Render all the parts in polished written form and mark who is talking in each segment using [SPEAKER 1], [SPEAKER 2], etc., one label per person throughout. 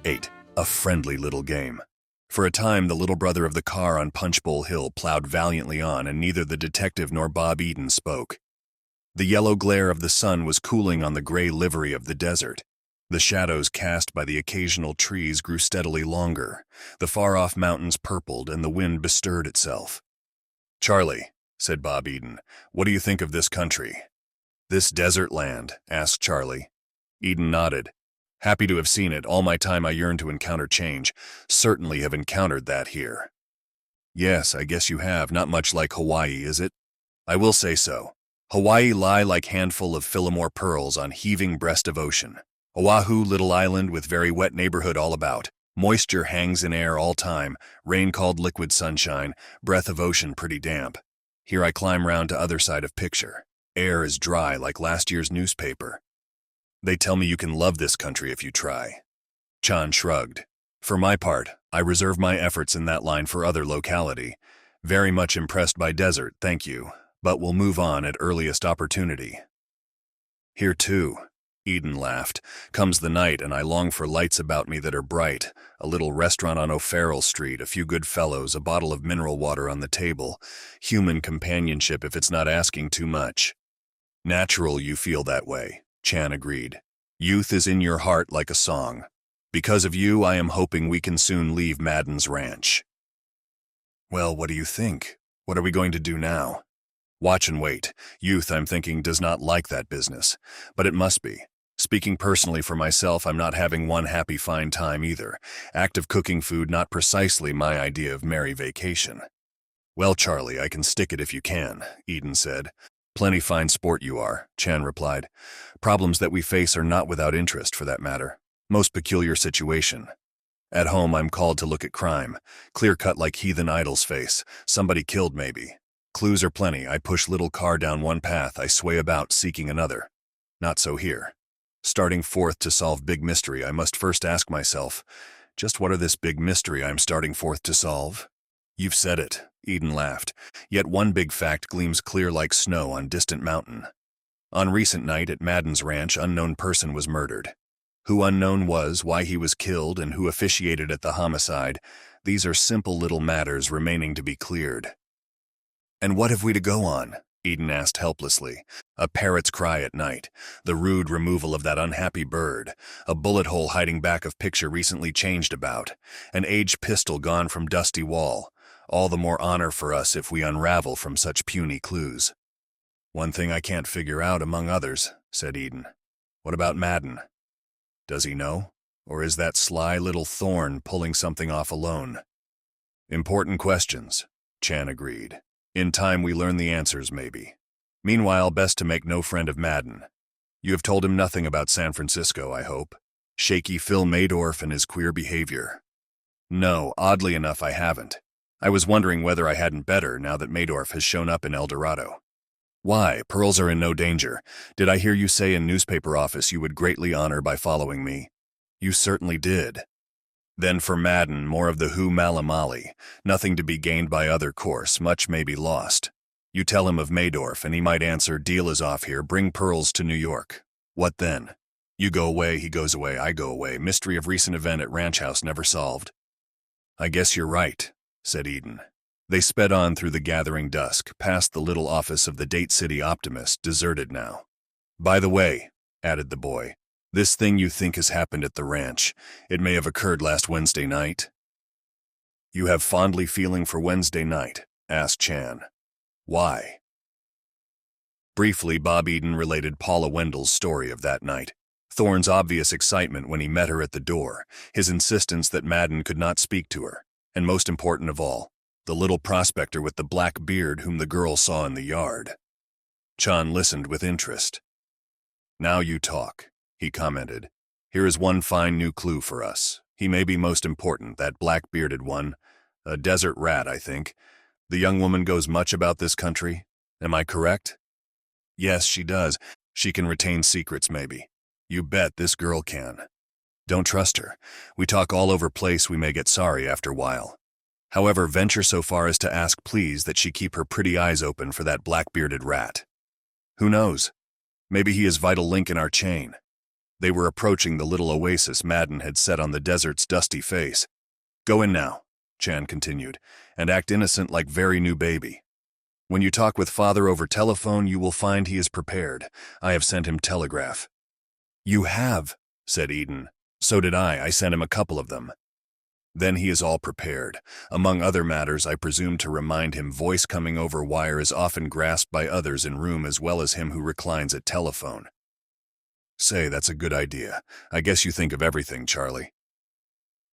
[SPEAKER 1] 8. A friendly little game. For a time, the little brother of the car on Punchbowl Hill plowed valiantly on, and neither the detective nor Bob Eden spoke. The yellow glare of the sun was cooling on the gray livery of the desert. The shadows cast by the occasional trees grew steadily longer. The far-off mountains purpled, and the wind bestirred itself. "Charlie," said Bob Eden, "what do you think of this country?" "This desert land?" asked Charlie. Eden nodded. "Happy to have seen it. All my time I yearned to encounter change. Certainly have encountered that here." "Yes, I guess you have. Not much like Hawaii, is it?" "I will say so. Hawaii lie like handful of Philomore pearls on heaving breast of ocean. Oahu, little island with very wet neighborhood all about. Moisture hangs in air all time, rain called liquid sunshine, breath of ocean pretty damp. Here I climb round to other side of picture. Air is dry like last year's newspaper. They tell me you can love this country if you try." Chan shrugged. "For my part, I reserve my efforts in that line for other locality. Very much impressed by desert, thank you, but we'll move on at earliest opportunity." "Here too," Eden laughed, "comes the night, and I long for lights about me that are bright, a little restaurant on O'Farrell Street, a few good fellows, a bottle of mineral water on the table, human companionship if it's not asking too much." "Natural you feel that way," Chan agreed. "Youth is in your heart like a song. Because of you, I am hoping we can soon leave Madden's ranch." "Well, what do you think? What are we going to do now?" "Watch and wait. Youth, I'm thinking, does not like that business. But it must be. Speaking personally for myself, I'm not having one happy fine time either. Active cooking food not precisely my idea of merry vacation." "Well, Charlie, I can stick it if you can," Eden said. "Plenty fine sport you are," Chan replied. "Problems that we face are not without interest, for that matter. Most peculiar situation. At home, I'm called to look at crime. Clear-cut like heathen idol's face. Somebody killed, maybe. Clues are plenty. I push little car down one path, I sway about, seeking another. Not so here. Starting forth to solve big mystery, I must first ask myself, just what are this big mystery I'm starting forth to solve?" "You've said it," Eden laughed. "Yet one big fact gleams clear like snow on distant mountain. On recent night at Madden's ranch, unknown person was murdered. Who unknown was, why he was killed, and who officiated at the homicide, these are simple little matters remaining to be cleared." "And what have we to go on?" Eden asked helplessly. "A parrot's cry at night, the rude removal of that unhappy bird, a bullet hole hiding back of picture recently changed about, an aged pistol gone from dusty wall. All the more honor for us if we unravel from such puny clues." "One thing I can't figure out, among others," said Eden. "What about Madden? Does he know? Or is that sly little Thorn pulling something off alone?" "Important questions," Chan agreed. "In time we learn the answers, maybe. Meanwhile, best to make no friend of Madden. You have told him nothing about San Francisco, I hope. Shaky Phil Maydorf and his queer behavior." "No, oddly enough I haven't. I was wondering whether I hadn't better now that Maydorf has shown up in El Dorado." "Why? Pearls are in no danger. Did I hear you say in newspaper office you would greatly honor by following me?" "You certainly did." "Then for Madden, more of the who malamali. Nothing to be gained by other course, much may be lost. You tell him of Maydorf, and he might answer, deal is off here, bring pearls to New York. What then? You go away, he goes away, I go away. Mystery of recent event at ranch house never solved." "I guess you're right," said Eden. They sped on through the gathering dusk, past the little office of the Date City Optimist, deserted now. "By the way," added the boy, "this thing you think has happened at the ranch, it may have occurred last Wednesday night?" "You have fondly feeling for Wednesday night?" asked Chan. "Why?" Briefly, Bob Eden related Paula Wendell's story of that night. Thorne's obvious excitement when he met her at the door, his insistence that Madden could not speak to her, and most important of all, the little prospector with the black beard whom the girl saw in the yard. Chan listened with interest. "Now you talk," he commented. "Here is one fine new clue for us. He may be most important, that black-bearded one. A desert rat, I think. The young woman goes much about this country. Am I correct?" "Yes, she does. She can retain secrets, maybe." "You bet this girl can." "Don't trust her. We talk all over place, we may get sorry after while. However, venture so far as to ask, please, that she keep her pretty eyes open for that black-bearded rat. Who knows? Maybe he is vital link in our chain. They were approaching the little oasis Madden had set on the desert's dusty face. "Go in now," Chan continued, "and act innocent like very new baby. When you talk with father over telephone, you will find he is prepared. I have sent him telegraph." "You have," said Eden. "So did I sent him a couple of them." "Then he is all prepared. Among other matters, I presume to remind him voice coming over wire is often grasped by others in room as well as him who reclines at telephone." "Say, that's a good idea. I guess you think of everything, Charlie."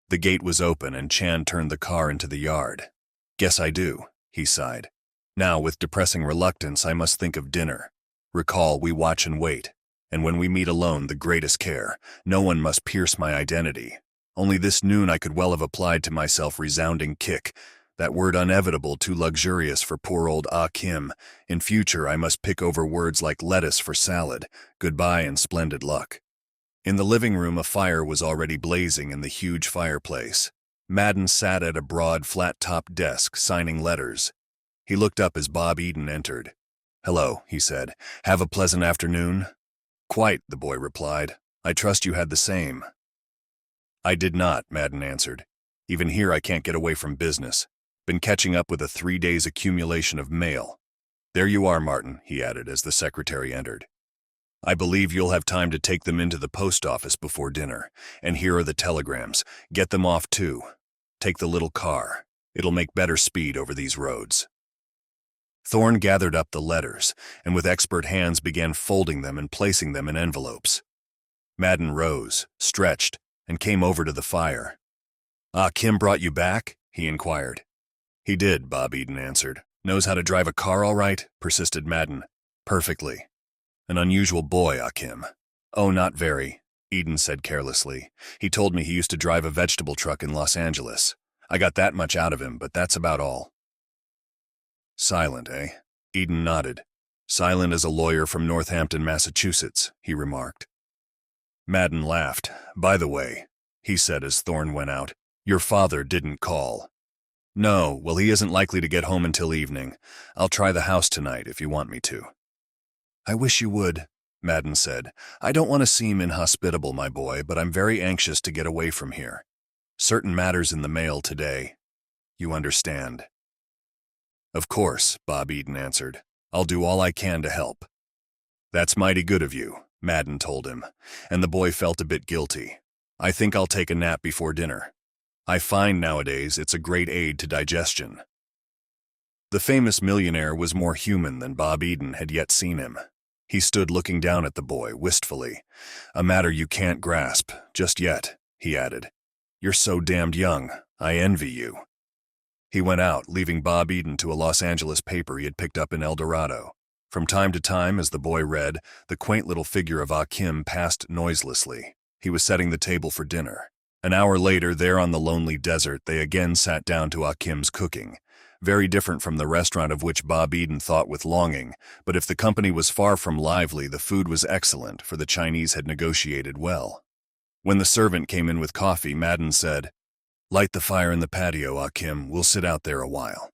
[SPEAKER 1] The gate was open and Chan turned the car into the yard. "Guess I do," he sighed. "Now, with depressing reluctance, I must think of dinner. Recall, we watch and wait. And when we meet alone, the greatest care. No one must pierce my identity. Only this noon I could well have applied to myself resounding kick. That word inevitable, too luxurious for poor old Ah Kim. In future, I must pick over words like lettuce for salad, goodbye and splendid luck." In the living room, a fire was already blazing in the huge fireplace. Madden sat at a broad, flat-topped desk, signing letters. He looked up as Bob Eden entered. "Hello," he said. "Have a pleasant afternoon?" "Quite," the boy replied. "I trust you had the same." "I did not," Madden answered. "Even here I can't get away from business. Been catching up with a 3 days accumulation of mail. There you are, Martin," he added as the secretary entered. "I believe you'll have time to take them into the post office before dinner. And here are the telegrams. Get them off, too. Take the little car. It'll make better speed over these roads." Thorne gathered up the letters, and with expert hands began folding them and placing them in envelopes. Madden rose, stretched, and came over to the fire. "Ah, Kim brought you back?" he inquired. "He did," Bob Eden answered. "Knows how to drive a car all right?" persisted Madden. "Perfectly." "An unusual boy, Ah Kim." "Oh, not very," Eden said carelessly. "He told me he used to drive a vegetable truck in Los Angeles. I got that much out of him, but that's about all." "Silent, eh?" Eden nodded. "Silent as a lawyer from Northampton, Massachusetts," he remarked. Madden laughed. "By the way," he said as Thorne went out, "your father didn't call." "No, well, he isn't likely to get home until evening. I'll try the house tonight if you want me to." "I wish you would," Madden said. "I don't want to seem inhospitable, my boy, but I'm very anxious to get away from here. Certain matters in the mail today. You understand." "Of course," Bob Eden answered. "I'll do all I can to help." "That's mighty good of you," Madden told him, and the boy felt a bit guilty. "I think I'll take a nap before dinner. I find nowadays it's a great aid to digestion." The famous millionaire was more human than Bob Eden had yet seen him. He stood looking down at the boy wistfully. "A matter you can't grasp, just yet," he added. "You're so damned young. I envy you." He went out, leaving Bob Eden to a Los Angeles paper he had picked up in El Dorado. From time to time, as the boy read, the quaint little figure of Ah Kim passed noiselessly. He was setting the table for dinner. An hour later, there on the lonely desert, they again sat down to Ah Kim's cooking. Very different from the restaurant of which Bob Eden thought with longing, but if the company was far from lively, the food was excellent, for the Chinese had negotiated well. When the servant came in with coffee, Madden said, "Light the fire in the patio, Ah Kim. We'll sit out there a while."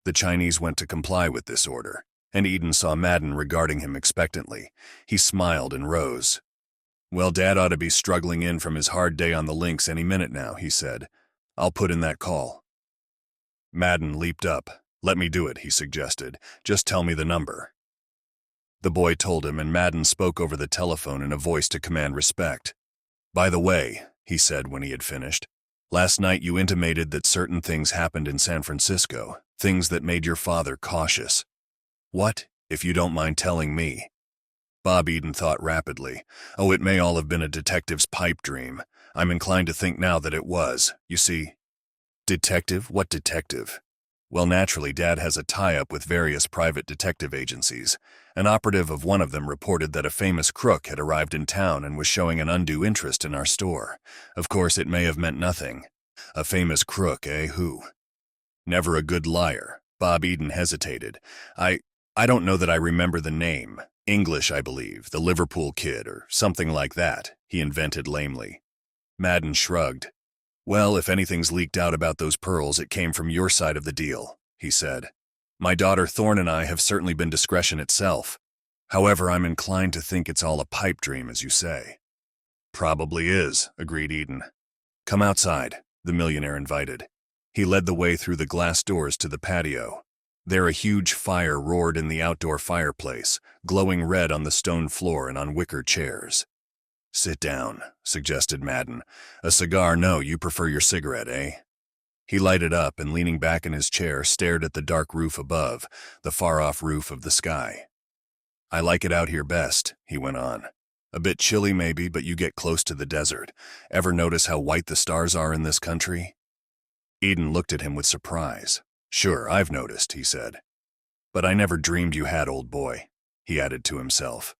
[SPEAKER 1] The Chinese went to comply with this order, and Eden saw Madden regarding him expectantly. He smiled and rose. "Well, Dad ought to be struggling in from his hard day on the links any minute now," he said. "I'll put in that call." Madden leaped up. "Let me do it," he suggested. "Just tell me the number." The boy told him, and Madden spoke over the telephone in a voice to command respect. "By the way," he said when he had finished, "last night you intimated that certain things happened in San Francisco, things that made your father cautious. What, if you don't mind telling me?" Bob Eden thought rapidly. "Oh, it may all have been a detective's pipe dream. I'm inclined to think now that it was. You see." "Detective? What detective?" "Well, naturally, Dad has a tie-up with various private detective agencies. An operative of one of them reported that a famous crook had arrived in town and was showing an undue interest in our store. Of course, it may have meant nothing. A famous crook, eh? Who?" "Never a good liar." Bob Eden hesitated. I don't know that I remember the name. English, I believe. The Liverpool Kid, or something like that," he invented lamely. Madden shrugged. "Well, if anything's leaked out about those pearls, it came from your side of the deal," he said. "My daughter Thorne and I have certainly been discretion itself. However, I'm inclined to think it's all a pipe dream, as you say. Probably is, agreed Eden. Come outside, the millionaire invited. He led the way through the glass doors to the patio. There a huge fire roared in the outdoor fireplace, glowing red on the stone floor and on wicker chairs. Sit down, suggested Madden. A cigar? No, you prefer your cigarette, eh? He lighted up and, leaning back in his chair, stared at the dark roof above, the far-off roof of the sky. I like it out here best, he went on. A bit chilly maybe, but you get close to the desert. Ever notice how white the stars are in this country? Eden looked at him with surprise. Sure, I've noticed, he said. But I never dreamed you had, old boy, he added to himself.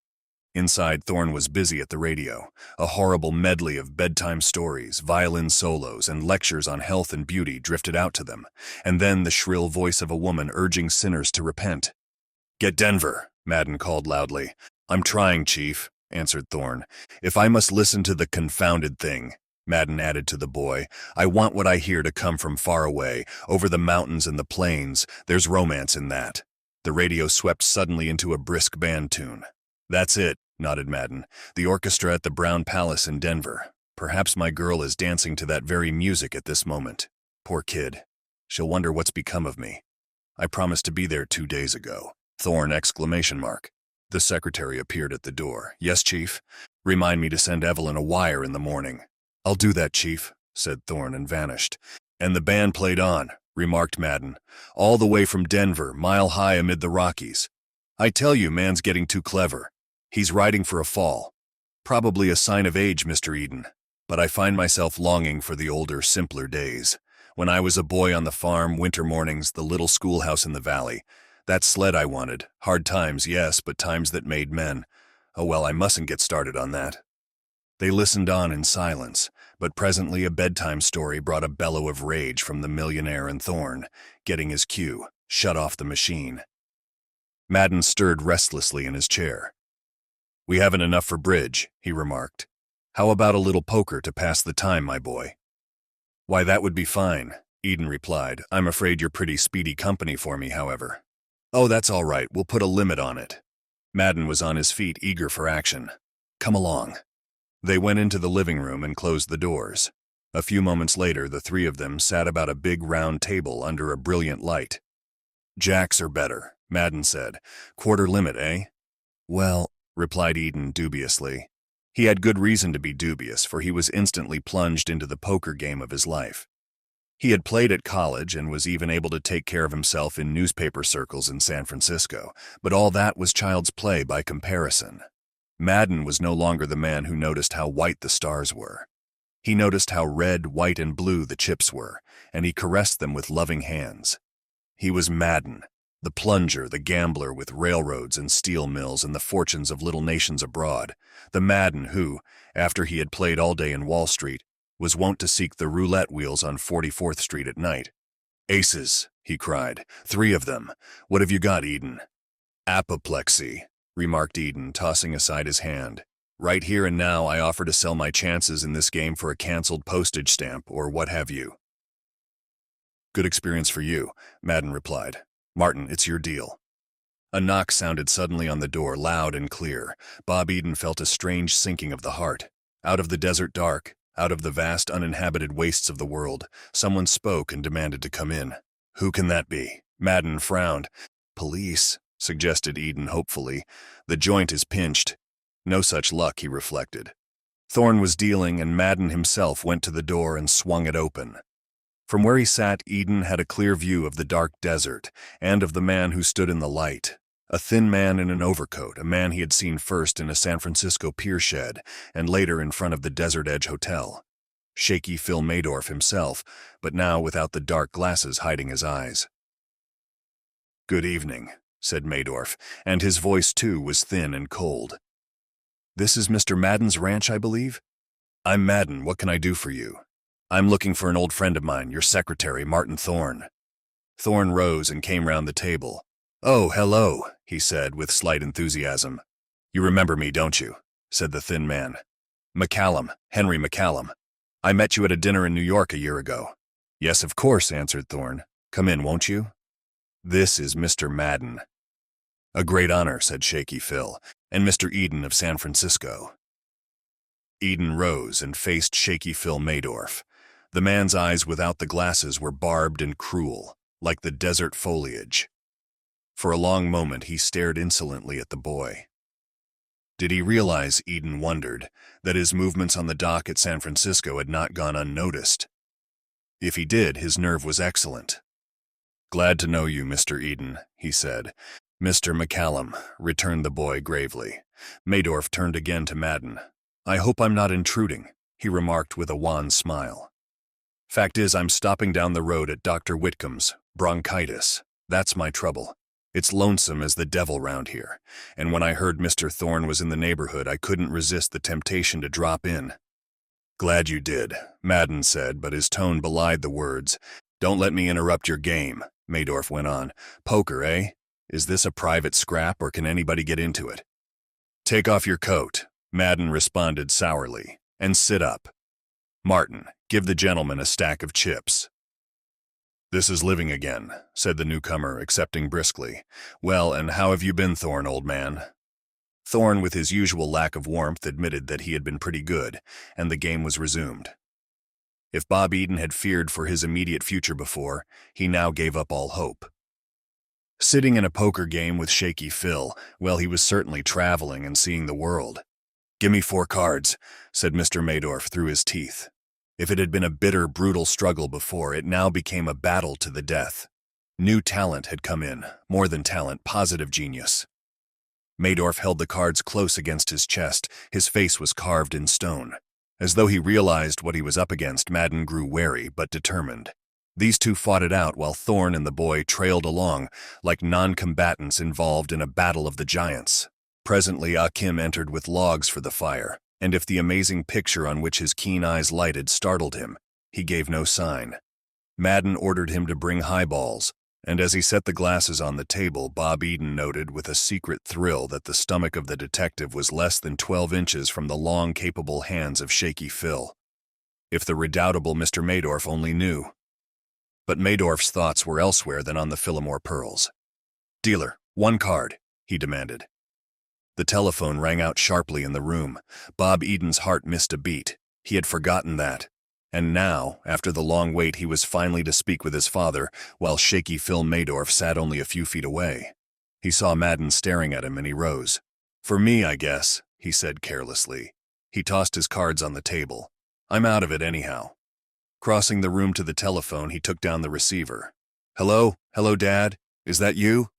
[SPEAKER 1] Inside, Thorne was busy at the radio. A horrible medley of bedtime stories, violin solos, and lectures on health and beauty drifted out to them, and then the shrill voice of a woman urging sinners to repent. Get Denver, Madden called loudly. I'm trying, Chief, answered Thorne. If I must listen to the confounded thing, Madden added to the boy, I want what I hear to come from far away, over the mountains and the plains. There's romance in that. The radio swept suddenly into a brisk band tune. That's it, nodded Madden. The orchestra at the Brown Palace in Denver. Perhaps my girl is dancing to that very music at this moment. Poor kid. She'll wonder what's become of me. I promised to be there 2 days ago. Thorne! The secretary appeared at the door. Yes, Chief? Remind me to send Evelyn a wire in the morning. I'll do that, Chief, said Thorne and vanished. And the band played on, remarked Madden. All the way from Denver, mile high amid the Rockies. I tell you, man's getting too clever. He's riding for a fall. Probably a sign of age, Mr. Eden. But I find myself longing for the older, simpler days. When I was a boy on the farm, winter mornings, the little schoolhouse in the valley. That sled I wanted. Hard times, yes, but times that made men. Oh well, I mustn't get started on that. They listened on in silence, but presently a bedtime story brought a bellow of rage from the millionaire and Thorne, getting his cue, shut off the machine. Madden stirred restlessly in his chair. We haven't enough for bridge, he remarked. How about a little poker to pass the time, my boy? Why, that would be fine, Eden replied. I'm afraid you're pretty speedy company for me, however. Oh, that's all right, we'll put a limit on it. Madden was on his feet, eager for action. Come along. They went into the living room and closed the doors. A few moments later, the three of them sat about a big round table under a brilliant light. Jacks are better, Madden said. Quarter limit, eh? Well, replied Eden dubiously. He had good reason to be dubious, for he was instantly plunged into the poker game of his life. He had played at college and was even able to take care of himself in newspaper circles in San Francisco, but all that was child's play by comparison. Madden was no longer the man who noticed how white the stars were. He noticed how red, white, and blue the chips were, and he caressed them with loving hands. He was Madden, the plunger, the gambler with railroads and steel mills and the fortunes of little nations abroad, the Madden who, after he had played all day in Wall Street, was wont to seek the roulette wheels on 44th Street at night. Aces, he cried. 3 of them. What have you got, Eden? Apoplexy, remarked Eden, tossing aside his hand. Right here and now I offer to sell my chances in this game for a cancelled postage stamp or what have you. Good experience for you, Madden replied. Martin, it's your deal. A knock sounded suddenly on the door, loud and clear. Bob Eden felt a strange sinking of the heart. Out of the desert dark, out of the vast uninhabited wastes of the world, someone spoke and demanded to come in. Who can that be? Madden frowned. Police, suggested Eden hopefully. The joint is pinched. No such luck, he reflected. Thorne was dealing, and Madden himself went to the door and swung it open. From where he sat, Eden had a clear view of the dark desert and of the man who stood in the light. A thin man in an overcoat, a man he had seen first in a San Francisco pier shed and later in front of the Desert Edge Hotel. Shaky Phil Maydorf himself, but now without the dark glasses hiding his eyes. Good evening, said Maydorf, and his voice too was thin and cold. This is Mr. Madden's ranch, I believe? I'm Madden, what can I do for you? I'm looking for an old friend of mine, your secretary, Martin Thorne. Thorne rose and came round the table. Oh, hello, he said with slight enthusiasm. You remember me, don't you? Said the thin man. McCallum, Henry McCallum. I met you at a dinner in New York a year ago. Yes, of course, answered Thorne. Come in, won't you? This is Mr. Madden. "A great honor," said Shaky Phil, "and Mr. Eden of San Francisco." Eden rose and faced Shaky Phil Maydorf. The man's eyes without the glasses were barbed and cruel, like the desert foliage. For a long moment he stared insolently at the boy. Did he realize, Eden wondered, that his movements on the dock at San Francisco had not gone unnoticed? If he did, his nerve was excellent. "Glad to know you, Mr. Eden," he said. "Mr. McCallum," returned the boy gravely. Maydorf turned again to Madden. "I hope I'm not intruding," he remarked with a wan smile. "Fact is, I'm stopping down the road at Dr. Whitcomb's. Bronchitis. That's my trouble. It's lonesome as the devil round here, and when I heard Mr. Thorne was in the neighborhood, I couldn't resist the temptation to drop in." "Glad you did," Madden said, but his tone belied the words. "Don't let me interrupt your game," Maydorf went on. "Poker, eh? Is this a private scrap, or can anybody get into it?" "Take off your coat," Madden responded sourly, "and sit up. Martin, give the gentleman a stack of chips." "This is living again," said the newcomer, accepting briskly. "Well, and how have you been, Thorne, old man?" Thorne, with his usual lack of warmth, admitted that he had been pretty good, and the game was resumed. If Bob Eden had feared for his immediate future before, he now gave up all hope. Sitting in a poker game with Shaky Phil, well, he was certainly traveling and seeing the world. "Give me 4 cards," said Mr. Maydorf through his teeth. If it had been a bitter, brutal struggle before, it now became a battle to the death. New talent had come in, more than talent, positive genius. Maydorf held the cards close against his chest. His face was carved in stone. As though he realized what he was up against, Madden grew wary but determined. These two fought it out while Thorne and the boy trailed along like non-combatants involved in a battle of the giants. Presently, Akim entered with logs for the fire, and if the amazing picture on which his keen eyes lighted startled him, he gave no sign. Madden ordered him to bring highballs, and as he set the glasses on the table, Bob Eden noted with a secret thrill that the stomach of the detective was less than 12 inches from the long, capable hands of Shaky Phil. If the redoubtable Mr. Maydorf only knew. But Maydorf's thoughts were elsewhere than on the Phillimore pearls. "Dealer, 1 card," he demanded. The telephone rang out sharply in the room. Bob Eden's heart missed a beat. He had forgotten that. And now, after the long wait, he was finally to speak with his father, while Shaky Phil Maydorf sat only a few feet away. He saw Madden staring at him and he rose. "For me, I guess," he said carelessly. He tossed his cards on the table. "I'm out of it anyhow." Crossing the room to the telephone, he took down the receiver. "Hello? Hello, Dad? Is that you?"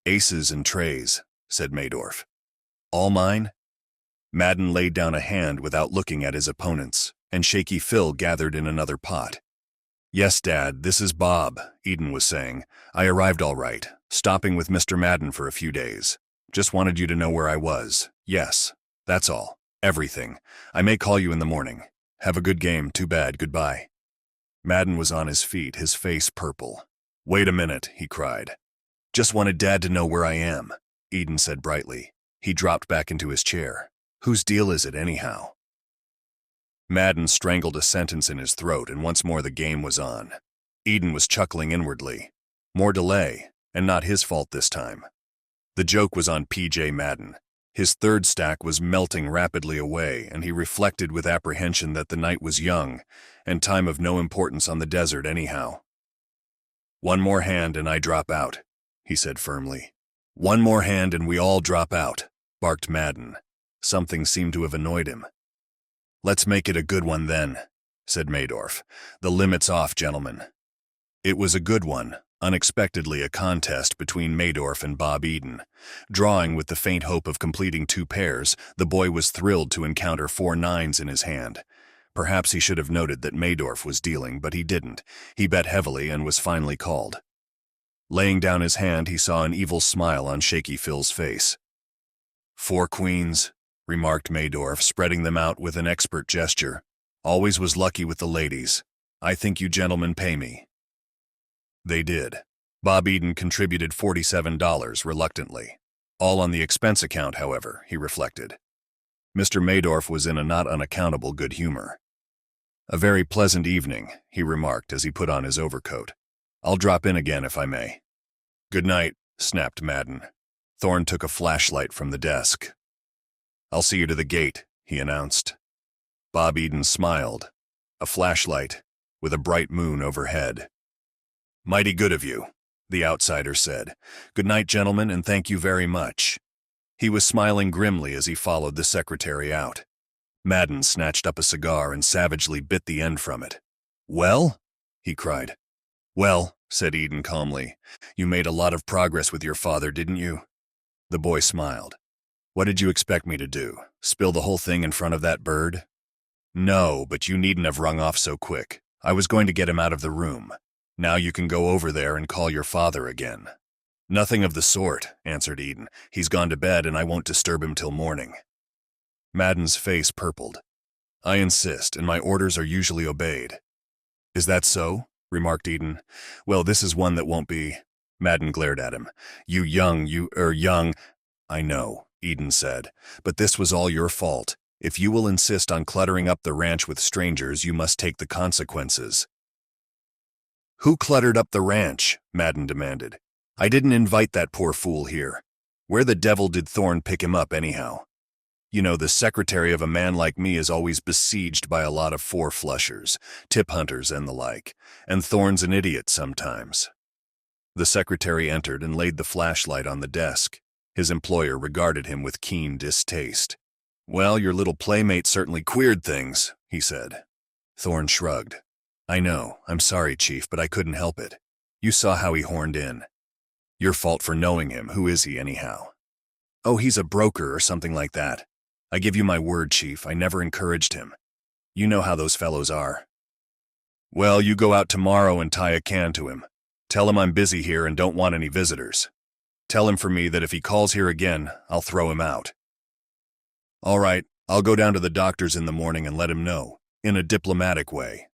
[SPEAKER 1] "Aces and trays," said Maydorf. "All mine?" Madden laid down a hand without looking at his opponents, and Shaky Phil gathered in another pot. "Yes, Dad, this is Bob," Eden was saying. "I arrived all right, stopping with Mr. Madden for a few days. Just wanted you to know where I was. Yes, that's all. Everything. I may call you in the morning. Have a good game. Too bad. Goodbye." Madden was on his feet, his face purple. "Wait a minute," he cried. "Just wanted Dad to know where I am," Eden said brightly. He dropped back into his chair. "Whose deal is it, anyhow?" Madden strangled a sentence in his throat, and once more the game was on. Eden was chuckling inwardly. More delay, and not his fault this time. The joke was on P.J. Madden. His third stack was melting rapidly away, and he reflected with apprehension that the night was young, and time of no importance on the desert anyhow. "One more hand and I drop out," he said firmly. "One more hand and we all drop out," barked Madden. Something seemed to have annoyed him. "Let's make it a good one then," said Maydorf. "The limit's off, gentlemen." It was a good one, unexpectedly a contest between Maydorf and Bob Eden. Drawing with the faint hope of completing 2 pairs, the boy was thrilled to encounter 4 nines in his hand. Perhaps he should have noted that Maydorf was dealing, but he didn't. He bet heavily and was finally called. Laying down his hand, he saw an evil smile on Shaky Phil's face. "4 queens," remarked Maydorf, spreading them out with an expert gesture. "Always was lucky with the ladies. I think you gentlemen pay me." They did. Bob Eden contributed $47 reluctantly. All on the expense account, however, he reflected. Mr. Maydorf was in a not unaccountable good humor. "A very pleasant evening," he remarked as he put on his overcoat. "I'll drop in again if I may." "Good night," snapped Madden. Thorne took a flashlight from the desk. "I'll see you to the gate," he announced. Bob Eden smiled. A flashlight, with a bright moon overhead. "Mighty good of you," the outsider said. "Good night, gentlemen, and thank you very much." He was smiling grimly as he followed the secretary out. Madden snatched up a cigar and savagely bit the end from it. "Well?" he cried. "Well," said Eden calmly, "you made a lot of progress with your father, didn't you?" The boy smiled. "What did you expect me to do? Spill the whole thing in front of that bird?" "No, but you needn't have rung off so quick. I was going to get him out of the room. Now you can go over there and call your father again." "Nothing of the sort," answered Eden. "He's gone to bed and I won't disturb him till morning." Madden's face purpled. "I insist, and my orders are usually obeyed." "Is that so?" remarked Eden. "Well, this is one that won't be." Madden glared at him. You young." "I know," Eden said, "but this was all your fault. If you will insist on cluttering up the ranch with strangers, you must take the consequences." "Who cluttered up the ranch?" Madden demanded. "I didn't invite that poor fool here. Where the devil did Thorne pick him up anyhow? You know, the secretary of a man like me is always besieged by a lot of four-flushers, tip hunters and the like, and Thorne's an idiot sometimes." The secretary entered and laid the flashlight on the desk. His employer regarded him with keen distaste. "Well, your little playmate certainly queered things," he said. Thorne shrugged. "I know, I'm sorry, Chief, but I couldn't help it. You saw how he horned in." "Your fault for knowing him. Who is he, anyhow?" "Oh, he's a broker or something like that. I give you my word, Chief, I never encouraged him. You know how those fellows are." "Well, you go out tomorrow and tie a can to him. Tell him I'm busy here and don't want any visitors. Tell him for me that if he calls here again, I'll throw him out." "All right, I'll go down to the doctor's in the morning and let him know, in a diplomatic way."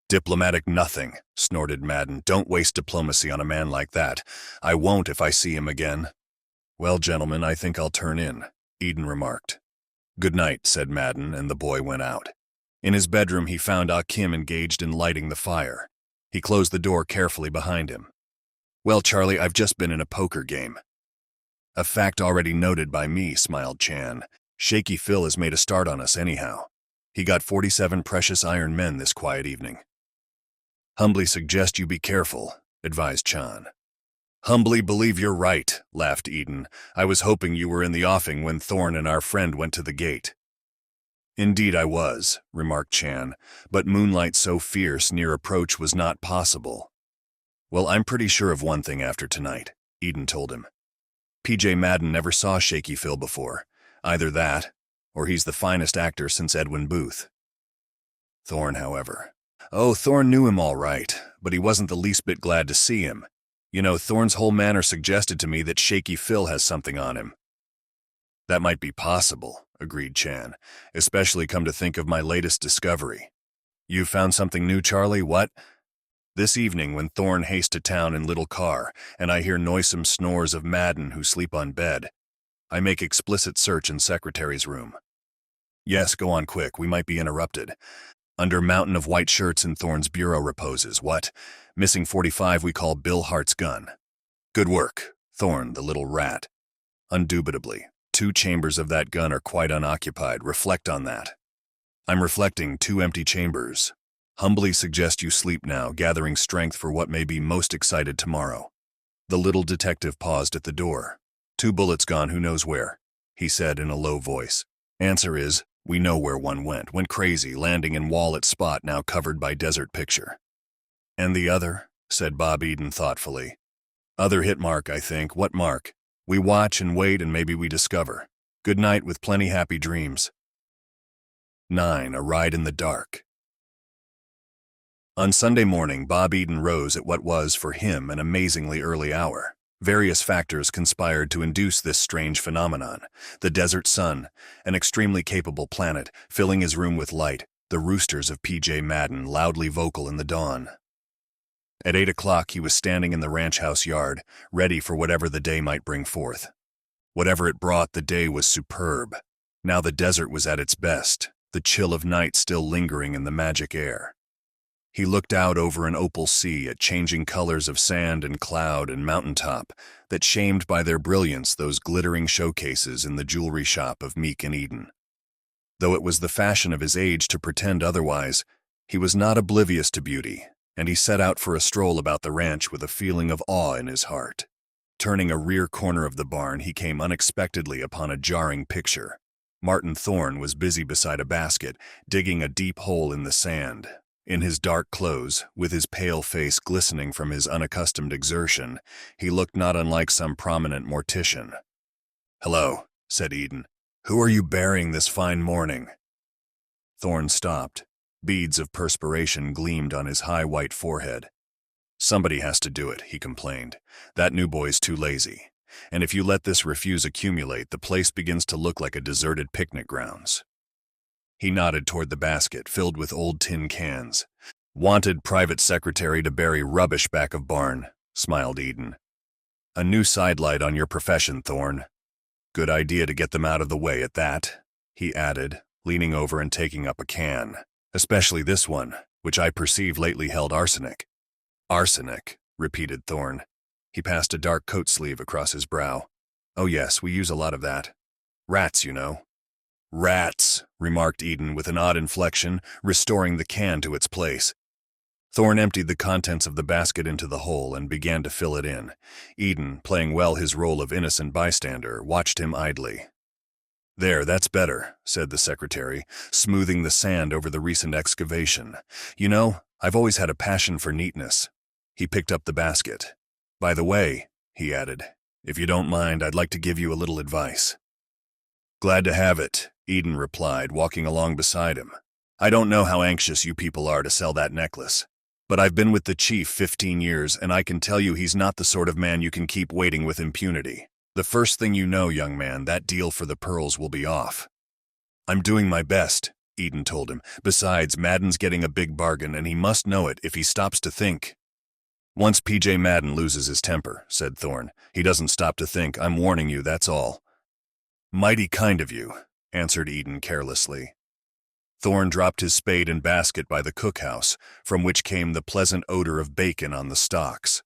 [SPEAKER 1] "Diplomatic nothing," snorted Madden. "Don't waste diplomacy on a man like that. I won't if I see him again." "Well, gentlemen, I think I'll turn in," Eden remarked. "Good night," said Madden, and the boy went out. In his bedroom, he found Ah Kim engaged in lighting the fire. He closed the door carefully behind him. "Well, Charlie, I've just been in a poker game." "A fact already noted by me," smiled Chan. "Shaky Phil has made a start on us anyhow. He got 47 precious iron men this quiet evening." "Humbly suggest you be careful," advised Chan. "Humbly believe you're right," laughed Eden. "I was hoping you were in the offing when Thorne and our friend went to the gate." "Indeed I was," remarked Chan, "but moonlight so fierce near approach was not possible." "Well, I'm pretty sure of one thing after tonight," Eden told him. "P.J. Madden never saw Shaky Phil before. Either that, or he's the finest actor since Edwin Booth." Thorne, however. "Oh, Thorne knew him all right, but he wasn't the least bit glad to see him. You know, Thorne's whole manner suggested to me that Shaky Phil has something on him." "That might be possible," agreed Chan, "especially come to think of my latest discovery." "You found something new, Charlie? What?" "This evening, when Thorne hastes to town in little car, and I hear noisome snores of Madden who sleep on bed, I make explicit search in secretary's room." "Yes, go on quick, we might be interrupted." "Under mountain of white shirts in Thorne's bureau reposes, what? Missing 45 we call Bill Hart's gun." "Good work, Thorne, the little rat." "Indubitably. 2 chambers of that gun are quite unoccupied. Reflect on that." "I'm reflecting. 2 empty chambers. Humbly suggest you sleep now, gathering strength for what may be most excited tomorrow." The little detective paused at the door. 2 bullets gone, who knows where?" he said in a low voice. "Answer is, we know where one went crazy, landing in Wallet spot now covered by desert picture." "And the other?" said Bob Eden thoughtfully. "Other hit mark, I think. What mark? We watch and wait and maybe we discover. Good night with plenty happy dreams." 9. A ride in the dark. On Sunday morning, Bob Eden rose at what was, for him, an amazingly early hour. Various factors conspired to induce this strange phenomenon. The desert sun, an extremely capable planet, filling his room with light, the roosters of P.J. Madden loudly vocal in the dawn. At 8 o'clock he was standing in the ranch house yard, ready for whatever the day might bring forth. Whatever it brought, the day was superb. Now the desert was at its best, the chill of night still lingering in the magic air. He looked out over an opal sea at changing colors of sand and cloud and mountaintop that shamed by their brilliance those glittering showcases in the jewelry shop of Meek and Eden. Though it was the fashion of his age to pretend otherwise, he was not oblivious to beauty, and he set out for a stroll about the ranch with a feeling of awe in his heart. Turning a rear corner of the barn, he came unexpectedly upon a jarring picture. Martin Thorne was busy beside a basket, digging a deep hole in the sand. In his dark clothes, with his pale face glistening from his unaccustomed exertion, he looked not unlike some prominent mortician. "Hello," said Eden. "Who are you burying this fine morning?" Thorne stopped. Beads of perspiration gleamed on his high white forehead. "Somebody has to do it," he complained. "That new boy's too lazy. And if you let this refuse accumulate, the place begins to look like a deserted picnic grounds." He nodded toward the basket, filled with old tin cans. "Wanted private secretary to bury rubbish back of barn," smiled Eden. "A new sidelight on your profession, Thorne. Good idea to get them out of the way at that," he added, leaning over and taking up a can. "Especially this one, which I perceive lately held arsenic." "Arsenic," repeated Thorne. He passed a dark coat sleeve across his brow. "Oh yes, we use a lot of that. Rats, you know." "Rats," remarked Eden with an odd inflection, restoring the can to its place. Thorne emptied the contents of the basket into the hole and began to fill it in. Eden, playing well his role of innocent bystander, watched him idly. "There, that's better," said the secretary, smoothing the sand over the recent excavation. "You know, I've always had a passion for neatness." He picked up the basket. "By the way," he added, "if you don't mind, I'd like to give you a little advice." "Glad to have it," Eden replied, walking along beside him. "I don't know how anxious you people are to sell that necklace, but I've been with the chief 15 years, and I can tell you he's not the sort of man you can keep waiting with impunity. The first thing you know, young man, that deal for the pearls will be off." "I'm doing my best," Eden told him. "Besides, Madden's getting a big bargain, and he must know it if he stops to think." "Once P.J. Madden loses his temper," said Thorne, "he doesn't stop to think. I'm warning you, that's all." "Mighty kind of you," answered Eden carelessly. Thorne dropped his spade and basket by the cookhouse, from which came the pleasant odor of bacon on the stocks.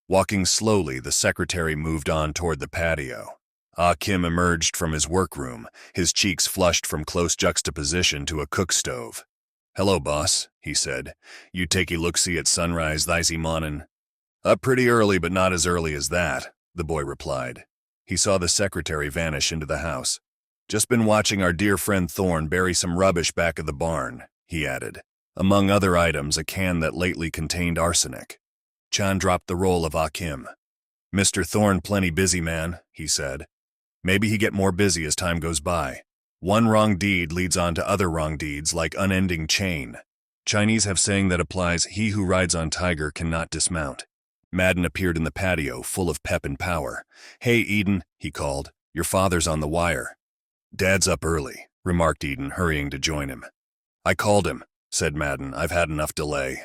[SPEAKER 1] Walking slowly, the secretary moved on toward the patio. Ah Kim emerged from his workroom, his cheeks flushed from close juxtaposition to a cook stove. "Hello, boss," he said. "You take a look-see at sunrise thicey mornin'?" "Up pretty early, but not as early as that," the boy replied. He saw the secretary vanish into the house. "Just been watching our dear friend Thorne bury some rubbish back of the barn," he added. "Among other items, a can that lately contained arsenic." Chan dropped the roll of Ah Kim. "Mr. Thorne plenty busy man," he said. "Maybe he get more busy as time goes by. One wrong deed leads on to other wrong deeds like unending chain. Chinese have saying that applies, he who rides on tiger cannot dismount." Madden appeared in the patio, full of pep and power. "Hey, Eden," he called. "Your father's on the wire." "Dad's up early," remarked Eden, hurrying to join him. "I called him," said Madden. "I've had enough delay."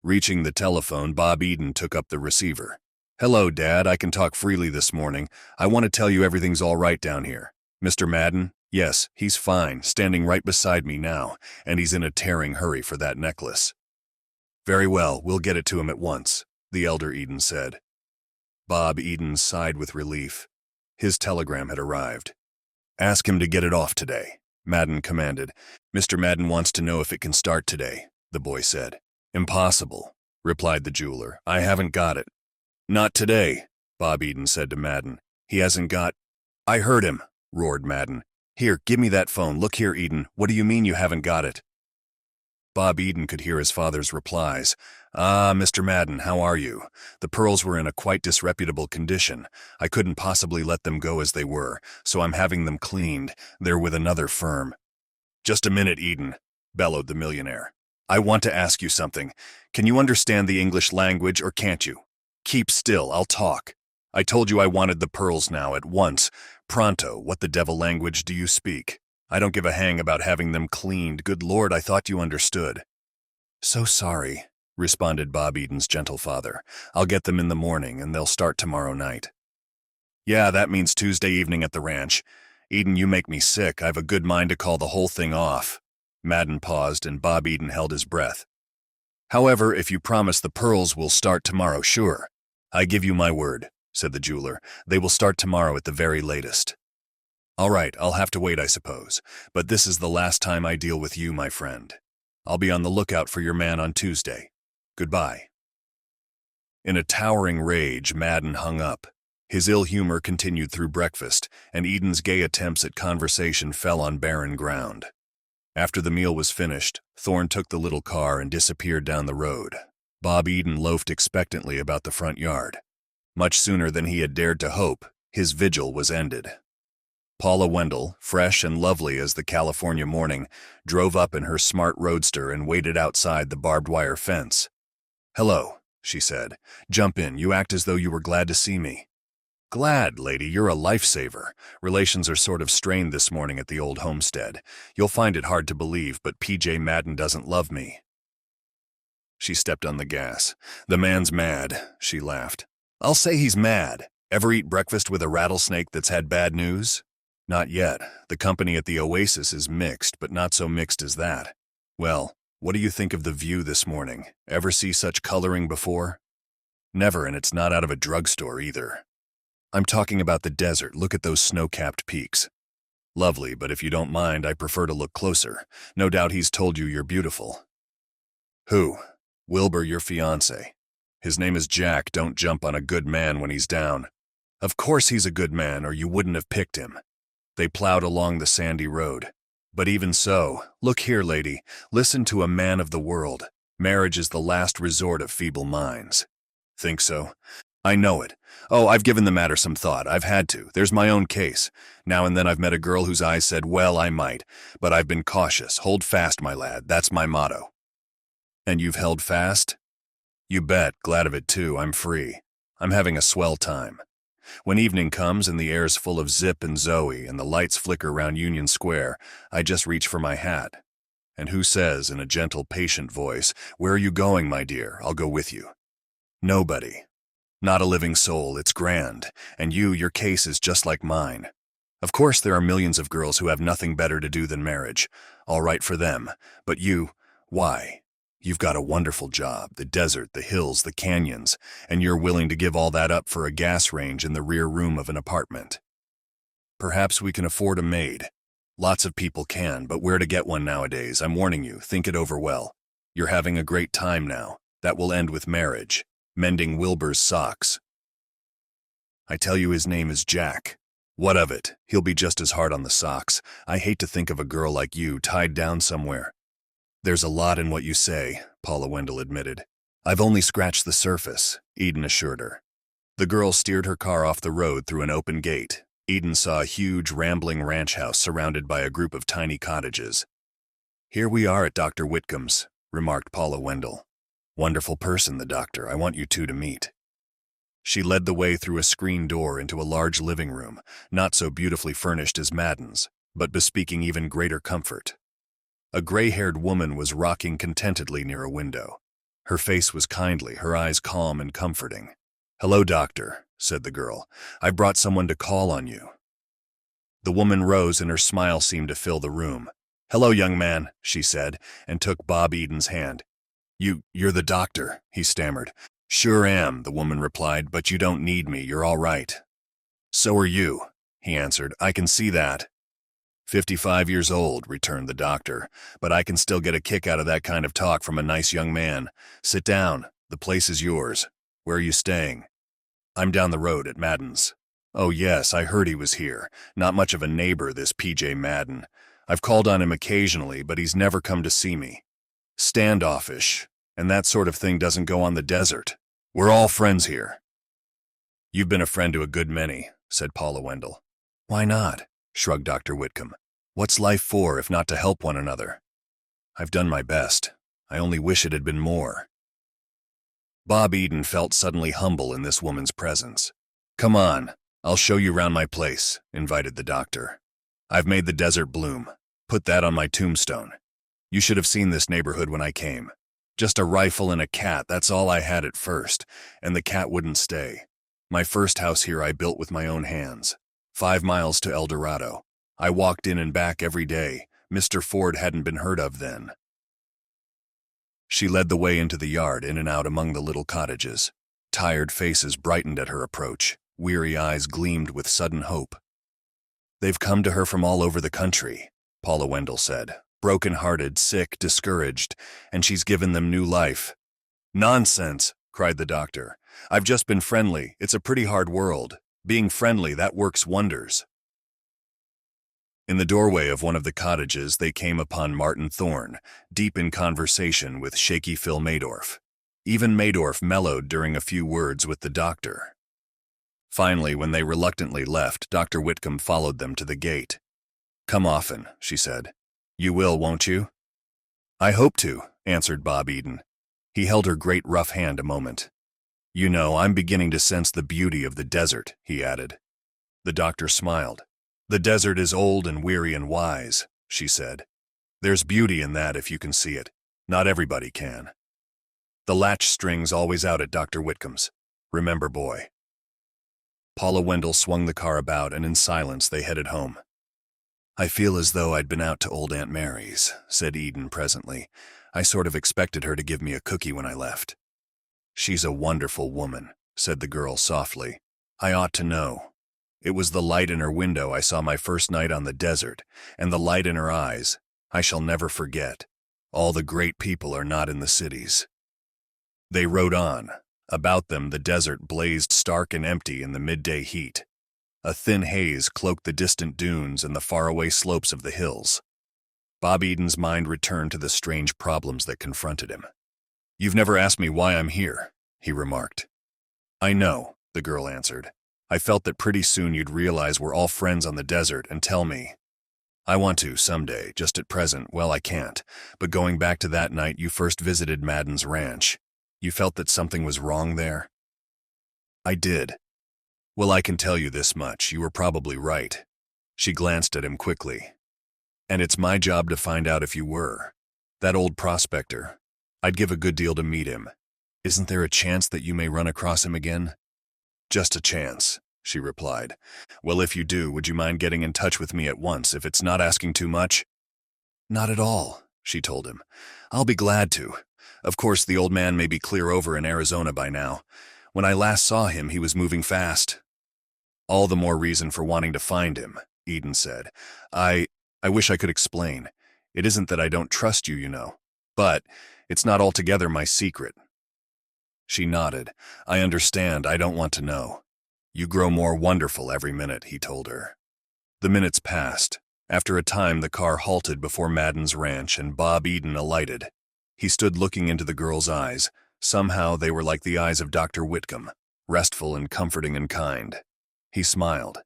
[SPEAKER 1] Reaching the telephone, Bob Eden took up the receiver. "Hello, Dad. I can talk freely this morning. I want to tell you everything's all right down here. Mr. Madden? Yes, he's fine, standing right beside me now, and he's in a tearing hurry for that necklace." "Very well, we'll get it to him at once," the elder Eden said. Bob Eden sighed with relief. His telegram had arrived. "Ask him to get it off today," Madden commanded. "Mr. Madden wants to know if it can start today," the boy said. "Impossible," replied the jeweler. "I haven't got it." "Not today," Bob Eden said to Madden. "He hasn't got—" "I heard him," roared Madden. "Here, give me that phone. Look here, Eden. What do you mean you haven't got it?" Bob Eden could hear his father's replies. "Ah, Mr. Madden, how are you? The pearls were in a quite disreputable condition. I couldn't possibly let them go as they were, so I'm having them cleaned. They're with another firm." "Just a minute, Eden," bellowed the millionaire. "I want to ask you something. Can you understand the English language or can't you? Keep still, I'll talk. I told you I wanted the pearls now, at once. Pronto, what the devil language do you speak? I don't give a hang about having them cleaned. Good Lord, I thought you understood." "So sorry," responded Bob Eden's gentle father. "I'll get them in the morning, and they'll start tomorrow night." "Yeah, that means Tuesday evening at the ranch. Eden, you make me sick. I've a good mind to call the whole thing off." Madden paused, and Bob Eden held his breath. However, if you promise the pearls will start tomorrow, sure. I give you my word, said the jeweler. They will start tomorrow at the very latest. All right, I'll have to wait, I suppose, but this is the last time I deal with you, my friend. I'll be on the lookout for your man on Tuesday. Goodbye. In a towering rage, Madden hung up. His ill humor continued through breakfast, and Eden's gay attempts at conversation fell on barren ground. After the meal was finished, Thorne took the little car and disappeared down the road. Bob Eden loafed expectantly about the front yard. Much sooner than he had dared to hope, his vigil was ended. Paula Wendell, fresh and lovely as the California morning, drove up in her smart roadster and waited outside the barbed wire fence. "Hello," she said. "Jump in. You act as though you were glad to see me." "Glad, lady, you're a lifesaver. Relations are sort of strained this morning at the old homestead. You'll find it hard to believe, but PJ Madden doesn't love me." She stepped on the gas. "The man's mad," she laughed. "I'll say he's mad. Ever eat breakfast with a rattlesnake that's had bad news?" "Not yet. The company at the Oasis is mixed, but not so mixed as that." "Well, what do you think of the view this morning? Ever see such coloring before?" "Never, and it's not out of a drugstore either." "I'm talking about the desert. Look at those snow-capped peaks." "Lovely, but if you don't mind, I prefer to look closer. No doubt he's told you you're beautiful." "Who?" "Wilbur, your fiancé. His name is Jack. Don't jump on a good man when he's down." "Of course he's a good man, or you wouldn't have picked him." They plowed along the sandy road. "But even so, look here, lady. Listen to a man of the world. Marriage is the last resort of feeble minds." "Think so?" "I know it. Oh, I've given the matter some thought. I've had to. There's my own case. Now and then I've met a girl whose eyes said, well, I might. But I've been cautious. Hold fast, my lad. That's my motto." "And you've held fast?" "You bet. Glad of it, too. I'm free. I'm having a swell time. When evening comes and the air's full of Zip and Zoe and the lights flicker round Union Square, I just reach for my hat. And who says, in a gentle, patient voice, 'Where are you going, my dear? I'll go with you?' Nobody. Not a living soul. It's grand. And your case is just like mine. Of course there are millions of girls who have nothing better to do than marriage. All right for them. But you, why? You've got a wonderful job, the desert, the hills, the canyons, and you're willing to give all that up for a gas range in the rear room of an apartment. Perhaps we can afford a maid. Lots of people can, but where to get one nowadays? I'm warning you, think it over well. You're having a great time now. That will end with marriage. Mending Wilbur's socks. I tell you his name is Jack. What of it? He'll be just as hard on the socks. I hate to think of a girl like you tied down somewhere." "There's a lot in what you say," Paula Wendell admitted. "I've only scratched the surface," Eden assured her. The girl steered her car off the road through an open gate. Eden saw a huge, rambling ranch house surrounded by a group of tiny cottages. "Here we are at Dr. Whitcomb's," remarked Paula Wendell. "Wonderful person, the doctor. I want you two to meet." She led the way through a screen door into a large living room, not so beautifully furnished as Madden's, but bespeaking even greater comfort. A gray-haired woman was rocking contentedly near a window. Her face was kindly, her eyes calm and comforting. "Hello, doctor," said the girl. "I brought someone to call on you." The woman rose and her smile seemed to fill the room. "Hello, young man," she said, and took Bob Eden's hand. You're the doctor," he stammered. "Sure am," the woman replied, "but you don't need me. You're all right." "So are you," he answered. "I can see that." 55 years old, returned the doctor, "but I can still get a kick out of that kind of talk from a nice young man. Sit down. The place is yours. Where are you staying?" "I'm down the road at Madden's." "Oh yes, I heard he was here. Not much of a neighbor, this PJ Madden. I've called on him occasionally, but he's never come to see me. Standoffish, and that sort of thing doesn't go on the desert. We're all friends here." "You've been a friend to a good many," said Paula Wendell. "Why not?" shrugged Dr. Whitcomb. "What's life for if not to help one another?" "I've done my best. I only wish it had been more." Bob Eden felt suddenly humble in this woman's presence. "Come on, I'll show you round my place," invited the doctor. "I've made the desert bloom. Put that on my tombstone. You should have seen this neighborhood when I came. Just a rifle and a cat, that's all I had at first, and the cat wouldn't stay. My first house here I built with my own hands. 5 miles to El Dorado. I walked in and back every day. Mr. Ford hadn't been heard of then." She led the way into the yard, in and out among the little cottages. Tired faces brightened at her approach. Weary eyes gleamed with sudden hope. "They've come to her from all over the country," Paula Wendell said. "Broken-hearted, sick, discouraged, and she's given them new life." "Nonsense," cried the doctor. "I've just been friendly. It's a pretty hard world. Being friendly, that works wonders." In the doorway of one of the cottages, they came upon Martin Thorne, deep in conversation with shaky Phil Maydorf. Even Maydorf mellowed during a few words with the doctor. Finally, when they reluctantly left, Dr. Whitcomb followed them to the gate. "Come often," she said. "You will, won't you?" "I hope to," answered Bob Eden. He held her great rough hand a moment. "You know, I'm beginning to sense the beauty of the desert," he added. The doctor smiled. "The desert is old and weary and wise," she said. "There's beauty in that if you can see it. Not everybody can. The latch string's always out at Dr. Whitcomb's. Remember, boy." Paula Wendell swung the car about, and in silence they headed home. "I feel as though I'd been out to old Aunt Mary's," said Eden presently. "I sort of expected her to give me a cookie when I left." "She's a wonderful woman," said the girl softly. "I ought to know. It was the light in her window I saw my first night on the desert, and the light in her eyes. I shall never forget. All the great people are not in the cities." They rode on. About them the desert blazed stark and empty in the midday heat. A thin haze cloaked the distant dunes and the faraway slopes of the hills. Bob Eden's mind returned to the strange problems that confronted him. "You've never asked me why I'm here," he remarked. "I know," the girl answered. "I felt that pretty soon you'd realize we're all friends on the desert and tell me. I want to, someday, just at present, well, I can't. But going back to that night you first visited Madden's ranch, you felt that something was wrong there?" "I did." "Well, I can tell you this much, you were probably right." She glanced at him quickly. "And it's my job to find out if you were. That old prospector, I'd give a good deal to meet him. Isn't there a chance that you may run across him again?" "Just a chance," she replied. "Well, if you do, would you mind getting in touch with me at once, if it's not asking too much?" "Not at all," she told him. "I'll be glad to. Of course, the old man may be clear over in Arizona by now. When I last saw him, he was moving fast." "All the more reason for wanting to find him," Eden said. I wish I could explain. It isn't that I don't trust you, you know. But it's not altogether my secret." She nodded. "I understand. I don't want to know." "You grow more wonderful every minute," he told her. The minutes passed. After a time, the car halted before Madden's ranch, and Bob Eden alighted. He stood looking into the girl's eyes. Somehow they were like the eyes of Dr. Whitcomb, restful and comforting and kind. He smiled.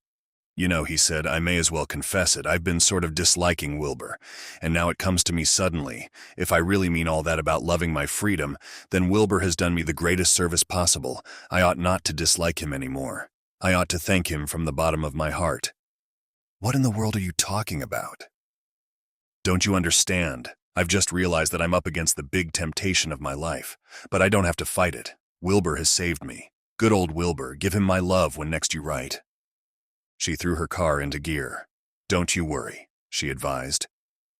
[SPEAKER 1] "You know," he said, "I may as well confess it. I've been sort of disliking Wilbur, and now it comes to me suddenly. If I really mean all that about loving my freedom, then Wilbur has done me the greatest service possible. I ought not to dislike him anymore. I ought to thank him from the bottom of my heart." "What in the world are you talking about?" "Don't you understand? I've just realized that I'm up against the big temptation of my life, but I don't have to fight it. Wilbur has saved me. Good old Wilbur. Give him my love when next you write." She threw her car into gear. "Don't you worry," she advised.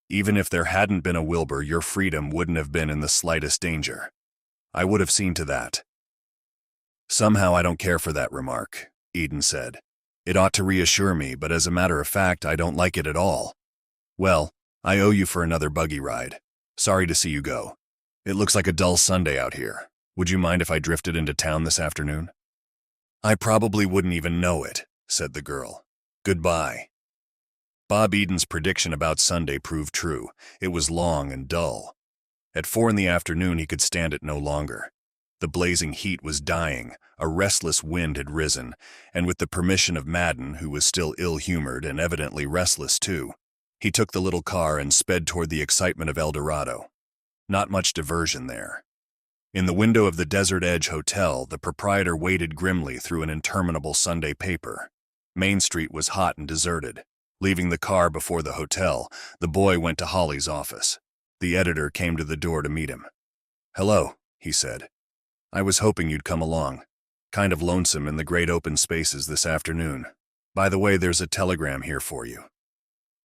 [SPEAKER 1] "Even if there hadn't been a Wilbur, your freedom wouldn't have been in the slightest danger. I would have seen to that." "Somehow I don't care for that remark," Eden said. "It ought to reassure me, but as a matter of fact, I don't like it at all. Well, I owe you for another buggy ride. Sorry to see you go. It looks like a dull Sunday out here. Would you mind if I drifted into town this afternoon?" "I probably wouldn't even know it," said the girl. "Goodbye." Bob Eden's prediction about Sunday proved true. It was long and dull. At 4 in the afternoon he could stand it no longer. The blazing heat was dying, a restless wind had risen, and with the permission of Madden, who was still ill-humored and evidently restless too, he took the little car and sped toward the excitement of El Dorado. Not much diversion there. In the window of the Desert Edge Hotel, the proprietor waited grimly through an interminable Sunday paper. Main Street was hot and deserted. Leaving the car before the hotel, the boy went to Holly's office. The editor came to the door to meet him. "Hello," he said. "I was hoping you'd come along. Kind of lonesome in the great open spaces this afternoon. By the way, there's a telegram here for you."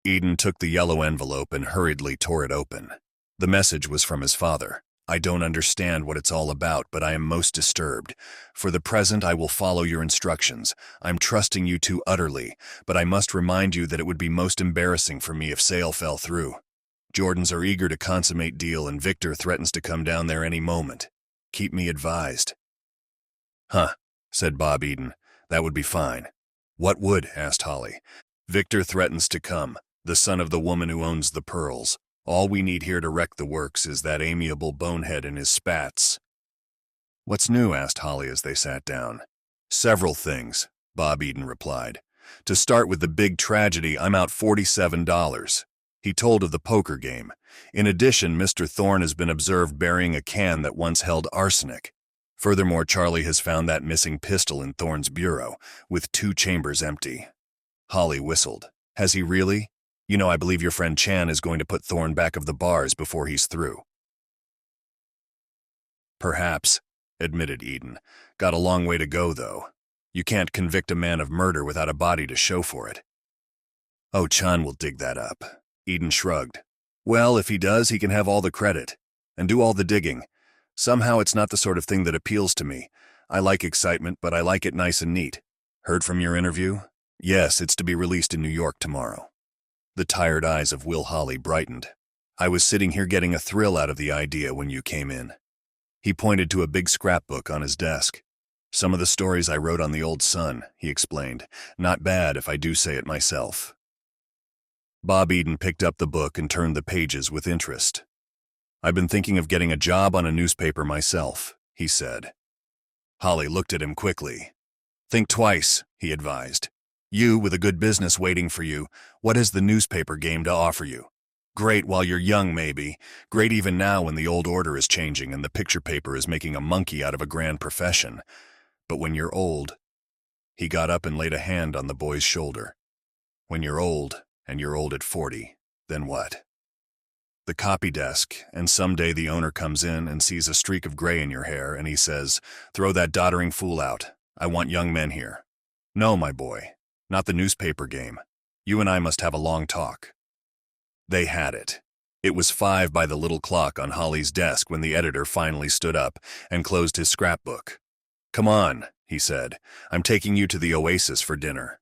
[SPEAKER 1] Eden took the yellow envelope and hurriedly tore it open. The message was from his father. I don't understand what it's all about, but I am most disturbed. For the present, I will follow your instructions. I'm trusting you two utterly, but I must remind you that it would be most embarrassing for me if sale fell through. Jordans are eager to consummate deal, and Victor threatens to come down there any moment. Keep me advised." "Huh," said Bob Eden. "That would be fine." "What would?" asked Holly. "Victor threatens to come, the son of the woman who owns the pearls. All we need here to wreck the works is that amiable bonehead and his spats." "What's new?" asked Holly as they sat down. "Several things," Bob Eden replied. "To start with the big tragedy, I'm out $47. He told of the poker game. In addition, Mr. Thorne has been observed burying a can that once held arsenic. Furthermore, Charlie has found that missing pistol in Thorne's bureau, with 2 chambers empty." Holly whistled. "Has he really? You know, I believe your friend Chan is going to put Thorne back of the bars before he's through." "Perhaps," admitted Eden. "Got a long way to go, though. You can't convict a man of murder without a body to show for it." "Oh, Chan will dig that up." Eden shrugged. "Well, if he does, he can have all the credit. And do all the digging. Somehow it's not the sort of thing that appeals to me. I like excitement, but I like it nice and neat. Heard from your interview?" "Yes, it's to be released in New York tomorrow." The tired eyes of Will Holly brightened. "I was sitting here getting a thrill out of the idea when you came in." He pointed to a big scrapbook on his desk. "Some of the stories I wrote on the old Sun," he explained. "Not bad, if I do say it myself." Bob Eden picked up the book and turned the pages with interest. "I've been thinking of getting a job on a newspaper myself," he said. Holly looked at him quickly. "Think twice," he advised. "You, with a good business waiting for you, what has the newspaper game to offer you? Great while you're young, maybe. Great even now when the old order is changing and the picture paper is making a monkey out of a grand profession. But when you're old—" He got up and laid a hand on the boy's shoulder. "When you're old, and you're old at 40, then what? The copy desk, and someday the owner comes in and sees a streak of gray in your hair, and he says, 'Throw that doddering fool out. I want young men here.' No, my boy. Not the newspaper game. You and I must have a long talk." They had it. It was 5 by the little clock on Holly's desk when the editor finally stood up and closed his scrapbook. "Come on," he said. "I'm taking you to the Oasis for dinner."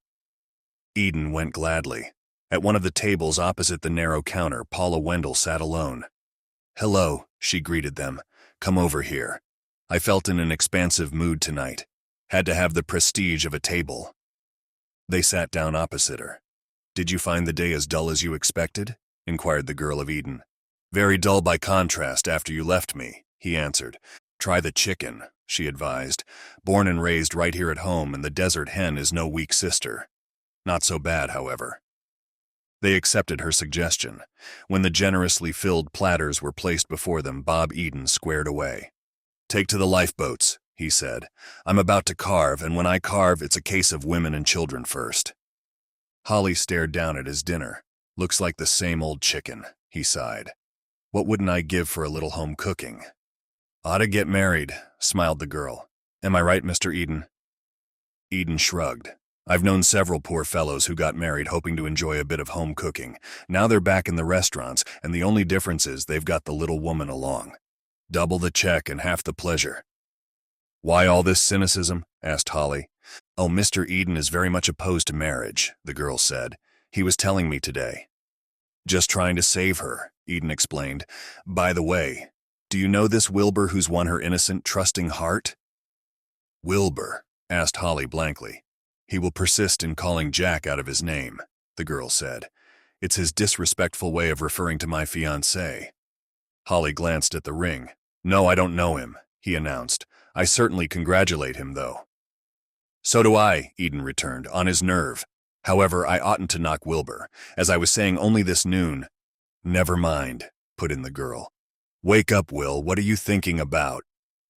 [SPEAKER 1] Eden went gladly. At one of the tables opposite the narrow counter, Paula Wendell sat alone. "Hello," she greeted them. "Come over here. I felt in an expansive mood tonight. Had to have the prestige of a table." They sat down opposite her. "Did you find the day as dull as you expected?" inquired the girl of Eden. "Very dull by contrast after you left me," he answered. "Try the chicken," she advised. "Born and raised right here at home, and the desert hen is no weak sister. Not so bad, however." They accepted her suggestion. When the generously filled platters were placed before them, Bob Eden squared away. "Take to the lifeboats," he said. "I'm about to carve, and when I carve, it's a case of women and children first." Holly stared down at his dinner. "Looks like the same old chicken," he sighed. "What wouldn't I give for a little home cooking?" "Ought to get married," smiled the girl. "Am I right, Mr. Eden?" Eden shrugged. "I've known several poor fellows who got married hoping to enjoy a bit of home cooking. Now they're back in the restaurants, and the only difference is they've got the little woman along. Double the check and half the pleasure." "Why all this cynicism?" asked Holly. "Oh, Mr. Eden is very much opposed to marriage," the girl said. "He was telling me today." "Just trying to save her," Eden explained. "By the way, do you know this Wilbur who's won her innocent, trusting heart?" "Wilbur?" asked Holly blankly. "He will persist in calling Jack out of his name," the girl said. "It's his disrespectful way of referring to my fiancée." Holly glanced at the ring. "No, I don't know him," he announced. "I certainly congratulate him, though." "So do I," Eden returned, "on his nerve. However, I oughtn't to knock Wilbur. As I was saying only this noon—" "Never mind," put in the girl. "Wake up, Will. What are you thinking about?"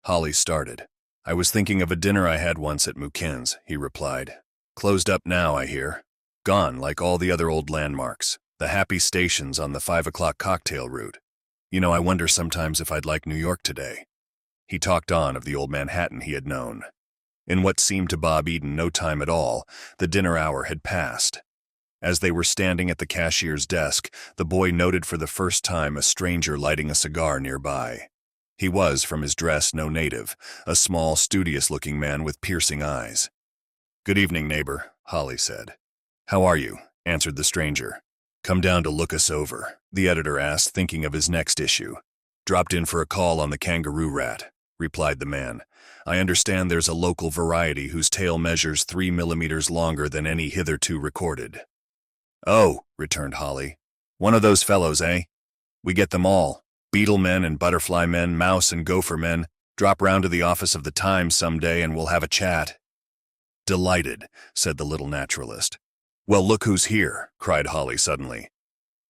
[SPEAKER 1] Holly started. "I was thinking of a dinner I had once at Mukin's," he replied. "Closed up now, I hear. Gone, like all the other old landmarks. The happy stations on the 5 o'clock cocktail route. You know, I wonder sometimes if I'd like New York today." He talked on of the old Manhattan he had known. In what seemed to Bob Eden no time at all, the dinner hour had passed. As they were standing at the cashier's desk, the boy noted for the first time a stranger lighting a cigar nearby. He was, from his dress, no native, a small, studious-looking man with piercing eyes. "Good evening, neighbor," Holly said. "How are you?" answered the stranger. "Come down to look us over," the editor asked, thinking of his next issue. "Dropped in for a call on the kangaroo rat," replied the man. "I understand there's a local variety whose tail measures 3 millimeters longer than any hitherto recorded." "Oh," returned Holly. "One of those fellows, eh? We get them all. Beetle men and butterfly men, mouse and gopher men. Drop round to the office of the Times someday and we'll have a chat." "Delighted," said the little naturalist. "Well, look who's here," cried Holly suddenly.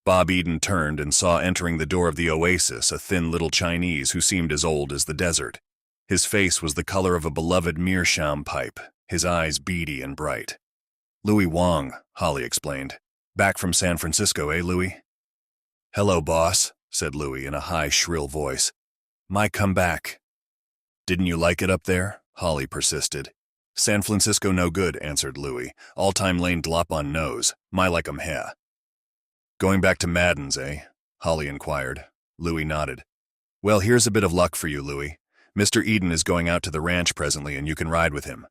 [SPEAKER 1] Bob Eden turned and saw entering the door of the oasis a thin little Chinese who seemed as old as the desert. His face was the color of a beloved meerschaum pipe, his eyes beady and bright. "Louis Wong," Holly explained. "Back from San Francisco, eh, Louis?" "Hello, boss," said Louis in a high, shrill voice. "My come back." "Didn't you like it up there?" Holly persisted. "San Francisco no good," answered Louis. "All-time lane dlop on nose. My like 'em here." "Going back to Madden's, eh?" Holly inquired. Louis nodded. "Well, here's a bit of luck for you, Louis. Mr. Eden is going out to the ranch presently and you can ride with him."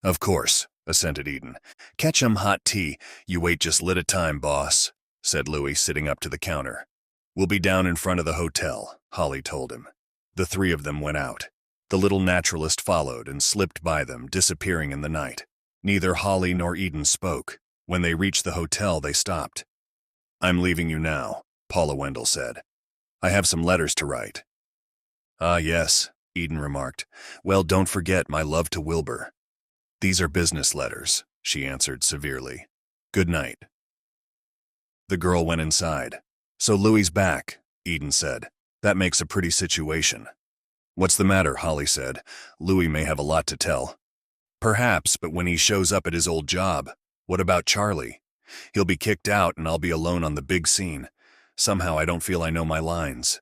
[SPEAKER 1] "Of course," assented Eden. "Catch 'em hot tea. You wait just lit a time, boss," said Louis, sitting up to the counter. "We'll be down in front of the hotel," Holly told him. The three of them went out. The little naturalist followed and slipped by them, disappearing in the night. Neither Holly nor Eden spoke. When they reached the hotel, they stopped. "I'm leaving you now," Paula Wendell said. "I have some letters to write." "Ah, yes," Eden remarked. "Well, don't forget my love to Wilbur." "These are business letters," she answered severely. "Good night." The girl went inside. "So Louis's back," Eden said. "That makes a pretty situation." "What's the matter?" Holly said. "Louis may have a lot to tell." "Perhaps, but when he shows up at his old job, what about Charlie? He'll be kicked out and I'll be alone on the big scene. Somehow I don't feel I know my lines."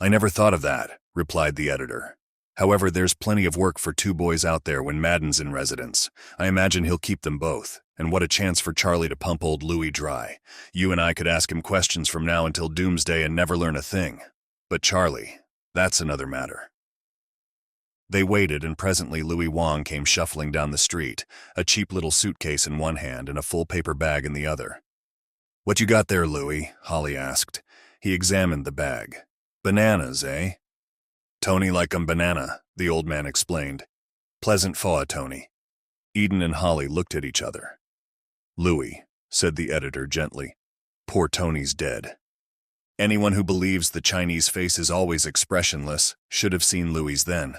[SPEAKER 1] "I never thought of that," replied the editor. "However, there's plenty of work for two boys out there when Madden's in residence. I imagine he'll keep them both. And what a chance for Charlie to pump old Louis dry. You and I could ask him questions from now until doomsday and never learn a thing. But Charlie, that's another matter." They waited, and presently Louis Wong came shuffling down the street, a cheap little suitcase in one hand and a full paper bag in the other. "What you got there, Louis?" Holly asked. He examined the bag. "Bananas, eh?" "Tony like 'em banana," the old man explained. "Pleasant faw, Tony." Eden and Holly looked at each other. "Louis," said the editor gently, "poor Tony's dead." Anyone who believes the Chinese face is always expressionless should have seen Louis's then.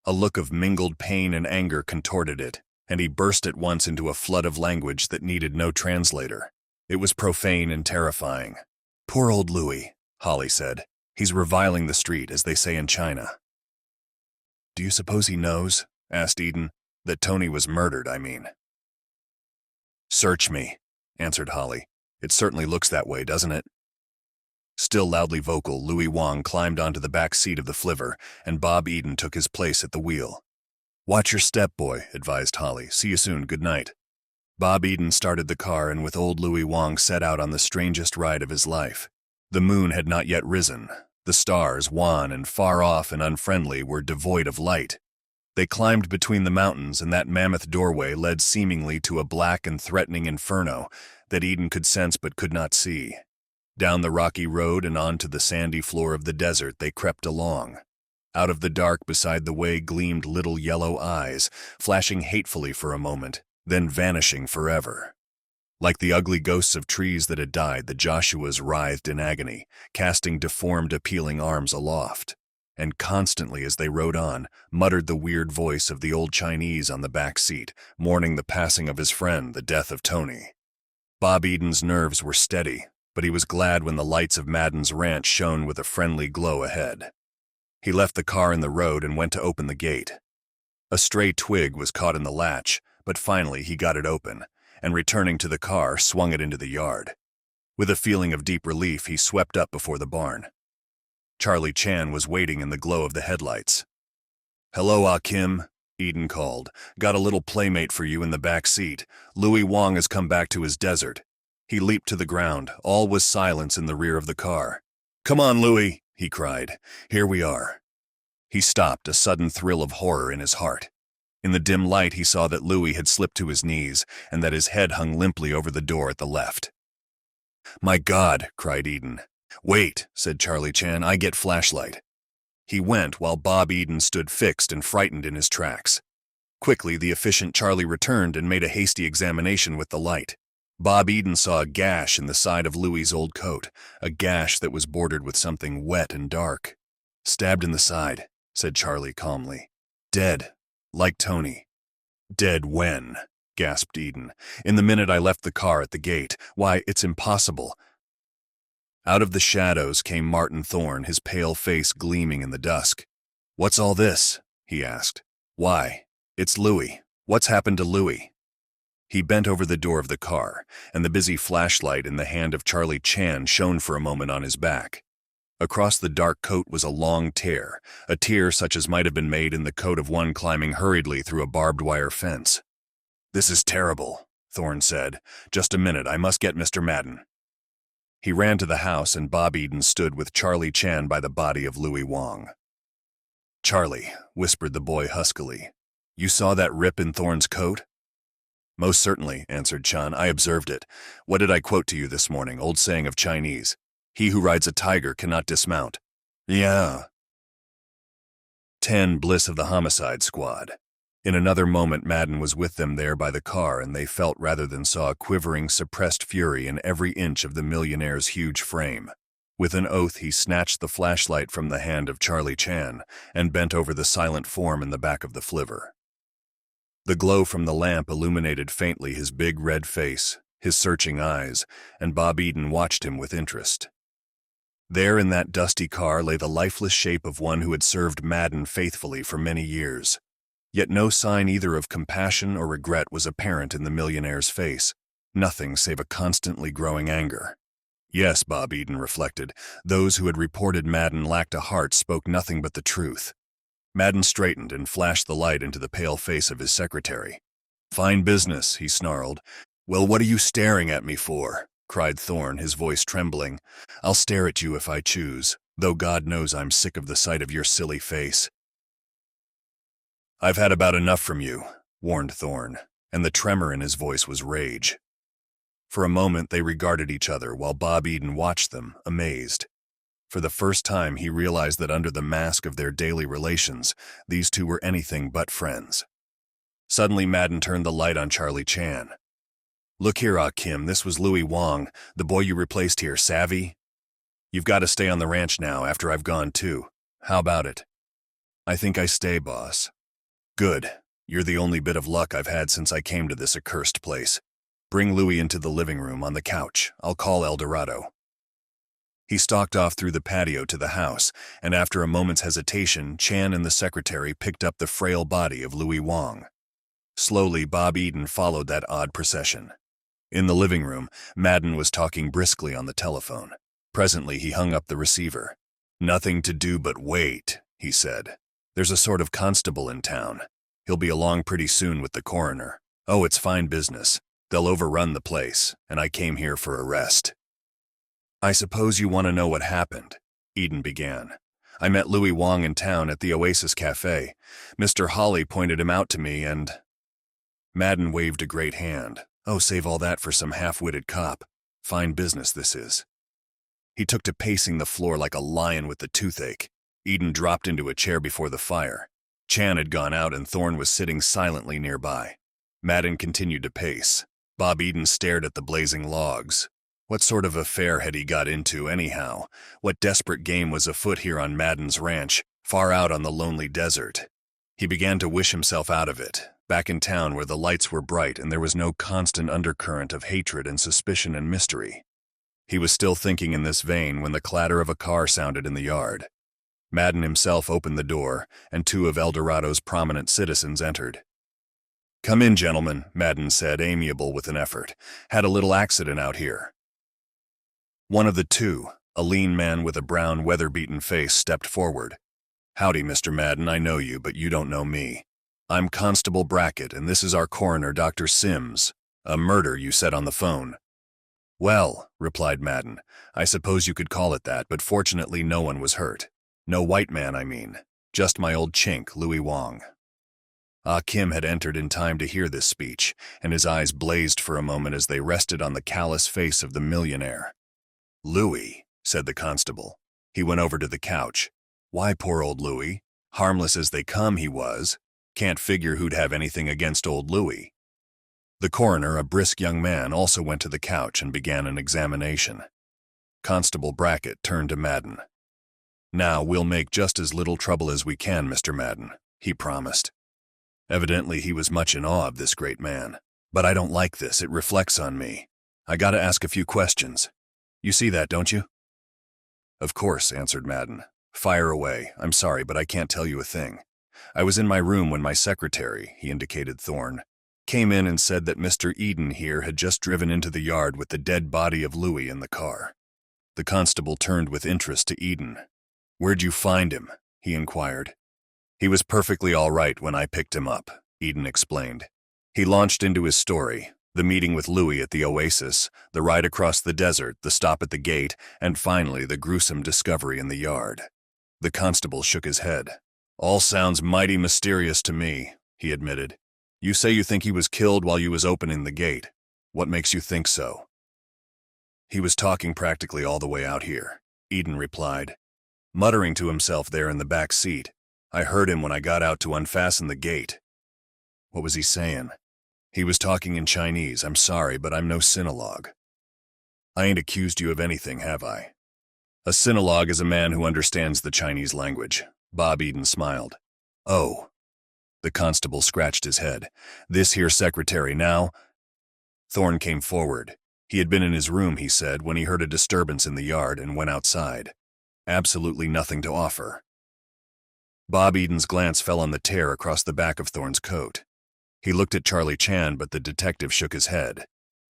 [SPEAKER 1] A look of mingled pain and anger contorted it, and he burst at once into a flood of language that needed no translator. It was profane and terrifying. "Poor old Louis," Holly said. "He's reviling the street, as they say in China." "Do you suppose he knows?" asked Eden. "That Tony was murdered, I mean." "Search me," answered Holly. "It certainly looks that way, doesn't it?" Still loudly vocal, Louis Wong climbed onto the back seat of the flivver, and Bob Eden took his place at the wheel. "Watch your step, boy," advised Holly. "See you soon. Good night." Bob Eden started the car, and with old Louis Wong set out on the strangest ride of his life. The moon had not yet risen. The stars, wan and far off and unfriendly, were devoid of light. They climbed between the mountains, and that mammoth doorway led seemingly to a black and threatening inferno that Eden could sense but could not see. Down the rocky road and onto the sandy floor of the desert they crept along. Out of the dark beside the way gleamed little yellow eyes, flashing hatefully for a moment, then vanishing forever. Like the ugly ghosts of trees that had died, the Joshuas writhed in agony, casting deformed, appealing arms aloft. And constantly as they rode on, muttered the weird voice of the old Chinese on the back seat, mourning the passing of his friend, the death of Tony. Bob Eden's nerves were steady, but he was glad when the lights of Madden's ranch shone with a friendly glow ahead. He left the car in the road and went to open the gate. A stray twig was caught in the latch, but finally he got it open, and returning to the car, swung it into the yard. With a feeling of deep relief, he swept up before the barn. Charlie Chan was waiting in the glow of the headlights. "Hello, Ah Kim," Eden called. "Got a little playmate for you in the back seat. Louis Wong has come back to his desert." He leaped to the ground. All was silence in the rear of the car. "Come on, Louis," he cried. "Here we are." He stopped, a sudden thrill of horror in his heart. In the dim light, he saw that Louis had slipped to his knees and that his head hung limply over the door at the left. "My God," cried Eden. "Wait," said Charlie Chan, "I get flashlight." He went while Bob Eden stood fixed and frightened in his tracks. Quickly, the efficient Charlie returned and made a hasty examination with the light. Bob Eden saw a gash in the side of Louis's old coat, a gash that was bordered with something wet and dark. "Stabbed in the side," said Charlie calmly. "Dead, like Tony." "Dead when?" gasped Eden. "In the minute I left the car at the gate. Why, it's impossible." Out of the shadows came Martin Thorne, his pale face gleaming in the dusk. "What's all this?" he asked. "Why, it's Louis. What's happened to Louis?" He bent over the door of the car, and the busy flashlight in the hand of Charlie Chan shone for a moment on his back. Across the dark coat was a long tear, a tear such as might have been made in the coat of one climbing hurriedly through a barbed wire fence. "This is terrible," Thorne said. "Just a minute, I must get Mr. Madden." He ran to the house, and Bob Eden stood with Charlie Chan by the body of Louis Wong. "Charlie," whispered the boy huskily, "you saw that rip in Thorne's coat?" "Most certainly," answered Chan. "I observed it. What did I quote to you this morning? Old saying of Chinese. He who rides a tiger cannot dismount." "Yeah." 10 Bliss of the homicide squad. In another moment, Madden was with them there by the car, and they felt rather than saw a quivering, suppressed fury in every inch of the millionaire's huge frame. With an oath, he snatched the flashlight from the hand of Charlie Chan and bent over the silent form in the back of the flivver. The glow from the lamp illuminated faintly his big red face, his searching eyes, and Bob Eden watched him with interest. There in that dusty car lay the lifeless shape of one who had served Madden faithfully for many years. Yet no sign either of compassion or regret was apparent in the millionaire's face, nothing save a constantly growing anger. Yes, Bob Eden reflected, those who had reported Madden lacked a heart spoke nothing but the truth. Madden straightened and flashed the light into the pale face of his secretary. "Fine business," he snarled. "Well, what are you staring at me for?" cried Thorne, his voice trembling. "I'll stare at you if I choose, though God knows I'm sick of the sight of your silly face." "I've had about enough from you," warned Thorne, and the tremor in his voice was rage. For a moment they regarded each other while Bob Eden watched them, amazed. For the first time he realized that under the mask of their daily relations, these two were anything but friends. Suddenly Madden turned the light on Charlie Chan. "Look here, Ah Kim, this was Louis Wong, the boy you replaced here, savvy? You've got to stay on the ranch now after I've gone too. How about it?" "I think I stay, boss." "Good. You're the only bit of luck I've had since I came to this accursed place. Bring Louis into the living room on the couch. I'll call El Dorado." He stalked off through the patio to the house, and after a moment's hesitation, Chan and the secretary picked up the frail body of Louis Wong. Slowly, Bob Eden followed that odd procession. In the living room, Madden was talking briskly on the telephone. Presently, he hung up the receiver. "Nothing to do but wait," he said. "There's a sort of constable in town. He'll be along pretty soon with the coroner. Oh, it's fine business. They'll overrun the place, and I came here for a rest." "I suppose you want to know what happened," Eden began. "I met Louis Wong in town at the Oasis Cafe. Mr. Hawley pointed him out to me and—" Madden waved a great hand. "Oh, save all that for some half-witted cop. Fine business this is." He took to pacing the floor like a lion with the toothache. Eden dropped into a chair before the fire. Chan had gone out and Thorne was sitting silently nearby. Madden continued to pace. Bob Eden stared at the blazing logs. What sort of affair had he got into, anyhow? What desperate game was afoot here on Madden's ranch, far out on the lonely desert? He began to wish himself out of it, back in town where the lights were bright and there was no constant undercurrent of hatred and suspicion and mystery. He was still thinking in this vein when the clatter of a car sounded in the yard. Madden himself opened the door, and two of El Dorado's prominent citizens entered. "Come in, gentlemen," Madden said, amiable with an effort. "Had a little accident out here." One of the two, a lean man with a brown, weather-beaten face, stepped forward. "Howdy, Mr. Madden, I know you, but you don't know me. I'm Constable Brackett, and this is our coroner, Dr. Sims. A murder, you said on the phone." Well, replied Madden, I suppose you could call it that, but fortunately no one was hurt. No white man, I mean. Just my old chink, Louis Wong. Ah Kim had entered in time to hear this speech, and his eyes blazed for a moment as they rested on the callous face of the millionaire. Louis, said the constable. He went over to the couch. Why, poor old Louis? Harmless as they come, he was. Can't figure who'd have anything against old Louis. The coroner, a brisk young man, also went to the couch and began an examination. Constable Brackett turned to Madden. Now, we'll make just as little trouble as we can, Mr. Madden, he promised. Evidently, he was much in awe of this great man. But I don't like this, it reflects on me. I gotta ask a few questions. You see that, don't you? Of course, answered Madden. Fire away. I'm sorry, but I can't tell you a thing. I was in my room when my secretary, he indicated Thorne, came in and said that Mr. Eden here had just driven into the yard with the dead body of Louis in the car. The constable turned with interest to Eden. Where'd you find him? He inquired. He was perfectly all right when I picked him up, Eden explained. He launched into his story, the meeting with Louis at the oasis, the ride across the desert, the stop at the gate, and finally the gruesome discovery in the yard. The constable shook his head. All sounds mighty mysterious to me, he admitted. You say you think he was killed while you was opening the gate. What makes you think so? He was talking practically all the way out here, Eden replied, muttering to himself there in the back seat. I heard him when I got out to unfasten the gate. What was he saying? He was talking in Chinese. I'm sorry, but I'm no sinologue. I ain't accused you of anything, have I? A sinologue is a man who understands the Chinese language. Bob Eden smiled. Oh. The constable scratched his head. This here secretary now? Thorne came forward. He had been in his room, he said, when he heard a disturbance in the yard and went outside. Absolutely nothing to offer. Bob Eden's glance fell on the tear across the back of Thorne's coat. He looked at Charlie Chan, but the detective shook his head.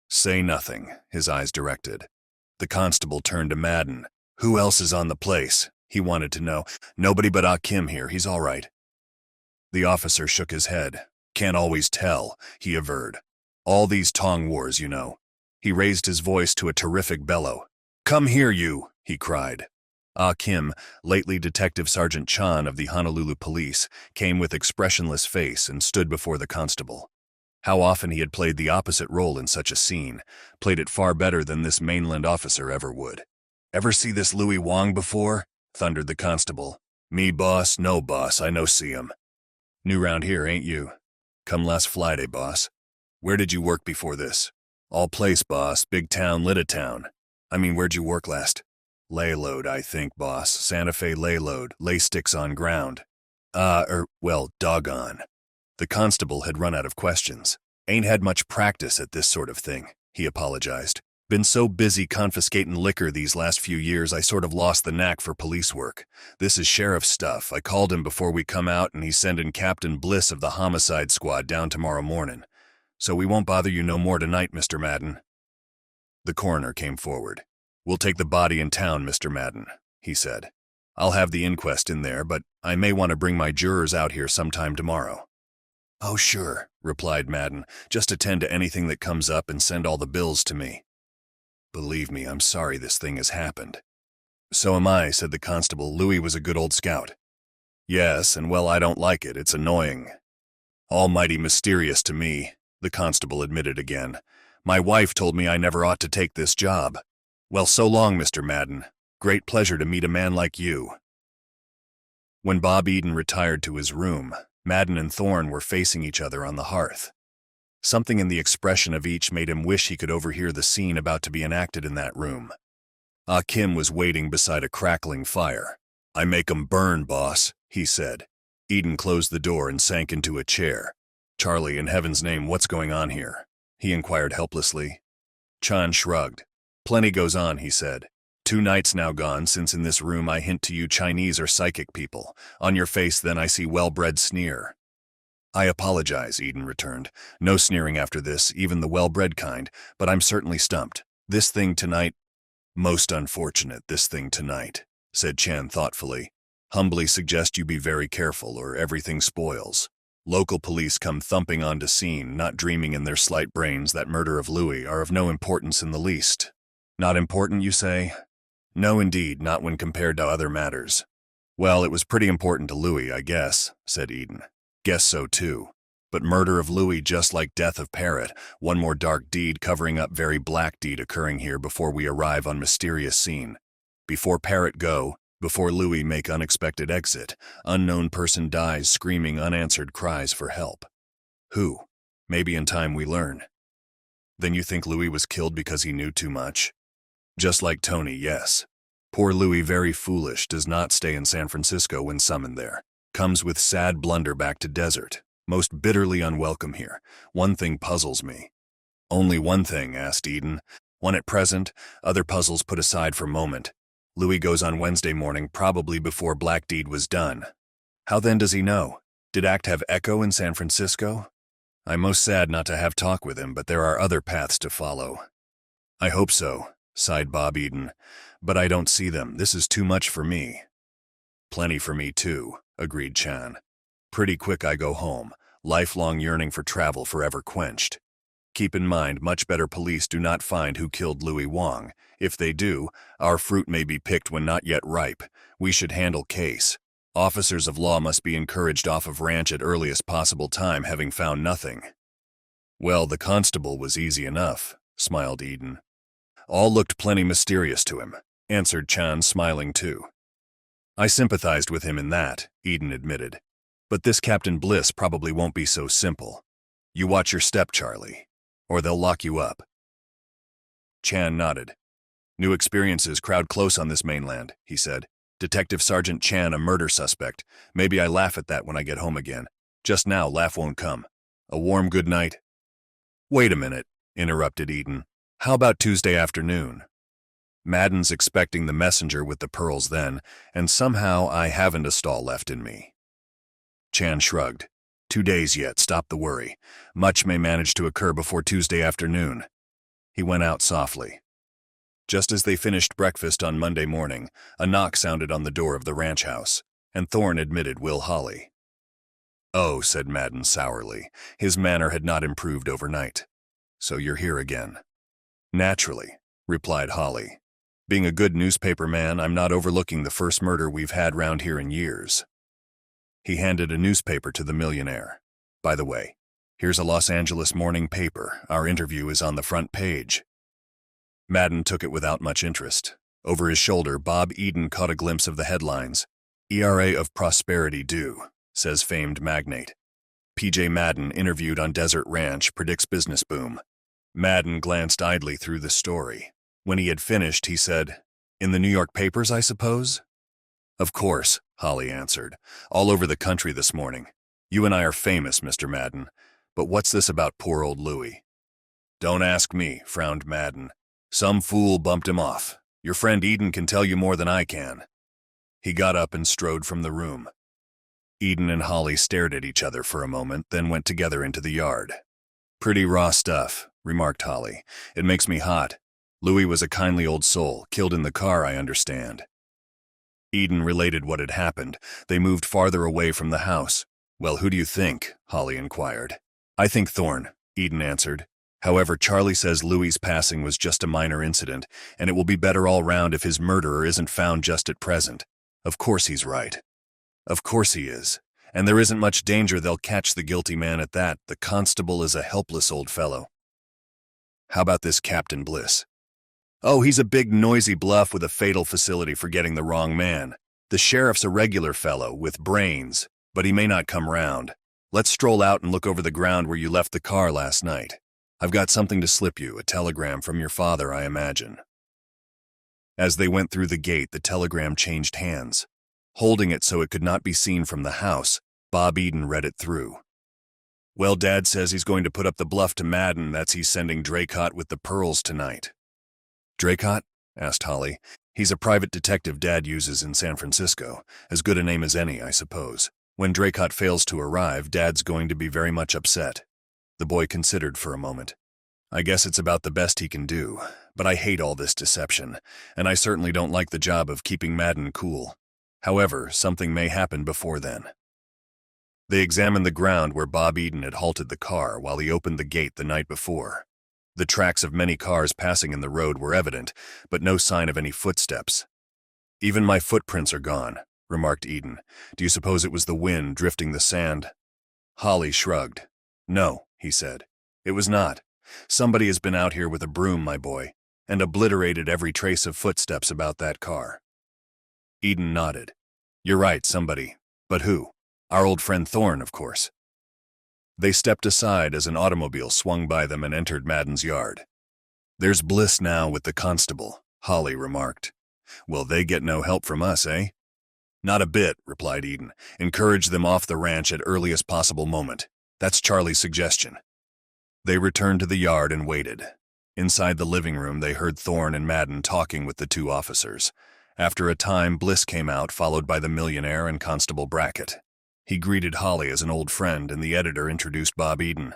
[SPEAKER 1] Say nothing, his eyes directed. The constable turned to Madden. Who else is on the place? He wanted to know. Nobody but Ah Kim here, he's all right. The officer shook his head. Can't always tell, he averred. All these Tong wars, you know. He raised his voice to a terrific bellow. Come here, you, he cried. Ah Kim, lately Detective Sergeant Chan of the Honolulu Police, came with expressionless face and stood before the constable. How often he had played the opposite role in such a scene, played it far better than this mainland officer ever would. Ever see this Louis Wong before? Thundered the constable. Me, boss? No, boss, I no see him. New round here, ain't you? Come last Friday, boss. Where did you work before this? All place, boss, big town, little town. I mean, where'd you work last? Lay load, I think, boss. Santa Fe lay load, lay sticks on ground. Well, doggone. The constable had run out of questions. Ain't had much practice at this sort of thing, he apologized. Been so busy confiscating liquor these last few years I sort of lost the knack for police work. This is sheriff's stuff. I called him before we come out and he's sending Captain Bliss of the homicide squad down tomorrow morning. So we won't bother you no more tonight, Mr. Madden. The coroner came forward. We'll take the body in town, Mr. Madden, he said. I'll have the inquest in there, but I may want to bring my jurors out here sometime tomorrow. Oh, sure, replied Madden. Just attend to anything that comes up and send all the bills to me. Believe me, I'm sorry this thing has happened. So am I, said the constable. Louis was a good old scout. Yes, and well, I don't like it. It's annoying. Almighty mysterious to me, the constable admitted again. My wife told me I never ought to take this job. Well, so long, Mr. Madden. Great pleasure to meet a man like you. When Bob Eden retired to his room, Madden and Thorne were facing each other on the hearth. Something in the expression of each made him wish he could overhear the scene about to be enacted in that room. Ah Kim was waiting beside a crackling fire. I make 'em burn, boss, he said. Eden closed the door and sank into a chair. Charlie, in heaven's name, what's going on here? He inquired helplessly. Chan shrugged. Plenty goes on, he said. 2 nights now gone since in this room I hint to you Chinese or psychic people. On your face then I see well-bred sneer. I apologize, Eden returned. No sneering after this, even the well-bred kind, but I'm certainly stumped. This thing tonight— Most unfortunate, this thing tonight, said Chan thoughtfully. Humbly suggest you be very careful or everything spoils. Local police come thumping onto scene, not dreaming in their slight brains that murder of Louis are of no importance in the least. Not important, you say? No, indeed, not when compared to other matters. Well, it was pretty important to Louis, I guess, said Eden. Guess so, too. But murder of Louis, just like death of PARROT, one more dark deed covering up very black deed occurring here before we arrive on mysterious scene. Before PARROT go, before Louis make unexpected exit, unknown person dies screaming unanswered cries for help. Who? Maybe in time we learn. Then you think Louis was killed because he knew too much? Just like Tony, yes. Poor Louis, very foolish, does not stay in San Francisco when summoned there. Comes with sad blunder back to desert. Most bitterly unwelcome here. One thing puzzles me. Only one thing, asked Eden. One at present, other puzzles put aside for moment. Louis goes on Wednesday morning, probably before Black Deed was done. How then does he know? Did Act have echo in San Francisco? I'm most sad not to have talk with him, but there are other paths to follow. I hope so, sighed Bob Eden. But I don't see them. This is too much for me. Plenty for me, too, agreed Chan. Pretty quick I go home, lifelong yearning for travel forever quenched. Keep in mind, much better police do not find who killed Louis Wong. If they do, our fruit may be picked when not yet ripe. We should handle case. Officers of law must be encouraged off of ranch at earliest possible time, having found nothing. Well, the constable was easy enough, smiled Eden. All looked plenty mysterious to him, answered Chan, smiling too. I sympathized with him in that, Eden admitted. But this Captain Bliss probably won't be so simple. You watch your step, Charlie, or they'll lock you up. Chan nodded. New experiences crowd close on this mainland, he said. Detective Sergeant Chan, a murder suspect. Maybe I laugh at that when I get home again. Just now, laugh won't come. A warm good night. Wait a minute, interrupted Eden. How about Tuesday afternoon? Madden's expecting the messenger with the pearls then, and somehow I haven't a stall left in me. Chan shrugged. 2 days yet, stop the worry. Much may manage to occur before Tuesday afternoon. He went out softly. Just as they finished breakfast on Monday morning, a knock sounded on the door of the ranch house, and Thorne admitted Will Hawley. Oh, said Madden sourly. His manner had not improved overnight. So you're here again. Naturally, replied Hawley. Being a good newspaper man, I'm not overlooking the first murder we've had round here in years. He handed a newspaper to the millionaire. By the way, here's a Los Angeles morning paper. Our interview is on the front page. Madden took it without much interest. Over his shoulder, Bob Eden caught a glimpse of the headlines. ERA of prosperity due, says famed magnate. P.J. Madden, interviewed on Desert Ranch, predicts business boom. Madden glanced idly through the story. When he had finished, he said, In the New York papers, I suppose? Of course, Hawley answered. All over the country this morning. You and I are famous, Mr. Madden. But what's this about poor old Louis? Don't ask me, frowned Madden. Some fool bumped him off. Your friend Eden can tell you more than I can. He got up and strode from the room. Eden and Hawley stared at each other for a moment, then went together into the yard. Pretty raw stuff, remarked Hawley. It makes me hot. Louis was a kindly old soul, killed in the car, I understand. Eden related what had happened. They moved farther away from the house. Well, who do you think? Hawley inquired. I think Thorne, Eden answered. However, Charlie says Louis's passing was just a minor incident, and it will be better all round if his murderer isn't found just at present. Of course he's right. Of course he is. And there isn't much danger they'll catch the guilty man at that. The constable is a helpless old fellow. How about this Captain Bliss? Oh, he's a big, noisy bluff with a fatal facility for getting the wrong man. The sheriff's a regular fellow, with brains, but he may not come round. Let's stroll out and look over the ground where you left the car last night. I've got something to slip you, a telegram from your father, I imagine. As they went through the gate, the telegram changed hands. Holding it so it could not be seen from the house, Bob Eden read it through. Well, Dad says he's going to put up the bluff to Madden. That's he's sending Draycott with the pearls tonight. Draycott? Asked Hawley. He's a private detective Dad uses in San Francisco. As good a name as any, I suppose. When Draycott fails to arrive, Dad's going to be very much upset. The boy considered for a moment. I guess it's about the best he can do, but I hate all this deception, and I certainly don't like the job of keeping Madden cool. However, something may happen before then. They examined the ground where Bob Eden had halted the car while he opened the gate the night before. The tracks of many cars passing in the road were evident, but no sign of any footsteps. "Even my footprints are gone," remarked Eden. "Do you suppose it was the wind drifting the sand?" Holly shrugged. "No," he said. "It was not. Somebody has been out here with a broom, my boy, and obliterated every trace of footsteps about that car." Eden nodded. "You're right, somebody. But who? Our old friend Thorne, of course." They stepped aside as an automobile swung by them and entered Madden's yard. "There's Bliss now with the constable," Holly remarked. "Well, they get no help from us, eh?" "Not a bit," replied Eden. "Encourage them off the ranch at earliest possible moment. That's Charlie's suggestion." They returned to the yard and waited. Inside the living room, they heard Thorne and Madden talking with the two officers. After a time, Bliss came out, followed by the millionaire and Constable Brackett. He greeted Holly as an old friend, and the editor introduced Bob Eden.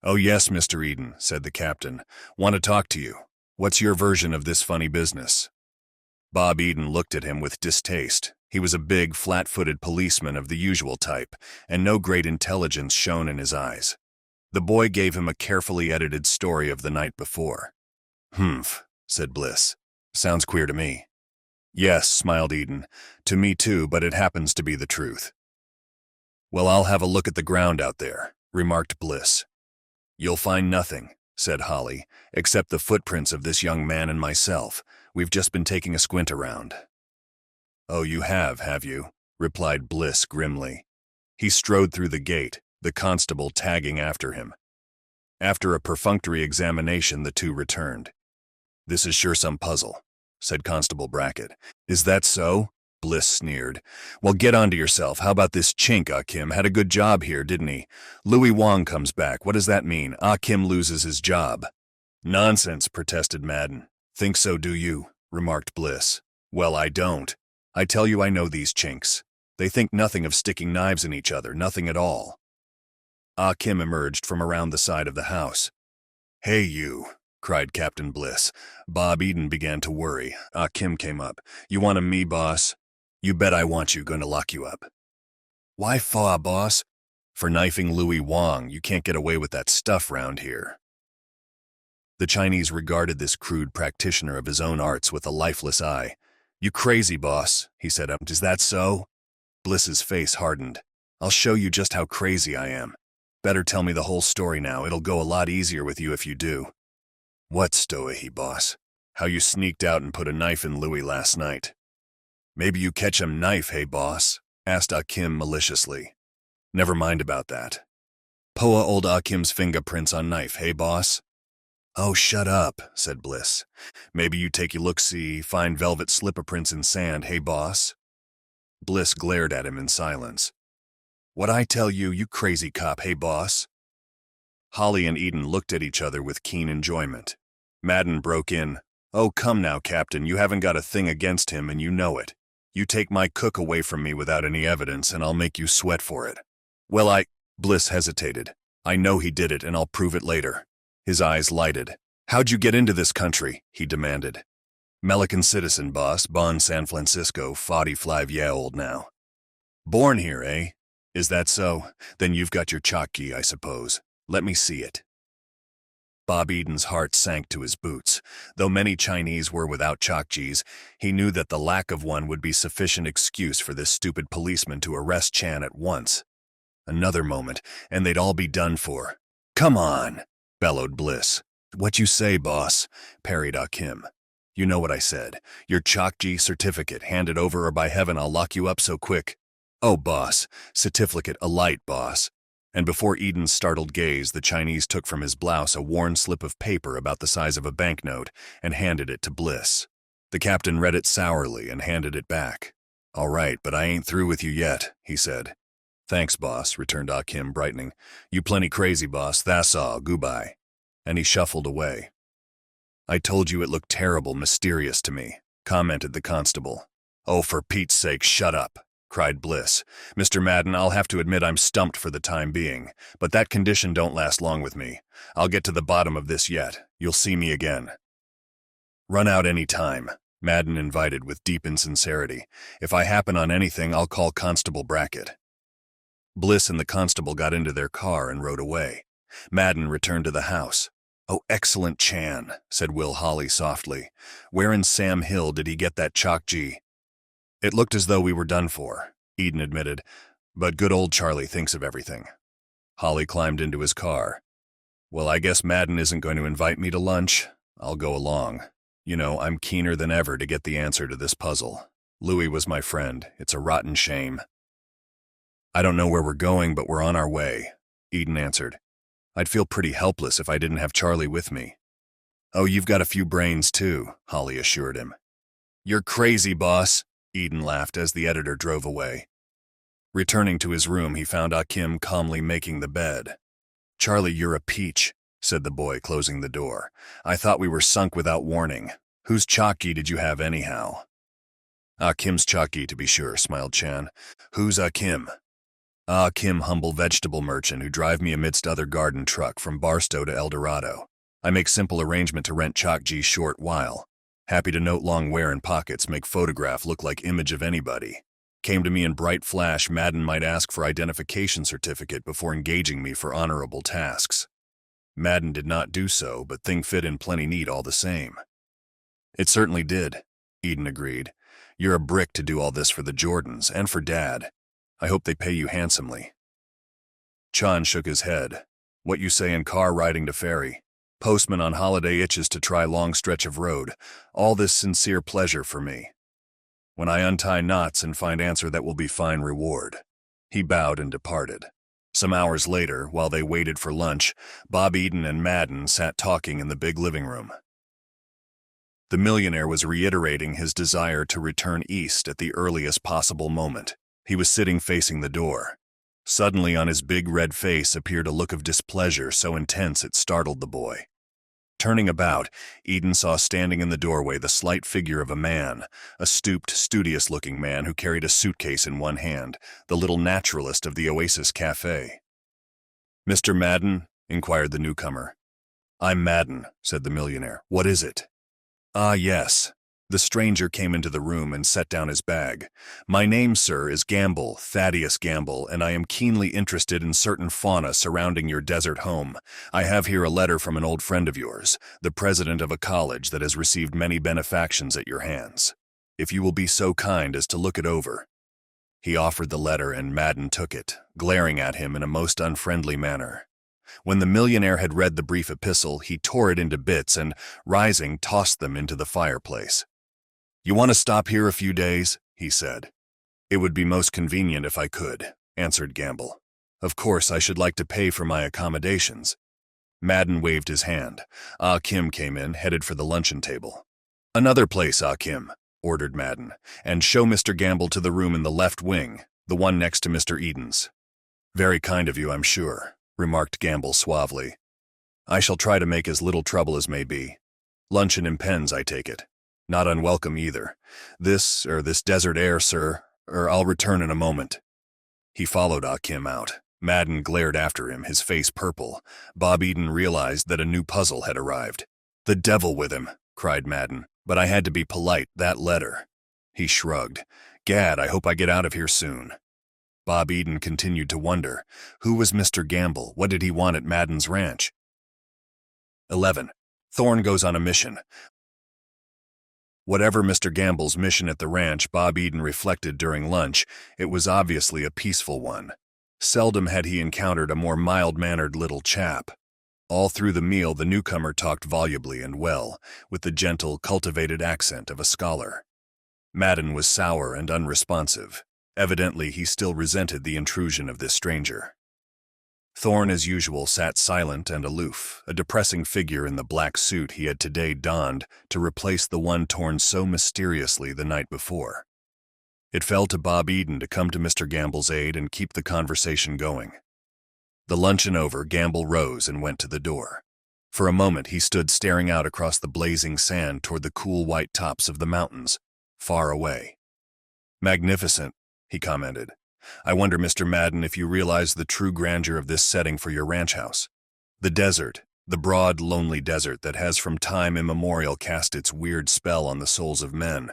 [SPEAKER 1] "Oh yes, Mr. Eden," said the captain. "Want to talk to you. What's your version of this funny business?" Bob Eden looked at him with distaste. He was a big, flat-footed policeman of the usual type, and no great intelligence shone in his eyes. The boy gave him a carefully edited story of the night before. "Humph," said Bliss. "Sounds queer to me." "Yes," smiled Eden. "To me too, but it happens to be the truth." "Well, I'll have a look at the ground out there," remarked Bliss. "You'll find nothing," said Holly, "except the footprints of this young man and myself. We've just been taking a squint around." "Oh, you have you?" replied Bliss grimly. He strode through the gate, the constable tagging after him. After a perfunctory examination, the two returned. "This is sure some puzzle," said Constable Brackett. "Is that so?" Bliss sneered. "Well, get onto yourself. How about this chink, Ah Kim? Had a good job here, didn't he? Louis Wong comes back. What does that mean? Ah Kim loses his job." "Nonsense," protested Madden. "Think so, do you?" remarked Bliss. "Well, I don't. I tell you I know these chinks. They think nothing of sticking knives in each other, nothing at all." Ah Kim emerged from around the side of the house. "Hey, you," cried Captain Bliss. Bob Eden began to worry. Ah Kim came up. "You want me, boss?" "You bet I want you. Going to lock you up." "Why for, boss?" "For knifing Louis Wong. You can't get away with that stuff round here." The Chinese regarded this crude practitioner of his own arts with a lifeless eye. "You crazy, boss," he said. "Is that so?" Bliss's face hardened. "I'll show you just how crazy I am. Better tell me the whole story now. It'll go a lot easier with you if you do." "What story, boss? How you sneaked out and put a knife in Louis last night." "Maybe you catch him knife, hey, boss?" asked Ah Kim maliciously. "Never mind about that. Poa old Ah Kim's fingerprints on knife, hey, boss?" "Oh, shut up," said Bliss. "Maybe you take a look-see, find velvet slipper prints in sand, hey, boss?" Bliss glared at him in silence. "What I tell you, you crazy cop, hey, boss?" Holly and Eden looked at each other with keen enjoyment. Madden broke in. "Oh, come now, Captain, you haven't got a thing against him and you know it. You take my cook away from me without any evidence and I'll make you sweat for it." "Well, Bliss hesitated. "I know he did it and I'll prove it later." His eyes lighted. "How'd you get into this country?" he demanded. "Melican citizen, boss, born San Francisco, 45 year old now." "Born here, eh? Is that so? Then you've got your chokki, I suppose. Let me see it." Bob Eden's heart sank to his boots. Though many Chinese were without chokjis, he knew that the lack of one would be sufficient excuse for this stupid policeman to arrest Chan at once. Another moment, and they'd all be done for. "Come on," bellowed Bliss. "What you say, boss?" parried Ah Kim. "You know what I said. Your chokji certificate, hand it over or by heaven I'll lock you up so quick." "Oh, boss. Certificate, a light, boss." And before Eden's startled gaze, the Chinese took from his blouse a worn slip of paper about the size of a banknote and handed it to Bliss. The captain read it sourly and handed it back. "All right, but I ain't through with you yet," he said. "Thanks, boss," returned Ah Kim, brightening. "You plenty crazy, boss. That's all. Goodbye." And he shuffled away. "I told you it looked terrible, mysterious to me," commented the constable. "Oh, for Pete's sake, shut up," cried Bliss. "Mr. Madden, I'll have to admit I'm stumped for the time being, but that condition don't last long with me. I'll get to the bottom of this yet. You'll see me again." "Run out any time," Madden invited with deep insincerity. "If I happen on anything, I'll call Constable Brackett." Bliss and the constable got into their car and rode away. Madden returned to the house. "Oh, excellent, Chan," said Will Hawley softly. "Where in Sam Hill did he get that Chokji?" "It looked as though we were done for," Eden admitted, "but good old Charlie thinks of everything." Hawley climbed into his car. "Well, I guess Madden isn't going to invite me to lunch. I'll go along. You know, I'm keener than ever to get the answer to this puzzle. Louis was my friend. It's a rotten shame." "I don't know where we're going, but we're on our way," Eden answered. "I'd feel pretty helpless if I didn't have Charlie with me." "Oh, you've got a few brains, too," Hawley assured him. "You're crazy, boss," Eden laughed as the editor drove away. Returning to his room, he found Akim calmly making the bed. "Charlie, you're a peach," said the boy, closing the door. "I thought we were sunk without warning. Whose Chokji did you have anyhow?" "Akim's Chokji, to be sure," smiled Chan. "Who's Akim?" "Akim, humble vegetable merchant who drive me amidst other garden truck from Barstow to El Dorado. I make simple arrangement to rent Chokji short while. Happy to note long wear in pockets make photograph look like image of anybody. Came to me in bright flash, Madden might ask for identification certificate before engaging me for honorable tasks. Madden did not do so, but thing fit in plenty neat all the same." "It certainly did," Eden agreed. "You're a brick to do all this for the Jordans and for Dad. I hope they pay you handsomely." Chan shook his head. "What you say in car riding to ferry. Postman on holiday itches to try long stretch of road. All this sincere pleasure for me. When I untie knots and find answer that will be fine reward." He bowed and departed. Some hours later, while they waited for lunch, Bob Eden and Madden sat talking in the big living room. The millionaire was reiterating his desire to return east at the earliest possible moment. He was sitting facing the door. Suddenly on his big red face appeared a look of displeasure so intense it startled the boy. Turning about, Eden saw standing in the doorway the slight figure of a man, a stooped, studious-looking man who carried a suitcase in one hand, the little naturalist of the Oasis Cafe. "Mr. Madden?" inquired the newcomer. "I'm Madden," said the millionaire. "What is it?" "Ah, yes." The stranger came into the room and set down his bag. "My name, sir, is Gamble, Thaddeus Gamble, and I am keenly interested in certain fauna surrounding your desert home. I have here a letter from an old friend of yours, the president of a college that has received many benefactions at your hands. If you will be so kind as to look it over." He offered the letter and Madden took it, glaring at him in a most unfriendly manner. When the millionaire had read the brief epistle, he tore it into bits and, rising, tossed them into the fireplace. "You want to stop here a few days?" he said. "It would be most convenient if I could," answered Gamble. "Of course, I should like to pay for my accommodations." Madden waved his hand. Ah Kim came in, headed for the luncheon table. "Another place, Ah Kim," ordered Madden, "and show Mr. Gamble to the room in the left wing, the one next to Mr. Eden's." "Very kind of you, I'm sure," remarked Gamble suavely. "I shall try to make as little trouble as may be. Luncheon impends, I take it. Not unwelcome either. This desert air, sir, I'll return in a moment." He followed Ah Kim out. Madden glared after him, his face purple. Bob Eden realized that a new puzzle had arrived. "The devil with him," cried Madden. "But I had to be polite, that letter." He shrugged. "Gad, I hope I get out of here soon." Bob Eden continued to wonder. Who was Mr. Gamble? What did he want at Madden's ranch? 11. Thorne goes on a mission. Whatever Mr. Gamble's mission at the ranch, Bob Eden reflected during lunch, it was obviously a peaceful one. Seldom had he encountered a more mild-mannered little chap. All through the meal, the newcomer talked volubly and well, with the gentle, cultivated accent of a scholar. Madden was sour and unresponsive. Evidently, he still resented the intrusion of this stranger. Thorne, as usual, sat silent and aloof, a depressing figure in the black suit he had today donned to replace the one torn so mysteriously the night before. It fell to Bob Eden to come to Mr. Gamble's aid and keep the conversation going. The luncheon over, Gamble rose and went to the door. For a moment, he stood staring out across the blazing sand toward the cool white tops of the mountains, far away. "Magnificent," he commented. "I wonder, Mr. Madden, if you realize the true grandeur of this setting for your ranch house. The desert, the broad, lonely desert that has from time immemorial cast its weird spell on the souls of men.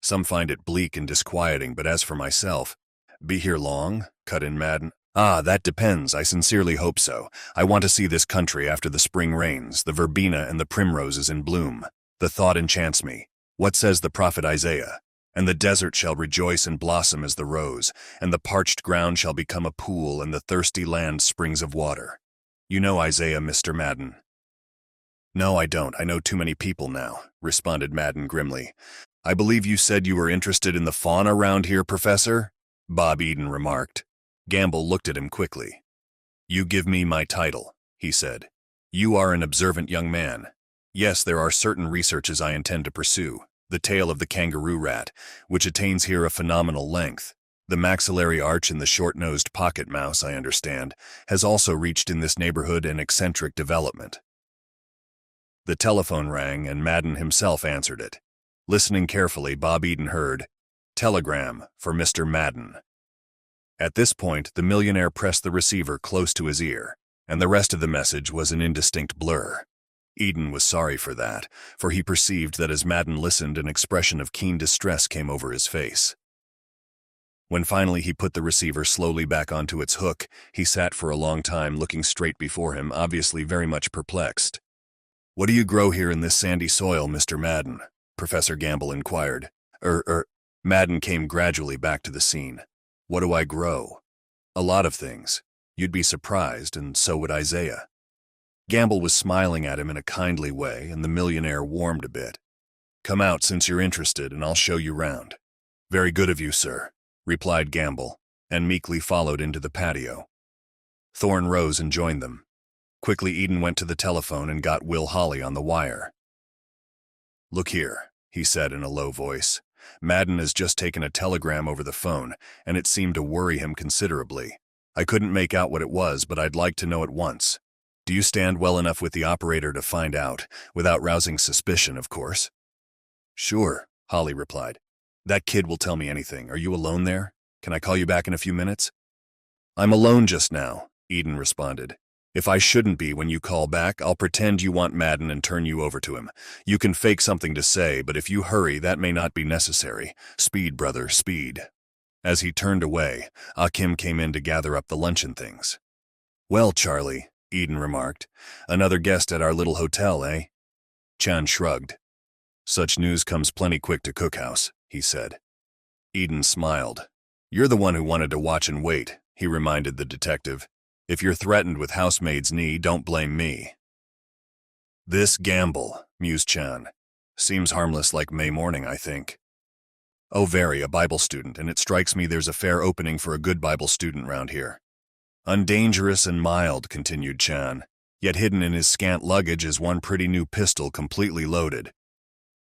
[SPEAKER 1] Some find it bleak and disquieting, but as for myself—" "Be here long?" cut in Madden. Ah, that depends. I sincerely hope so. I want to see this country after the spring rains, the verbena and the primroses in bloom. The thought enchants me. What says the prophet Isaiah? And the desert shall rejoice and blossom as the rose, and the parched ground shall become a pool, and the thirsty land springs of water. You know Isaiah, Mr. Madden. No, I don't. I know too many people now, responded Madden grimly. I believe you said you were interested in the fauna around here, Professor? Bob Eden remarked. Gamble looked at him quickly. You give me my title, he said. You are an observant young man. Yes, there are certain researches I intend to pursue. The tail of the kangaroo rat, which attains here a phenomenal length. The maxillary arch in the short-nosed pocket mouse, I understand, has also reached in this neighborhood an eccentric development. The telephone rang, and Madden himself answered it. Listening carefully, Bob Eden heard, "Telegram for Mr. Madden." At this point, the millionaire pressed the receiver close to his ear, and the rest of the message was an indistinct blur. Eden was sorry for that, for he perceived that as Madden listened, an expression of keen distress came over his face. When finally he put the receiver slowly back onto its hook, he sat for a long time looking straight before him, obviously very much perplexed. "What do you grow here in this sandy soil, Mr. Madden?" Professor Gamble inquired. Madden came gradually back to the scene. "What do I grow?" "A lot of things. You'd be surprised, and so would Isaiah." Gamble was smiling at him in a kindly way, and the millionaire warmed a bit. "Come out since you're interested, and I'll show you round." "Very good of you, sir," replied Gamble, and meekly followed into the patio. Thorne rose and joined them. Quickly, Eden went to the telephone and got Will Holly on the wire. "Look here," he said in a low voice. "Madden has just taken a telegram over the phone, and it seemed to worry him considerably. I couldn't make out what it was, but I'd like to know at once. Do you stand well enough with the operator to find out, without rousing suspicion, of course?" "Sure," Holly replied. "That kid will tell me anything. Are you alone there? Can I call you back in a few minutes?" "I'm alone just now," Eden responded. "If I shouldn't be when you call back, I'll pretend you want Madden and turn you over to him. You can fake something to say, but if you hurry, that may not be necessary. Speed, brother, speed." As he turned away, Akim came in to gather up the luncheon things. "Well, Charlie," Eden remarked, "another guest at our little hotel, eh?" Chan shrugged. "Such news comes plenty quick to Cookhouse," he said. Eden smiled. "You're the one who wanted to watch and wait," he reminded the detective. "If you're threatened with housemaid's knee, don't blame me." "This Gamble," mused Chan. "Seems harmless like May morning, I think." "Oh, very, a Bible student, and it strikes me there's a fair opening for a good Bible student round here." "Undangerous and mild," continued Chan, "yet hidden in his scant luggage is one pretty new pistol completely loaded.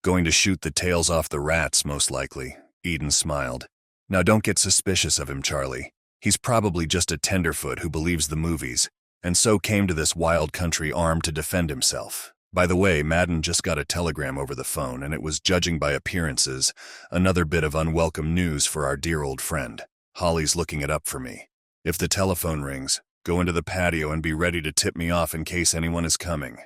[SPEAKER 1] Going to shoot the tails off the rats, most likely," Eden smiled. "Now don't get suspicious of him, Charlie. He's probably just a tenderfoot who believes the movies, and so came to this wild country armed to defend himself. By the way, Madden just got a telegram over the phone, and it was, judging by appearances, another bit of unwelcome news for our dear old friend. Holly's looking it up for me. If the telephone rings, go into the patio and be ready to tip me off in case anyone is coming."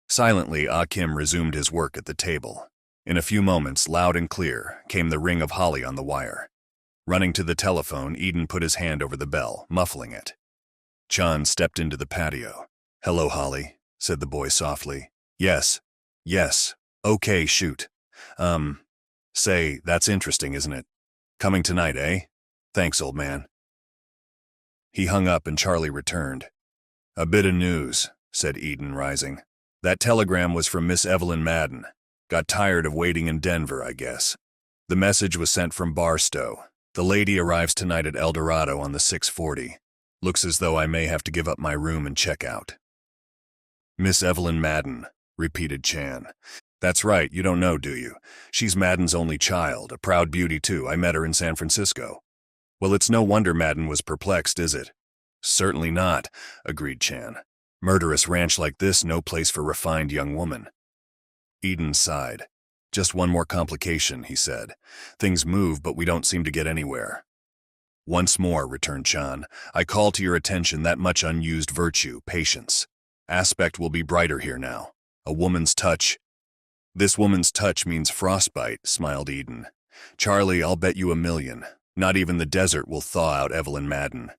[SPEAKER 1] Silently, Akim resumed his work at the table. In a few moments, loud and clear, came the ring of Holly on the wire. Running to the telephone, Eden put his hand over the bell, muffling it. Chan stepped into the patio. "Hello, Holly," said the boy softly. Yes. Okay, shoot. Say, that's interesting, isn't it? Coming tonight, eh? Thanks, old man." He hung up and Charlie returned. "A bit of news," said Eden, rising. "That telegram was from Miss Evelyn Madden. Got tired of waiting in Denver, I guess. The message was sent from Barstow. The lady arrives tonight at El Dorado on the 6:40. Looks as though I may have to give up my room and check out." "Miss Evelyn Madden," repeated Chan. "That's right, you don't know, do you? She's Madden's only child, a proud beauty too. I met her in San Francisco." "Well, it's no wonder Madden was perplexed, is it?" "Certainly not," agreed Chan. "Murderous ranch like this, no place for refined young woman." Eden sighed. "Just one more complication," he said. "Things move, but we don't seem to get anywhere." "Once more," returned Chan, "I call to your attention that much unused virtue, patience. Aspect will be brighter here now. A woman's touch." "This woman's touch means frostbite," smiled Eden. "Charlie, I'll bet you $1 million. Not even the desert will thaw out Evelyn Madden."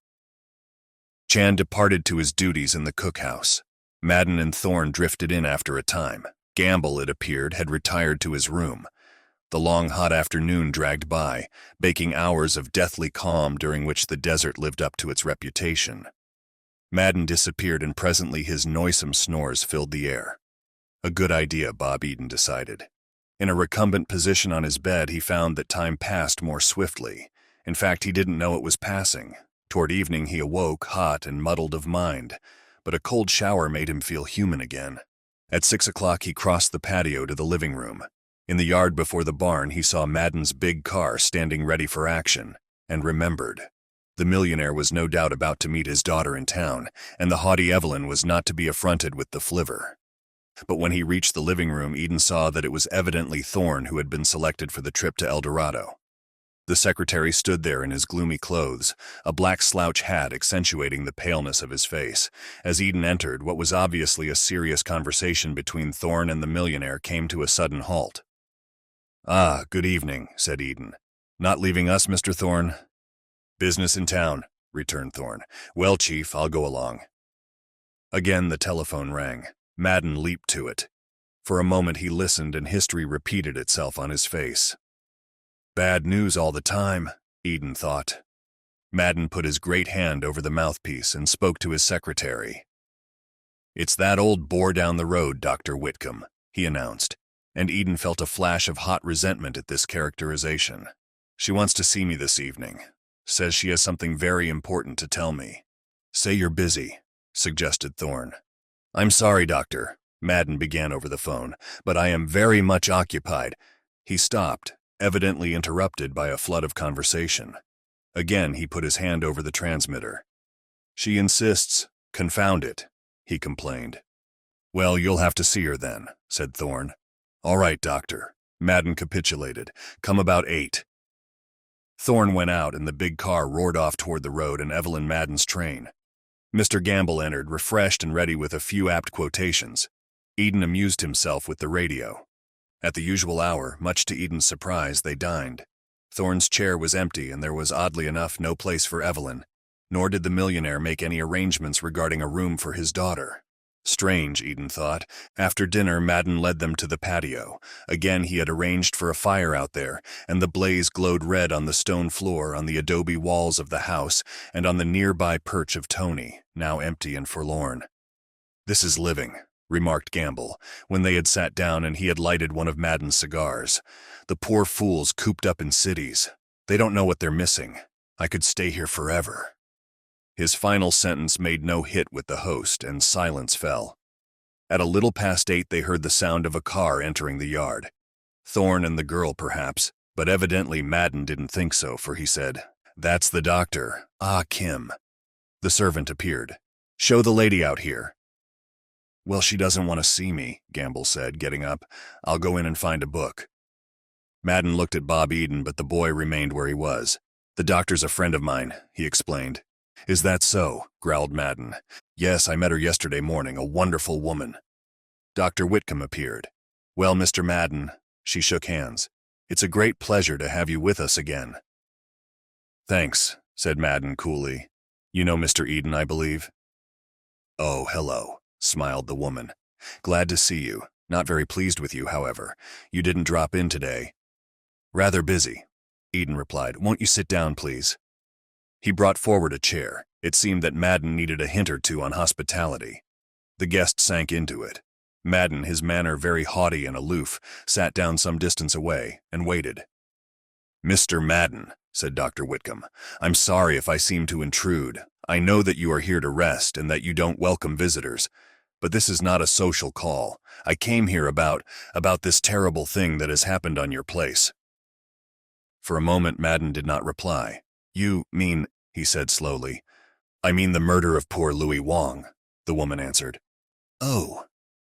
[SPEAKER 1] Chan departed to his duties in the cookhouse. Madden and Thorne drifted in after a time. Gamble, it appeared, had retired to his room. The long, hot afternoon dragged by, baking hours of deathly calm during which the desert lived up to its reputation. Madden disappeared, and presently his noisome snores filled the air. A good idea, Bob Eden decided. In a recumbent position on his bed, he found that time passed more swiftly. In fact, he didn't know it was passing. Toward evening, he awoke, hot and muddled of mind, but a cold shower made him feel human again. At 6 o'clock, he crossed the patio to the living room. In the yard before the barn, he saw Madden's big car standing ready for action, and remembered. The millionaire was no doubt about to meet his daughter in town, and the haughty Evelyn was not to be affronted with the flivver. But when he reached the living room, Eden saw that it was evidently Thorne who had been selected for the trip to El Dorado. The secretary stood there in his gloomy clothes, a black slouch hat accentuating the paleness of his face. As Eden entered, what was obviously a serious conversation between Thorne and the millionaire came to a sudden halt. "Ah, good evening," said Eden. "Not leaving us, Mr. Thorne?" "Business in town," returned Thorne. "Well, Chief, I'll go along." Again the telephone rang. Madden leaped to it. For a moment he listened, and history repeated itself on his face. Bad news all the time, Eden thought. Madden put his great hand over the mouthpiece and spoke to his secretary. "It's that old bore down the road, Dr. Whitcomb," he announced, and Eden felt a flash of hot resentment at this characterization. "She wants to see me this evening. Says she has something very important to tell me." "Say you're busy," suggested Thorne. "I'm sorry, Doctor," Madden began over the phone, "but I am very much occupied." He stopped, evidently interrupted by a flood of conversation. Again he put his hand over the transmitter. "She insists. Confound it," he complained. "Well, you'll have to see her then," said Thorne. "All right, Doctor." Madden capitulated. "Come about 8. Thorne went out, and the big car roared off toward the road and Evelyn Madden's train. Mr. Gamble entered, refreshed and ready with a few apt quotations. Eden amused himself with the radio. At the usual hour, much to Eden's surprise, they dined. Thorne's chair was empty, and there was, oddly enough, no place for Evelyn, nor did the millionaire make any arrangements regarding a room for his daughter. Strange, Eden thought. After dinner, Madden led them to the patio. Again he had arranged for a fire out there, and the blaze glowed red on the stone floor, on the adobe walls of the house, and on the nearby perch of Tony, now empty and forlorn. "This is living," remarked Gamble, when they had sat down and he had lighted one of Madden's cigars. "The poor fools cooped up in cities. They don't know what they're missing. I could stay here forever." His final sentence made no hit with the host, and silence fell. At a little past 8 they heard the sound of a car entering the yard. Thorne and the girl, perhaps, but evidently Madden didn't think so, for he said, "That's the doctor. Ah, Kim." The servant appeared. "Show the lady out here." "Well, she doesn't want to see me," Gamble said, getting up. "I'll go in and find a book." Madden looked at Bob Eden, but the boy remained where he was. "The doctor's a friend of mine," he explained. "Is that so?" growled Madden. "Yes, I met her yesterday morning, a wonderful woman." Dr. Whitcomb appeared. "Well, Mr. Madden," she shook hands. "It's a great pleasure to have you with us again." "Thanks," said Madden coolly. "You know Mr. Eden, I believe?" "Oh, hello," smiled the woman. "Glad to see you. Not very pleased with you, however. You didn't drop in today." "Rather busy," Eden replied. "Won't you sit down, please?" He brought forward a chair. It seemed that Madden needed a hint or two on hospitality. The guest sank into it. Madden, his manner very haughty and aloof, sat down some distance away and waited. "Mr. Madden," said Dr. Whitcomb, "I'm sorry if I seem to intrude. I know that you are here to rest and that you don't welcome visitors. But this is not a social call. I came here about this terrible thing that has happened on your place." For a moment Madden did not reply. "You mean," he said slowly. "I mean the murder of poor Louis Wong," the woman answered. "Oh."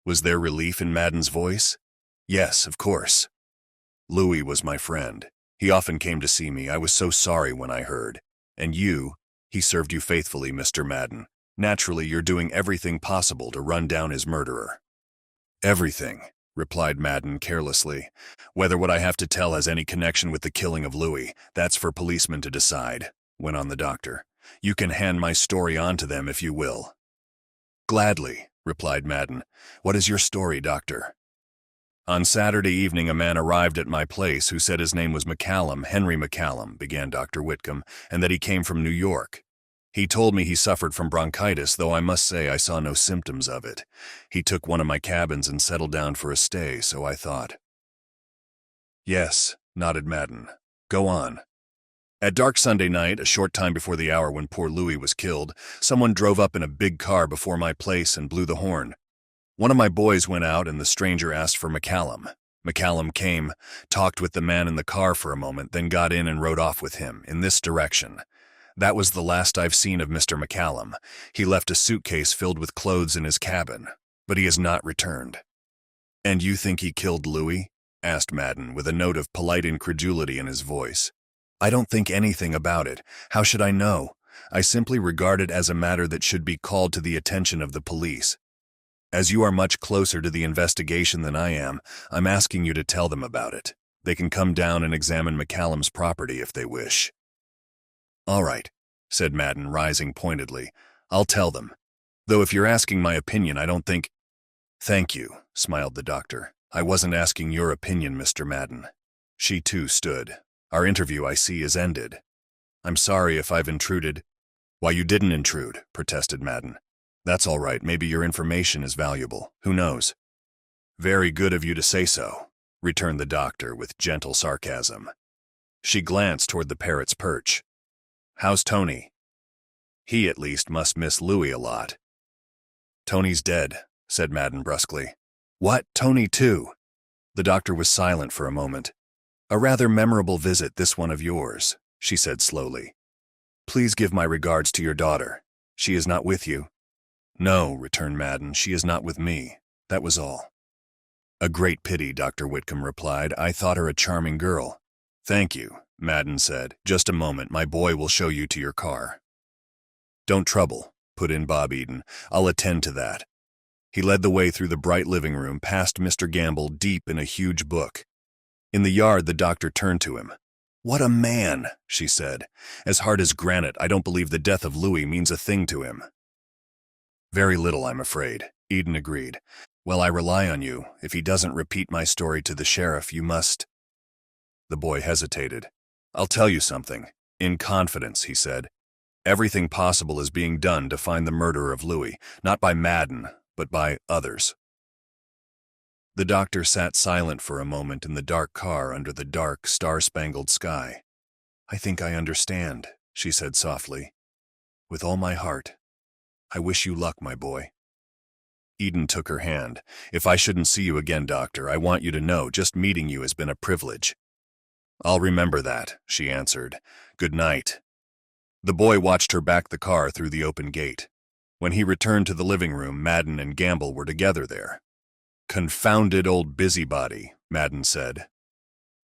[SPEAKER 1] Was there relief in Madden's voice? "Yes, of course. Louis was my friend. He often came to see me. I was so sorry when I heard. And he served you faithfully, Mr. Madden. Naturally, you're doing everything possible to run down his murderer." "Everything," replied Madden carelessly. "Whether what I have to tell has any connection with the killing of Louis, that's for policemen to decide," went on the doctor. You can hand my story on to them if you will." "Gladly," replied Madden. "What is your story, doctor?" "On Saturday evening, a man arrived at my place who said his name was McCallum, Henry McCallum," began Dr. Whitcomb, "and that he came from New York. He told me he suffered from bronchitis, though I must say I saw no symptoms of it. He took one of my cabins and settled down for a stay, so I thought." "Yes," nodded Madden. "Go on." "At dark Sunday night, a short time before the hour when poor Louis was killed, someone drove up in a big car before my place and blew the horn. One of my boys went out and the stranger asked for McCallum. McCallum came, talked with the man in the car for a moment, then got in and rode off with him, in this direction. That was the last I've seen of Mr. McCallum. He left a suitcase filled with clothes in his cabin, but he has not returned." "And you think he killed Louis?" asked Madden, with a note of polite incredulity in his voice. "I don't think anything about it. How should I know? I simply regard it as a matter that should be called to the attention of the police. As you are much closer to the investigation than I am, I'm asking you to tell them about it. They can come down and examine McCallum's property if they wish." "All right," said Madden, rising pointedly. "I'll tell them. Though if you're asking my opinion, I don't think—" "Thank you," smiled the doctor. "I wasn't asking your opinion, Mr. Madden." She too stood. "Our interview, I see, is ended. I'm sorry if I've intruded." "Why, you didn't intrude," protested Madden. "That's all right. Maybe your information is valuable. Who knows?" "Very good of you to say so," returned the doctor with gentle sarcasm. She glanced toward the parrot's perch. "How's Tony?" "He, at least, must miss Louis a lot." "Tony's dead," said Madden brusquely. "What? Tony too?" The doctor was silent for a moment. "A rather memorable visit, this one of yours," she said slowly. "Please give my regards to your daughter. She is not with you?" "No," returned Madden, "she is not with me. That was all." "A great pity," Dr. Whitcomb replied. "I thought her a charming girl." "Thank you," Madden said. "Just a moment. My boy will show you to your car." "Don't trouble," put in Bob Eden. "I'll attend to that." He led the way through the bright living room, past Mr. Gamble, deep in a huge book. In the yard, the doctor turned to him. "What a man," she said. "As hard as granite, I don't believe the death of Louis means a thing to him." "Very little, I'm afraid," Eden agreed. "Well, I rely on you. If he doesn't repeat my story to the sheriff, you must—" The boy hesitated. "I'll tell you something. In confidence," he said. "Everything possible is being done to find the murderer of Louis, not by Madden, but by others." The doctor sat silent for a moment in the dark car under the dark, star-spangled sky. "I think I understand," she said softly. "With all my heart. I wish you luck, my boy." Eden took her hand. "If I shouldn't see you again, doctor, I want you to know just meeting you has been a privilege." "I'll remember that," she answered. "Good night." The boy watched her back the car through the open gate. When he returned to the living room, Madden and Gamble were together there. "Confounded old busybody," Madden said.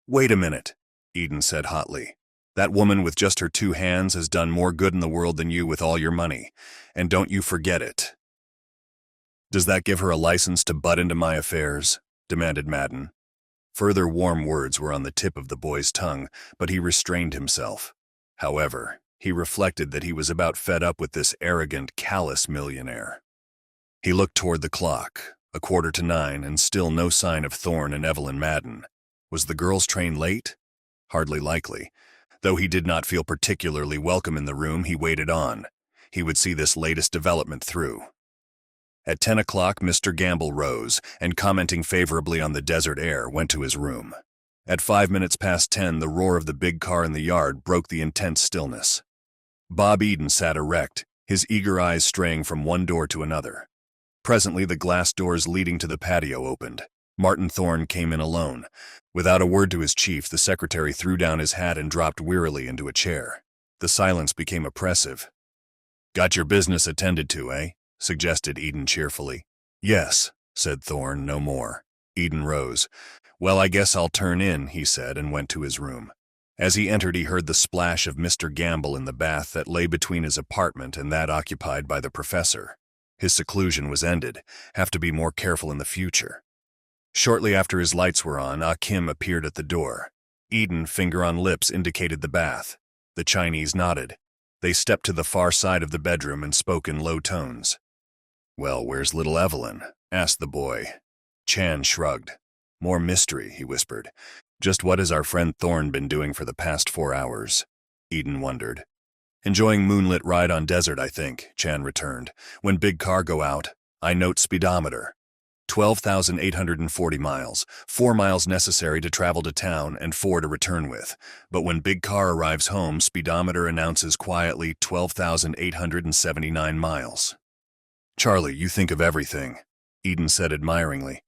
[SPEAKER 1] "Wait a minute," Eden said hotly. "That woman with just her 2 hands has done more good in the world than you with all your money, and don't you forget it." "Does that give her a license to butt into my affairs?" demanded Madden. Further warm words were on the tip of the boy's tongue, but he restrained himself. However, he reflected that he was about fed up with this arrogant, callous millionaire. He looked toward the clock, 9:15, and still no sign of Thorne and Evelyn Madden. Was the girl's train late? Hardly likely. Though he did not feel particularly welcome in the room, he waited on. He would see this latest development through. At 10 o'clock, Mr. Gamble rose, and commenting favorably on the desert air, went to his room. At 5 minutes past 10, the roar of the big car in the yard broke the intense stillness. Bob Eden sat erect, his eager eyes straying from one door to another. Presently, the glass doors leading to the patio opened. Martin Thorne came in alone. Without a word to his chief, the secretary threw down his hat and dropped wearily into a chair. The silence became oppressive. "Got your business attended to, eh?" suggested Eden cheerfully. "Yes," said Thorne, no more. Eden rose. "Well, I guess I'll turn in," he said, and went to his room. As he entered, he heard the splash of Mr. Gamble in the bath that lay between his apartment and that occupied by the professor. His seclusion was ended. Have to be more careful in the future. Shortly after his lights were on, Ah Kim appeared at the door. Eden, finger on lips, indicated the bath. The Chinese nodded. They stepped to the far side of the bedroom and spoke in low tones. "Well, where's little Evelyn?" asked the boy. Chan shrugged. "More mystery," he whispered. "Just what has our friend Thorne been doing for the past 4 hours?" Eden wondered. "Enjoying moonlit ride on desert, I think," Chan returned. "When big car go out, I note speedometer. 12,840 miles, 4 miles necessary to travel to town and 4 to return with. But when big car arrives home, speedometer announces quietly 12,879 miles. "Charlie, you think of everything," Eden said admiringly.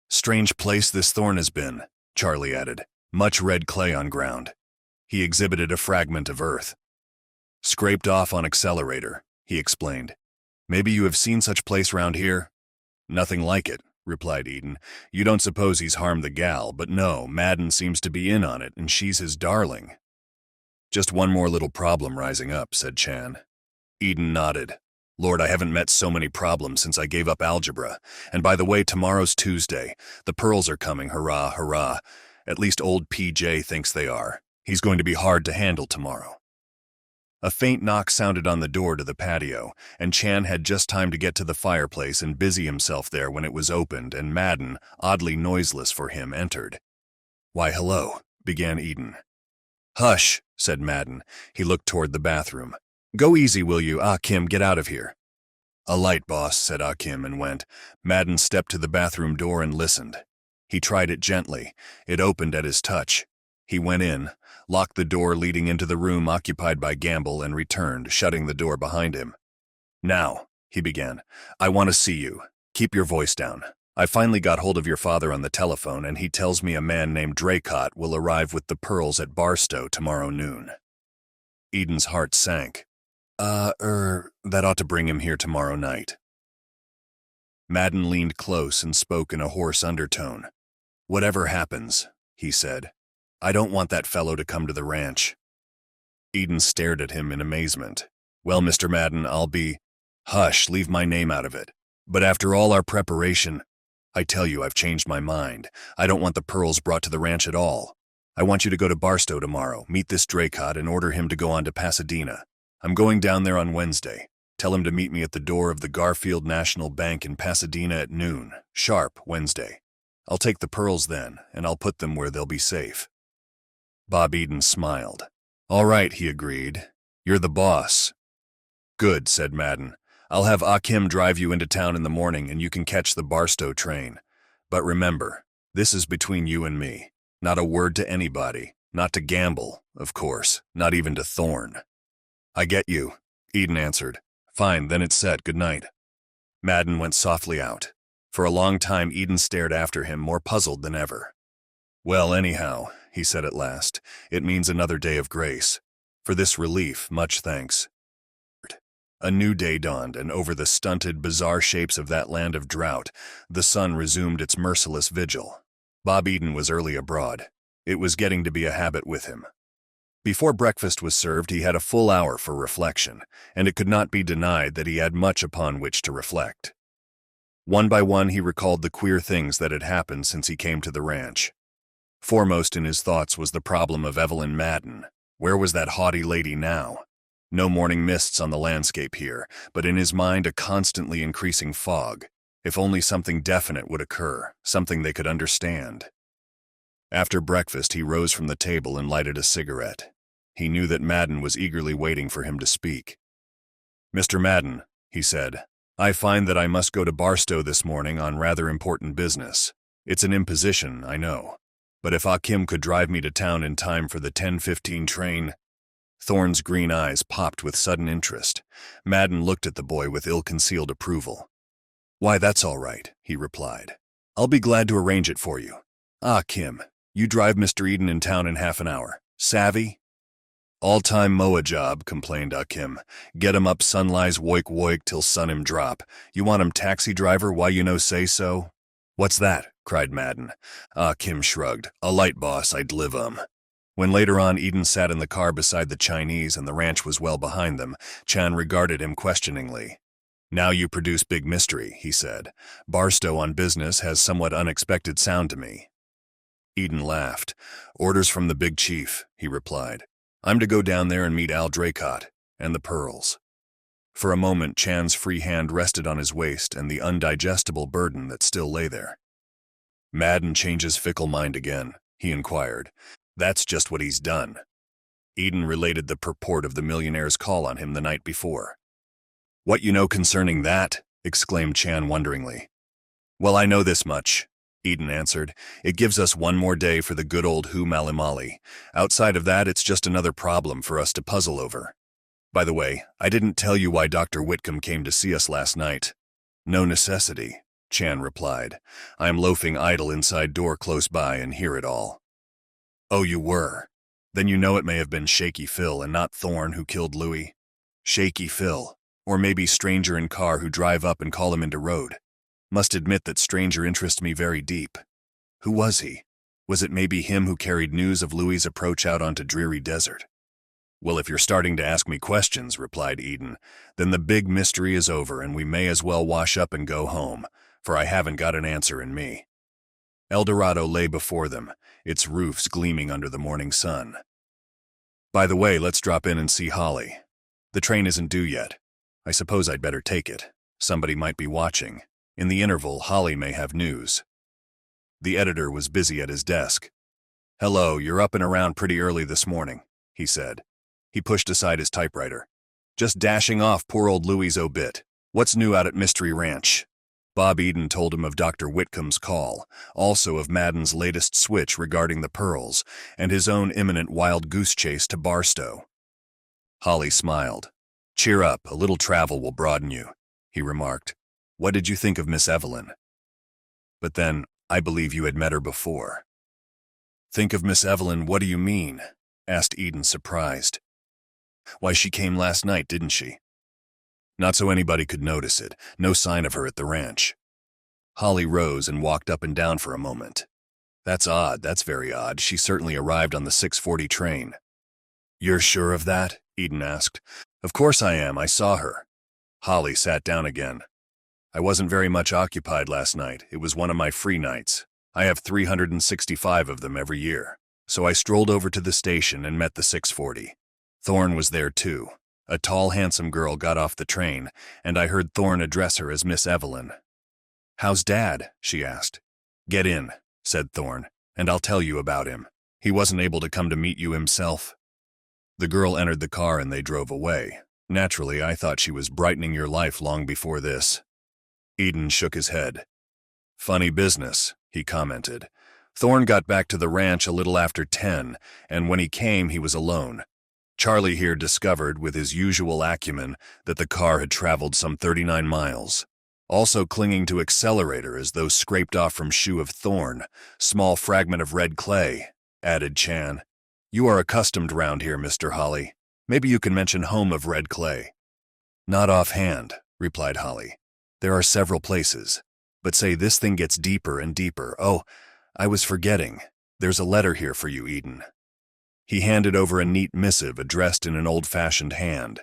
[SPEAKER 1] "Strange place this Thorne has been," Charlie added. "Much red clay on ground." He exhibited a fragment of earth. "Scraped off on accelerator," he explained. "Maybe you have seen such place round here?" "Nothing like it," replied Eden. "You don't suppose he's harmed the gal, but no, Madden seems to be in on it, and she's his darling." "Just one more little problem rising up," said Chan. Eden nodded. "Lord, I haven't met so many problems since I gave up algebra. And by the way, tomorrow's Tuesday. The pearls are coming, hurrah, hurrah. At least old PJ thinks they are. He's going to be hard to handle tomorrow." A faint knock sounded on the door to the patio, and Chan had just time to get to the fireplace and busy himself there when it was opened, and Madden, oddly noiseless for him, entered. "Why, hello," began Eden. "Hush," said Madden. He looked toward the bathroom. "Go easy, will you? Ah, Kim, get out of here." "A light, boss," said Ah Kim and went. Madden stepped to the bathroom door and listened. He tried it gently. It opened at his touch. He went in, locked the door leading into the room occupied by Gamble, and returned, shutting the door behind him. "Now," he began, "I want to see you. Keep your voice down. I finally got hold of your father on the telephone, and he tells me a man named Draycott will arrive with the pearls at Barstow tomorrow noon." Eden's heart sank. That ought to bring him here tomorrow night." Madden leaned close and spoke in a hoarse undertone. "Whatever happens," he said, "I don't want that fellow to come to the ranch." Eden stared at him in amazement. "Well, Mr. Madden, I'll be—" "Hush, leave my name out of it. But after all our preparation, I tell you I've changed my mind. I don't want the pearls brought to the ranch at all. I want you to go to Barstow tomorrow, meet this Draycott, and order him to go on to Pasadena. I'm going down there on Wednesday. Tell him to meet me at the door of the Garfield National Bank in Pasadena at noon, sharp, Wednesday. I'll take the pearls then, and I'll put them where they'll be safe." Bob Eden smiled. "All right," he agreed. "You're the boss." "Good," said Madden. "I'll have Akim drive you into town in the morning and you can catch the Barstow train. But remember, this is between you and me. Not a word to anybody. Not to Gamble, of course. Not even to Thorne." "I get you," Eden answered. "Fine, then it's set. Good night." Madden went softly out. For a long time Eden stared after him, more puzzled than ever. "Well, anyhow," he said at last, "it means another day of grace. For this relief, much thanks." A new day dawned, and over the stunted, bizarre shapes of that land of drought, the sun resumed its merciless vigil. Bob Eden was early abroad. It was getting to be a habit with him. Before breakfast was served, he had a full hour for reflection, and it could not be denied that he had much upon which to reflect. One by one he recalled the queer things that had happened since he came to the ranch. Foremost in his thoughts was the problem of Evelyn Madden. Where was that haughty lady now? No morning mists on the landscape here, but in his mind a constantly increasing fog. If only something definite would occur, something they could understand. After breakfast he rose from the table and lighted a cigarette. He knew that Madden was eagerly waiting for him to speak. "Mr. Madden," he said, "I find that I must go to Barstow this morning on rather important business. It's an imposition, I know. But if Akim could drive me to town in time for the 10:15 train—" Thorne's green eyes popped with sudden interest. Madden looked at the boy with ill-concealed approval. "Why, that's all right," he replied. "I'll be glad to arrange it for you. Ah, Kim, you drive Mr. Eden in town in half an hour. Savvy?" "All-time moa job," complained Akim. "Get him up sunrise woik till sun him drop. You want him taxi driver, why you no say so?" "What's that?" cried Madden. Akim shrugged. "A light, boss, I'd live When later on Eden sat in the car beside the Chinese and the ranch was well behind them, Chan regarded him questioningly. "Now you produce big mystery," he said. "Barstow on business has somewhat unexpected sound to me." Eden laughed. "Orders from the big chief," he replied. "I'm to go down there and meet Al Draycott, and the pearls. For a moment, Chan's free hand rested on his waist and the undigestible burden that still lay there. "Madden changes fickle mind again," he inquired. "That's just what he's done." Eden related the purport of the millionaire's call on him the night before. "What you know concerning that?" exclaimed Chan wonderingly. "Well, I know this much," Eden answered. "It gives us one more day for the good old Hu Malimali. Outside of that, it's just another problem for us to puzzle over. By the way, I didn't tell you why Dr. Whitcomb came to see us last night." "No necessity," Chan replied. "I am loafing idle inside door close by and hear it all." "Oh, you were? Then you know it may have been Shaky Phil and not Thorne who killed Louis." "Shaky Phil. Or maybe stranger in car who drive up and call him into road. Must admit that stranger interests me very deep. Who was he? Was it maybe him who carried news of Louis's approach out onto Dreary Desert?" "Well, if you're starting to ask me questions," replied Eden, "then the big mystery is over and we may as well wash up and go home, for I haven't got an answer in me." El Dorado lay before them, its roofs gleaming under the morning sun. "By the way, let's drop in and see Holly. The train isn't due yet. I suppose I'd better take it. Somebody might be watching. In the interval, Holly may have news." The editor was busy at his desk. "Hello, you're up and around pretty early this morning," he said. He pushed aside his typewriter. "Just dashing off poor old Louis's obit. What's new out at Mystery Ranch?" Bob Eden told him of Dr. Whitcomb's call, also of Madden's latest switch regarding the pearls, and his own imminent wild goose chase to Barstow. Holly smiled. "Cheer up, a little travel will broaden you," he remarked. "What did you think of Miss Evelyn?" "But then, I believe you had met her before." "Think of Miss Evelyn, what do you mean?" asked Eden, surprised. "Why, she came last night, didn't she?" "Not so anybody could notice it. No sign of her at the ranch." Holly rose and walked up and down for a moment. "That's odd, that's very odd. She certainly arrived on the 6:40 train." "You're sure of that?" Eden asked. "Of course I am, I saw her." Holly sat down again. "I wasn't very much occupied last night. It was one of my free nights. I have 365 of them every year. So I strolled over to the station and met the 6:40. Thorne was there too. A tall, handsome girl got off the train, and I heard Thorne address her as Miss Evelyn. "How's Dad?" she asked. "Get in," said Thorne, "and I'll tell you about him. He wasn't able to come to meet you himself." The girl entered the car and they drove away. Naturally, I thought she was brightening your life long before this. Eden shook his head. "Funny business," he commented. "Thorne got back to the ranch a little after 10, and when he came, he was alone. Charlie here discovered, with his usual acumen, that the car had traveled some 39 miles. Also clinging to accelerator as though scraped off from shoe of thorn, small fragment of red clay," added Chan. "You are accustomed round here, Mr. Holly. Maybe you can mention home of red clay." "Not offhand," replied Holly. "There are several places. But say, this thing gets deeper and deeper. Oh, I was forgetting. There's a letter here for you, Eden." He handed over a neat missive addressed in an old-fashioned hand.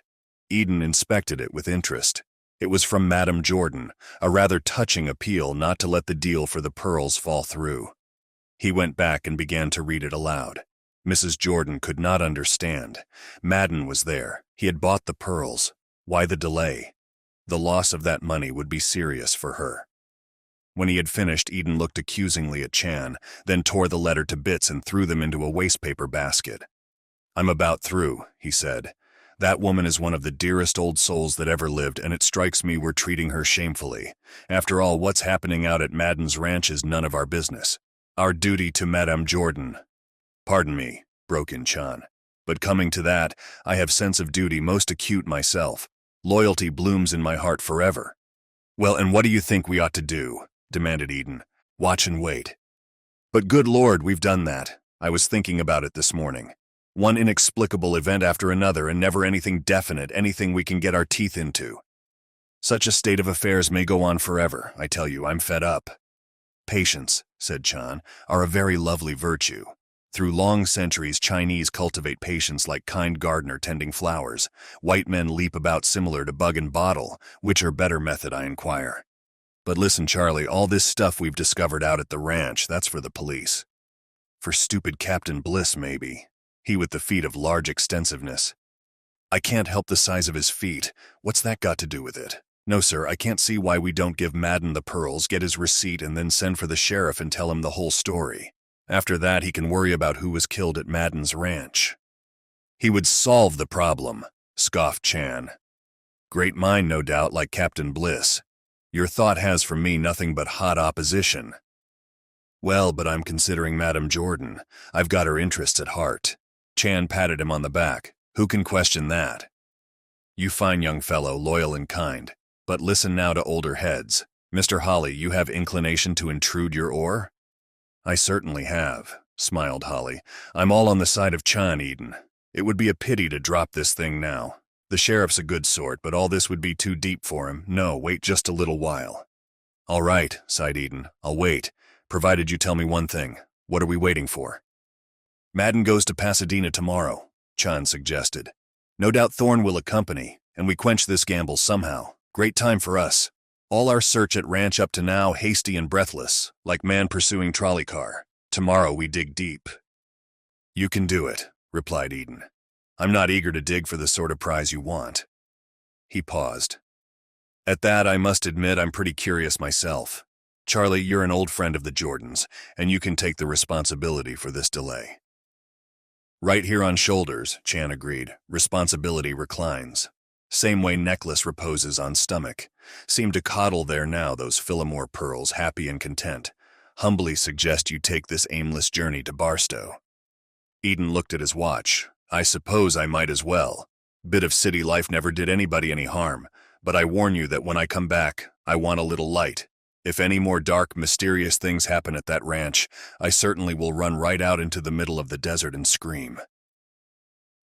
[SPEAKER 1] Eden inspected it with interest. It was from Madame Jordan, a rather touching appeal not to let the deal for the pearls fall through. He went back and began to read it aloud. Mrs. Jordan could not understand. Madden was there. He had bought the pearls. Why the delay? The loss of that money would be serious for her. When he had finished, Eden looked accusingly at Chan, then tore the letter to bits and threw them into a wastepaper basket. "I'm about through," he said. "That woman is one of the dearest old souls that ever lived, and it strikes me we're treating her shamefully. After all, what's happening out at Madden's ranch is none of our business. Our duty to Madame Jordan—" "Pardon me," broke in Chan. "But coming to that, I have sense of duty most acute myself. Loyalty blooms in my heart forever." "Well, and what do you think we ought to do?" demanded Eden. "Watch and wait." "But good Lord, we've done that. I was thinking about it this morning. One inexplicable event after another and never anything definite, anything we can get our teeth into. Such a state of affairs may go on forever. I tell you, I'm fed up." "Patience," said Chan, "are a very lovely virtue. Through long centuries, Chinese cultivate patience like kind gardener tending flowers. White men leap about similar to bug and bottle. Which are better method, I inquire? But listen, Charlie, all this stuff we've discovered out at the ranch, that's for the police. For stupid Captain Bliss, maybe. He with the feet of large extensiveness. I can't help the size of his feet. What's that got to do with it? No, sir, I can't see why we don't give Madden the pearls, get his receipt, and then send for the sheriff and tell him the whole story. After that, he can worry about who was killed at Madden's ranch. He would solve the problem, scoffed Chan. Great mind, no doubt, like Captain Bliss. Your thought has from me nothing but hot opposition. Well, but I'm considering Madame Jordan. I've got her interests at heart. Chan patted him on the back. Who can question that? You fine young fellow, loyal and kind. But listen now to older heads. Mr. Holly, you have inclination to intrude your oar? I certainly have, smiled Holly. I'm all on the side of Chan, Eden. It would be a pity to drop this thing now. The sheriff's a good sort, but all this would be too deep for him. No, wait just a little while. All right, sighed Eden. I'll wait, provided you tell me one thing. What are we waiting for? Madden goes to Pasadena tomorrow, Chan suggested. No doubt Thorne will accompany, and we quench this gamble somehow. Great time for us. All our search at ranch up to now hasty and breathless, like man pursuing trolley car. Tomorrow we dig deep. You can do it, replied Eden. I'm not eager to dig for the sort of prize you want. He paused. At that, I must admit I'm pretty curious myself. Charlie, you're an old friend of the Jordans, and you can take the responsibility for this delay. Right here on shoulders, Chan agreed. Responsibility reclines. Same way necklace reposes on stomach. Seem to coddle there now, those Phillimore pearls, happy and content. Humbly suggest you take this aimless journey to Barstow. Eden looked at his watch. I suppose I might as well. Bit of city life never did anybody any harm, but I warn you that when I come back, I want a little light. If any more dark, mysterious things happen at that ranch, I certainly will run right out into the middle of the desert and scream.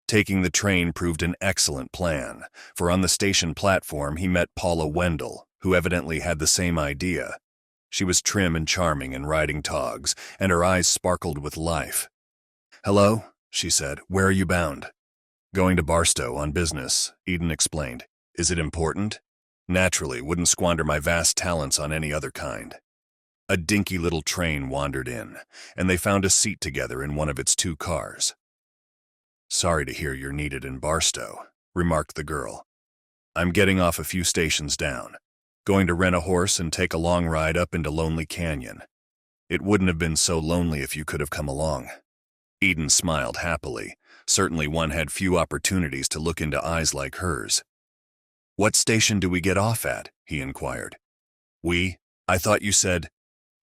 [SPEAKER 1] Taking the train proved an excellent plan, for on the station platform he met Paula Wendell, who evidently had the same idea. She was trim and charming in riding togs, and her eyes sparkled with life. Hello, she said. Where are you bound? Going to Barstow on business, Eden explained. Is it important? Naturally, wouldn't squander my vast talents on any other kind. A dinky little train wandered in, and they found a seat together in one of its two cars. Sorry to hear you're needed in Barstow, remarked the girl. I'm getting off a few stations down. Going to rent a horse and take a long ride up into Lonely Canyon. It wouldn't have been so lonely if you could have come along. Eden smiled happily. Certainly one had few opportunities to look into eyes like hers. What station do we get off at? He inquired. We? I thought you said...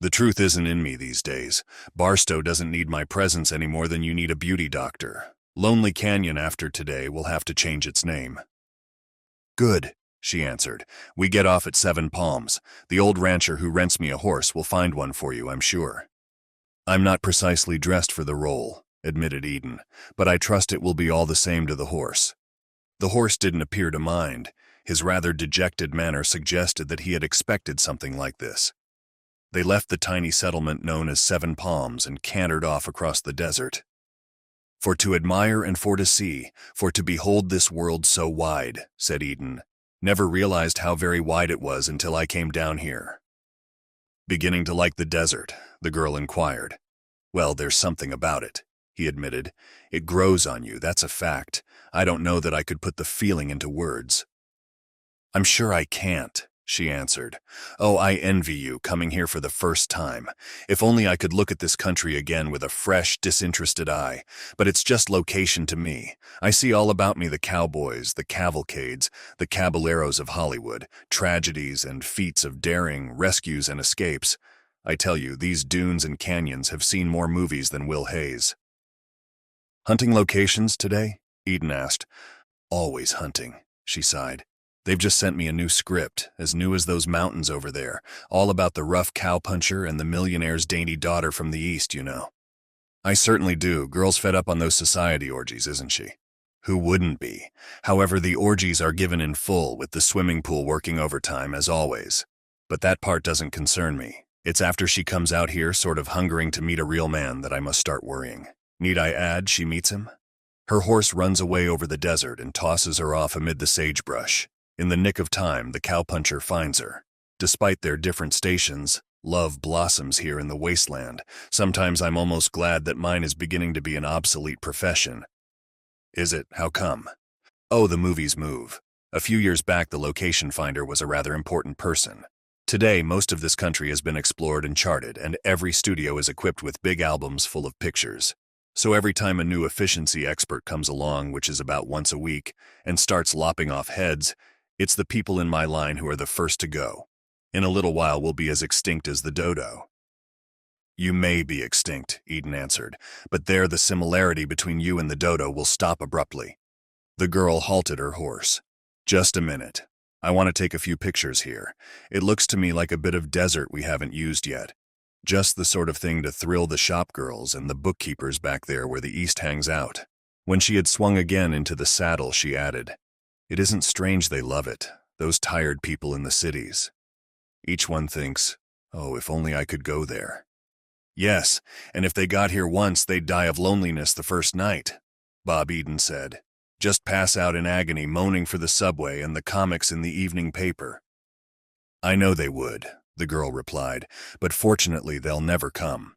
[SPEAKER 1] The truth isn't in me these days. Barstow doesn't need my presence any more than you need a beauty doctor. Lonely Canyon after today will have to change its name. Good, she answered. We get off at 7 Palms. The old rancher who rents me a horse will find one for you, I'm sure. I'm not precisely dressed for the role, admitted Eden, but I trust it will be all the same to the horse. The horse didn't appear to mind. His rather dejected manner suggested that he had expected something like this. They left the tiny settlement known as 7 Palms and cantered off across the desert. For to admire and for to see, for to behold this world so wide, said Eden. Never realized how very wide it was until I came down here. Beginning to like the desert, the girl inquired. Well, there's something about it, he admitted. It grows on you, that's a fact. I don't know that I could put the feeling into words. I'm sure I can't, she answered. Oh, I envy you, coming here for the first time. If only I could look at this country again with a fresh, disinterested eye. But it's just location to me. I see all about me the cowboys, the cavalcades, the caballeros of Hollywood, tragedies and feats of daring, rescues and escapes. I tell you, these dunes and canyons have seen more movies than Will Hayes. Hunting locations today? Eden asked. Always hunting, she sighed. They've just sent me a new script, as new as those mountains over there, all about the rough cowpuncher and the millionaire's dainty daughter from the East, you know. I certainly do. Girl's fed up on those society orgies, isn't she? Who wouldn't be? However, the orgies are given in full, with the swimming pool working overtime, as always. But that part doesn't concern me. It's after she comes out here, sort of hungering to meet a real man, that I must start worrying. Need I add, she meets him? Her horse runs away over the desert and tosses her off amid the sagebrush. In the nick of time, the cowpuncher finds her. Despite their different stations, love blossoms here in the wasteland. Sometimes I'm almost glad that mine is beginning to be an obsolete profession. Is it? How come? Oh, the movies move. A few years back, the location finder was a rather important person. Today, most of this country has been explored and charted, and every studio is equipped with big albums full of pictures. So every time a new efficiency expert comes along, which is about once a week, and starts lopping off heads, it's the people in my line who are the first to go. In a little while, we'll be as extinct as the dodo. You may be extinct, Eden answered, but there the similarity between you and the dodo will stop abruptly. The girl halted her horse. Just a minute. I want to take a few pictures here. It looks to me like a bit of desert we haven't used yet. Just the sort of thing to thrill the shop girls and the bookkeepers back there where the East hangs out. When she had swung again into the saddle, she added, "It isn't strange they love it, those tired people in the cities. Each one thinks, oh, if only I could go there. Yes, and if they got here once, they'd die of loneliness the first night," Bob Eden said. "Just pass out in agony, moaning for the subway and the comics in the evening paper." "I know they would," the girl replied, "but fortunately they'll never come."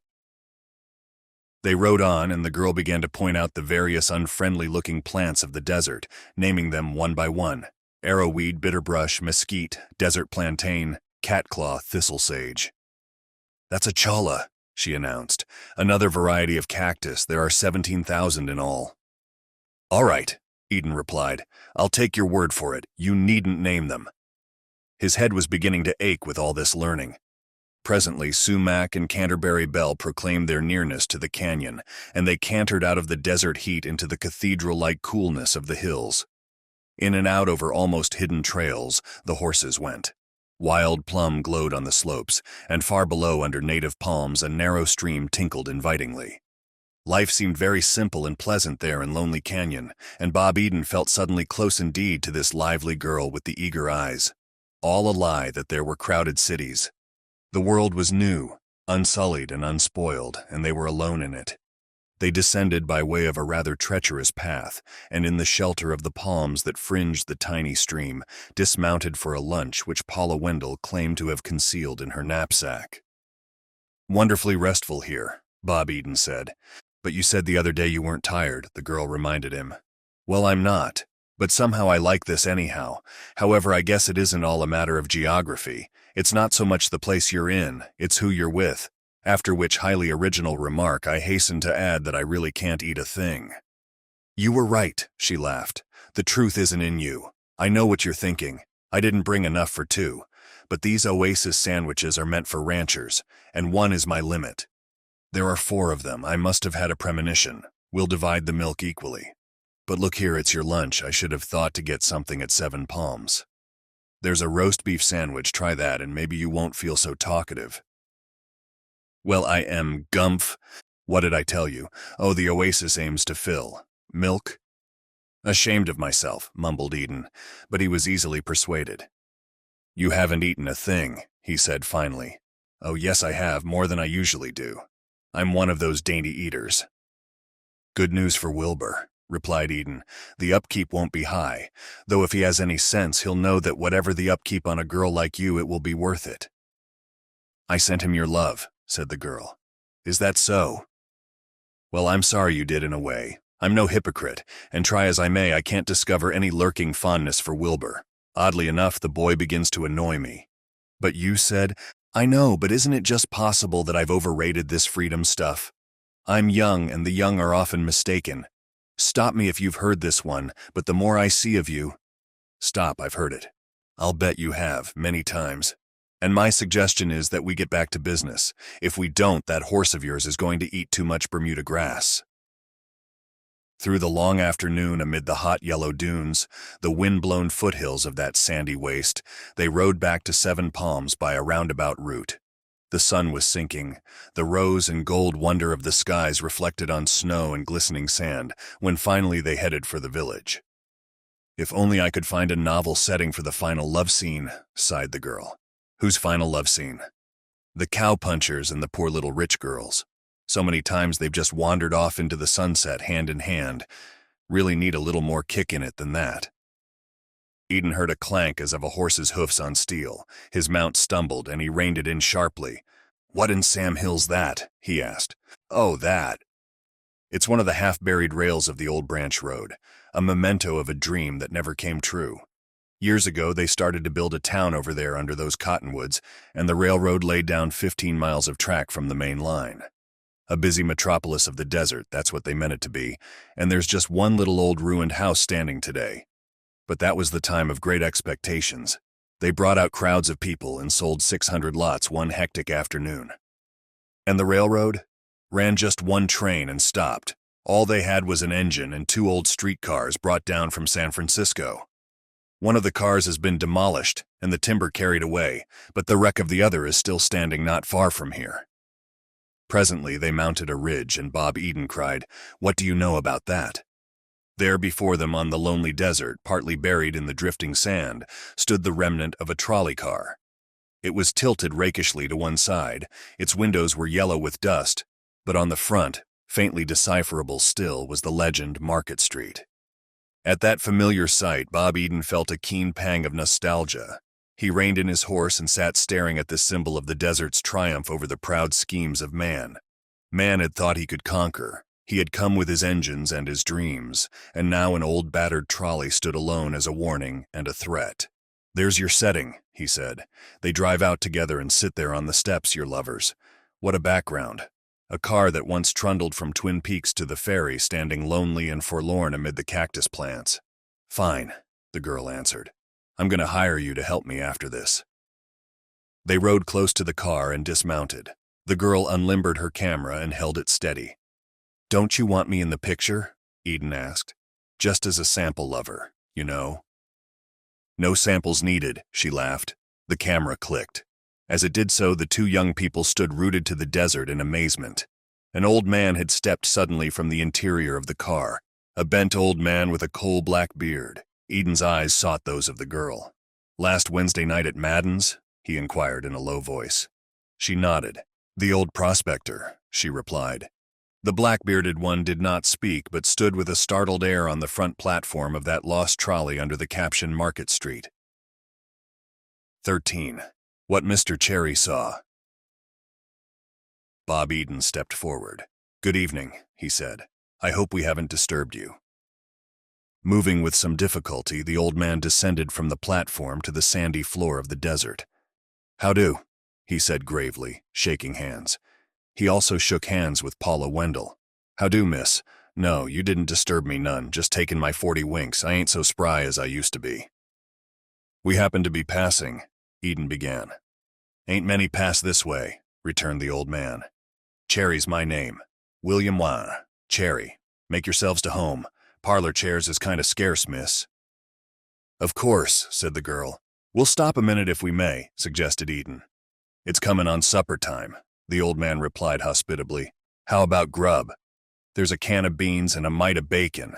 [SPEAKER 1] They rode on, and the girl began to point out the various unfriendly-looking plants of the desert, naming them one by one: arrowweed, bitterbrush, mesquite, desert plantain, catclaw, thistle sage. "That's a chala," she announced. "Another variety of cactus. There are 17,000 in all." "All right," Eden replied. "I'll take your word for it. You needn't name them." His head was beginning to ache with all this learning. Presently, sumac and Canterbury bell proclaimed their nearness to the canyon, and they cantered out of the desert heat into the cathedral-like coolness of the hills. In and out over almost hidden trails, the horses went. Wild plum glowed on the slopes, and far below under native palms a narrow stream tinkled invitingly. Life seemed very simple and pleasant there in Lonely Canyon, and Bob Eden felt suddenly close indeed to this lively girl with the eager eyes. All a lie that there were crowded cities. The world was new, unsullied and unspoiled, and they were alone in it. They descended by way of a rather treacherous path, and in the shelter of the palms that fringed the tiny stream, dismounted for a lunch which Paula Wendell claimed to have concealed in her knapsack. "Wonderfully restful here," Bob Eden said. "But you said the other day you weren't tired," the girl reminded him. "Well, I'm not, but somehow I like this anyhow. However, I guess it isn't all a matter of geography. It's not so much the place you're in, it's who you're with." After which highly original remark, I hastened to add that I really can't eat a thing. "You were right," she laughed. "The truth isn't in you. I know what you're thinking. I didn't bring enough for two. But these oasis sandwiches are meant for ranchers, and one is my limit. There are 4 of them. I must have had a premonition. We'll divide the milk equally. But look here, it's your lunch. I should have thought to get something at 7 Palms. There's a roast beef sandwich. Try that, and maybe you won't feel so talkative." "Well, I am gumph. What did I tell you? Oh, the oasis aims to fill. Milk?" "Ashamed of myself," mumbled Eden, but he was easily persuaded. "You haven't eaten a thing," he said finally. "Oh, yes, I have, more than I usually do. I'm one of those dainty eaters." "Good news for Wilbur," replied Eden. "The upkeep won't be high, though if he has any sense, he'll know that whatever the upkeep on a girl like you, it will be worth it." "I sent him your love," said the girl. "Is that so?" "Well, I'm sorry you did in a way. I'm no hypocrite, and try as I may, I can't discover any lurking fondness for Wilbur. Oddly enough, the boy begins to annoy me." "But you said—" "I know, but isn't it just possible that I've overrated this freedom stuff? I'm young, and the young are often mistaken. Stop me if you've heard this one, but the more I see of you—" "Stop, I've heard it. I'll bet you have, many times. And my suggestion is that we get back to business. If we don't, that horse of yours is going to eat too much Bermuda grass." Through the long afternoon, amid the hot yellow dunes, the wind-blown foothills of that sandy waste, they rode back to 7 Palms by a roundabout route. The sun was sinking, the rose and gold wonder of the skies reflected on snow and glistening sand, when finally they headed for the village. "If only I could find a novel setting for the final love scene," sighed the girl. "Whose final love scene?" "The cowpunchers and the poor little rich girls. So many times they've just wandered off into the sunset hand in hand. Really need a little more kick in it than that." Eden heard a clank as of a horse's hoofs on steel. His mount stumbled, and he reined it in sharply. "What in Sam Hill's that?" he asked. "Oh, that. It's one of the half-buried rails of the old branch road. a memento of a dream that never came true. Years ago, they started to build a town over there under those cottonwoods, and the railroad laid down 15 miles of track from the main line. A busy metropolis of the desert, that's what they meant it to be, and there's just one little old ruined house standing today. But that was the time of great expectations. They brought out crowds of people and sold 600 lots one hectic afternoon. And the railroad? Ran just one train and stopped. All they had was an engine and 2 old streetcars brought down from San Francisco. One of the cars has been demolished and the timber carried away, but the wreck of the other is still standing not far from here. Presently they mounted a ridge, and Bob Eden cried, "What do you know about that?" There before them on the lonely desert, partly buried in the drifting sand, stood the remnant of a trolley car. It was tilted rakishly to one side, its windows were yellow with dust, but on the front, faintly decipherable still, was the legend Market Street. At that familiar sight, Bob Eden felt a keen pang of nostalgia. He reined in his horse and sat staring at this symbol of the desert's triumph over the proud schemes of man. Man had thought he could conquer. He had come with his engines and his dreams, and now an old battered trolley stood alone as a warning and a threat. "There's your setting," he said. "They drive out together and sit there on the steps, your lovers. What a background. A car that once trundled from Twin Peaks to the ferry, standing lonely and forlorn amid the cactus plants." "Fine," the girl answered. "I'm going to hire you to help me after this." They rode close to the car and dismounted. The girl unlimbered her camera and held it steady. "Don't you want me in the picture?" Eden asked. "Just as a sample lover, you know." "No samples needed," she laughed. The camera clicked. As it did so, the 2 young people stood rooted to the desert in amazement. An old man had stepped suddenly from the interior of the car, a bent old man with a coal-black beard. Eden's eyes sought those of the girl. "Last Wednesday night at Madden's?" he inquired in a low voice. She nodded. "The old prospector," she replied. The black-bearded one did not speak, but stood with a startled air on the front platform of that lost trolley under the caption Market Street. 13. What Mr. Cherry Saw. Bob Eden stepped forward. "Good evening," he said. "I hope we haven't disturbed you." Moving with some difficulty, the old man descended from the platform to the sandy floor of the desert. "How do?" he said gravely, shaking hands. He also shook hands with Paula Wendell. "How do, miss? No, you didn't disturb me none, just taking my 40 winks. I ain't so spry as I used to be." "We happen to be passing," Eden began. "Ain't many pass this way," returned the old man. "Cherry's my name. William Wan. Cherry. Make yourselves to home. Parlor chairs is kind of scarce, miss." "Of course," said the girl. "We'll stop a minute if we may," suggested Eden. "It's coming on supper time," the old man replied hospitably. "How about grub? There's a can of beans and a mite of bacon."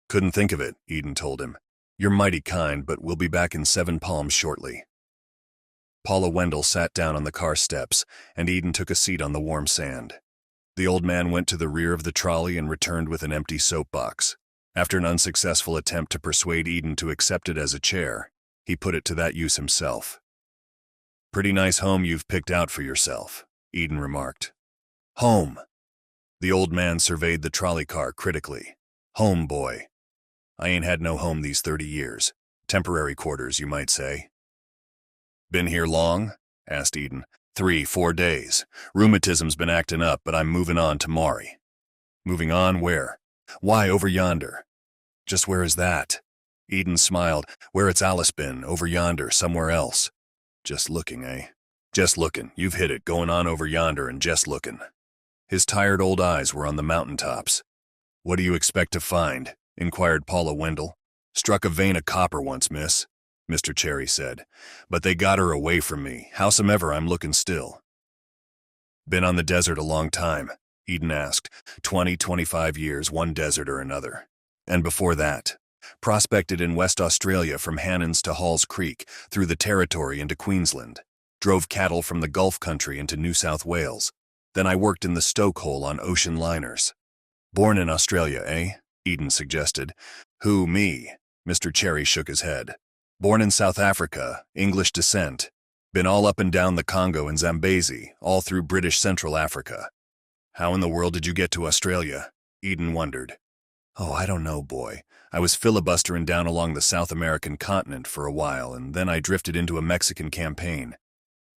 [SPEAKER 1] "Couldn't think of it," Eden told him. "You're mighty kind, but we'll be back in Seven Palms shortly." Paula Wendell sat down on the car steps, and Eden took a seat on the warm sand. The old man went to the rear of the trolley and returned with an empty soapbox. After an unsuccessful attempt to persuade Eden to accept it as a chair, he put it to that use himself. "Pretty nice home you've picked out for yourself," Eden remarked. "Home." The old man surveyed the trolley car critically. "Home, boy. I ain't had no home these 30 years. Temporary quarters, you might say." "Been here long?" asked Eden. 3-4 days. Rheumatism's been acting up, but I'm moving on to Maury." "Moving on where?" "Why, over yonder." "Just where is that?" Eden smiled. "Where it's Alice been, over yonder, somewhere else." "Just looking, eh?" "Just looking. You've hit it, going on over yonder and just looking." His tired old eyes were on the mountaintops. "What do you expect to find?" inquired Paula Wendell. "Struck a vein of copper once, miss," Mr. Cherry said. "But they got her away from me. Howsomever, I'm looking still." "Been on the desert a long time?" Eden asked. 20-25 years, one desert or another." "And before that?" "Prospected in West Australia from Hannons to Halls Creek, through the Territory into Queensland. Drove cattle from the Gulf country into New South Wales. Then I worked in the stokehole on ocean liners." "Born in Australia, eh?" Eden suggested. "Who, me?" Mr. Cherry shook his head. "Born in South Africa, English descent. Been all up and down the Congo and Zambezi, all through British Central Africa." "How in the world did you get to Australia?" Eden wondered. Oh, I don't know, boy. I was filibustering down along the South American continent for a while, and then I drifted into a Mexican campaign.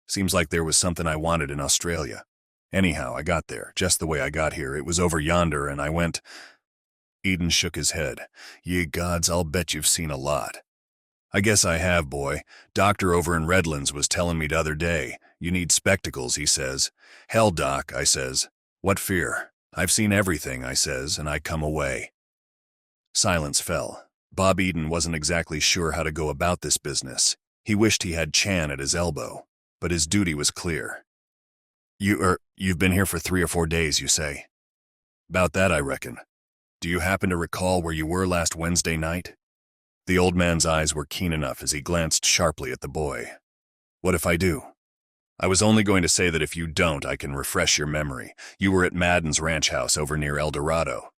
[SPEAKER 1] Seems like there was something I wanted in Australia. Anyhow, I got there, just the way I got here. It was over yonder, and I went— Eden shook his head. Ye gods, I'll bet you've seen a lot. I guess I have, boy. Doctor over in Redlands was telling me t'other day. You need spectacles, he says. Hell, Doc, I says. What fear? I've seen everything, I says, and I come away. Silence fell. Bob Eden wasn't exactly sure how to go about this business. He wished he had Chan at his elbow, but his duty was clear. You've been here for 3 or 4 days, you say? About that, I reckon. Do you happen to recall where you were last Wednesday night? The old man's eyes were keen enough as he glanced sharply at the boy. What if I do? I was only going to say that if you don't, I can refresh your memory. You were at Madden's ranch house over near El Dorado.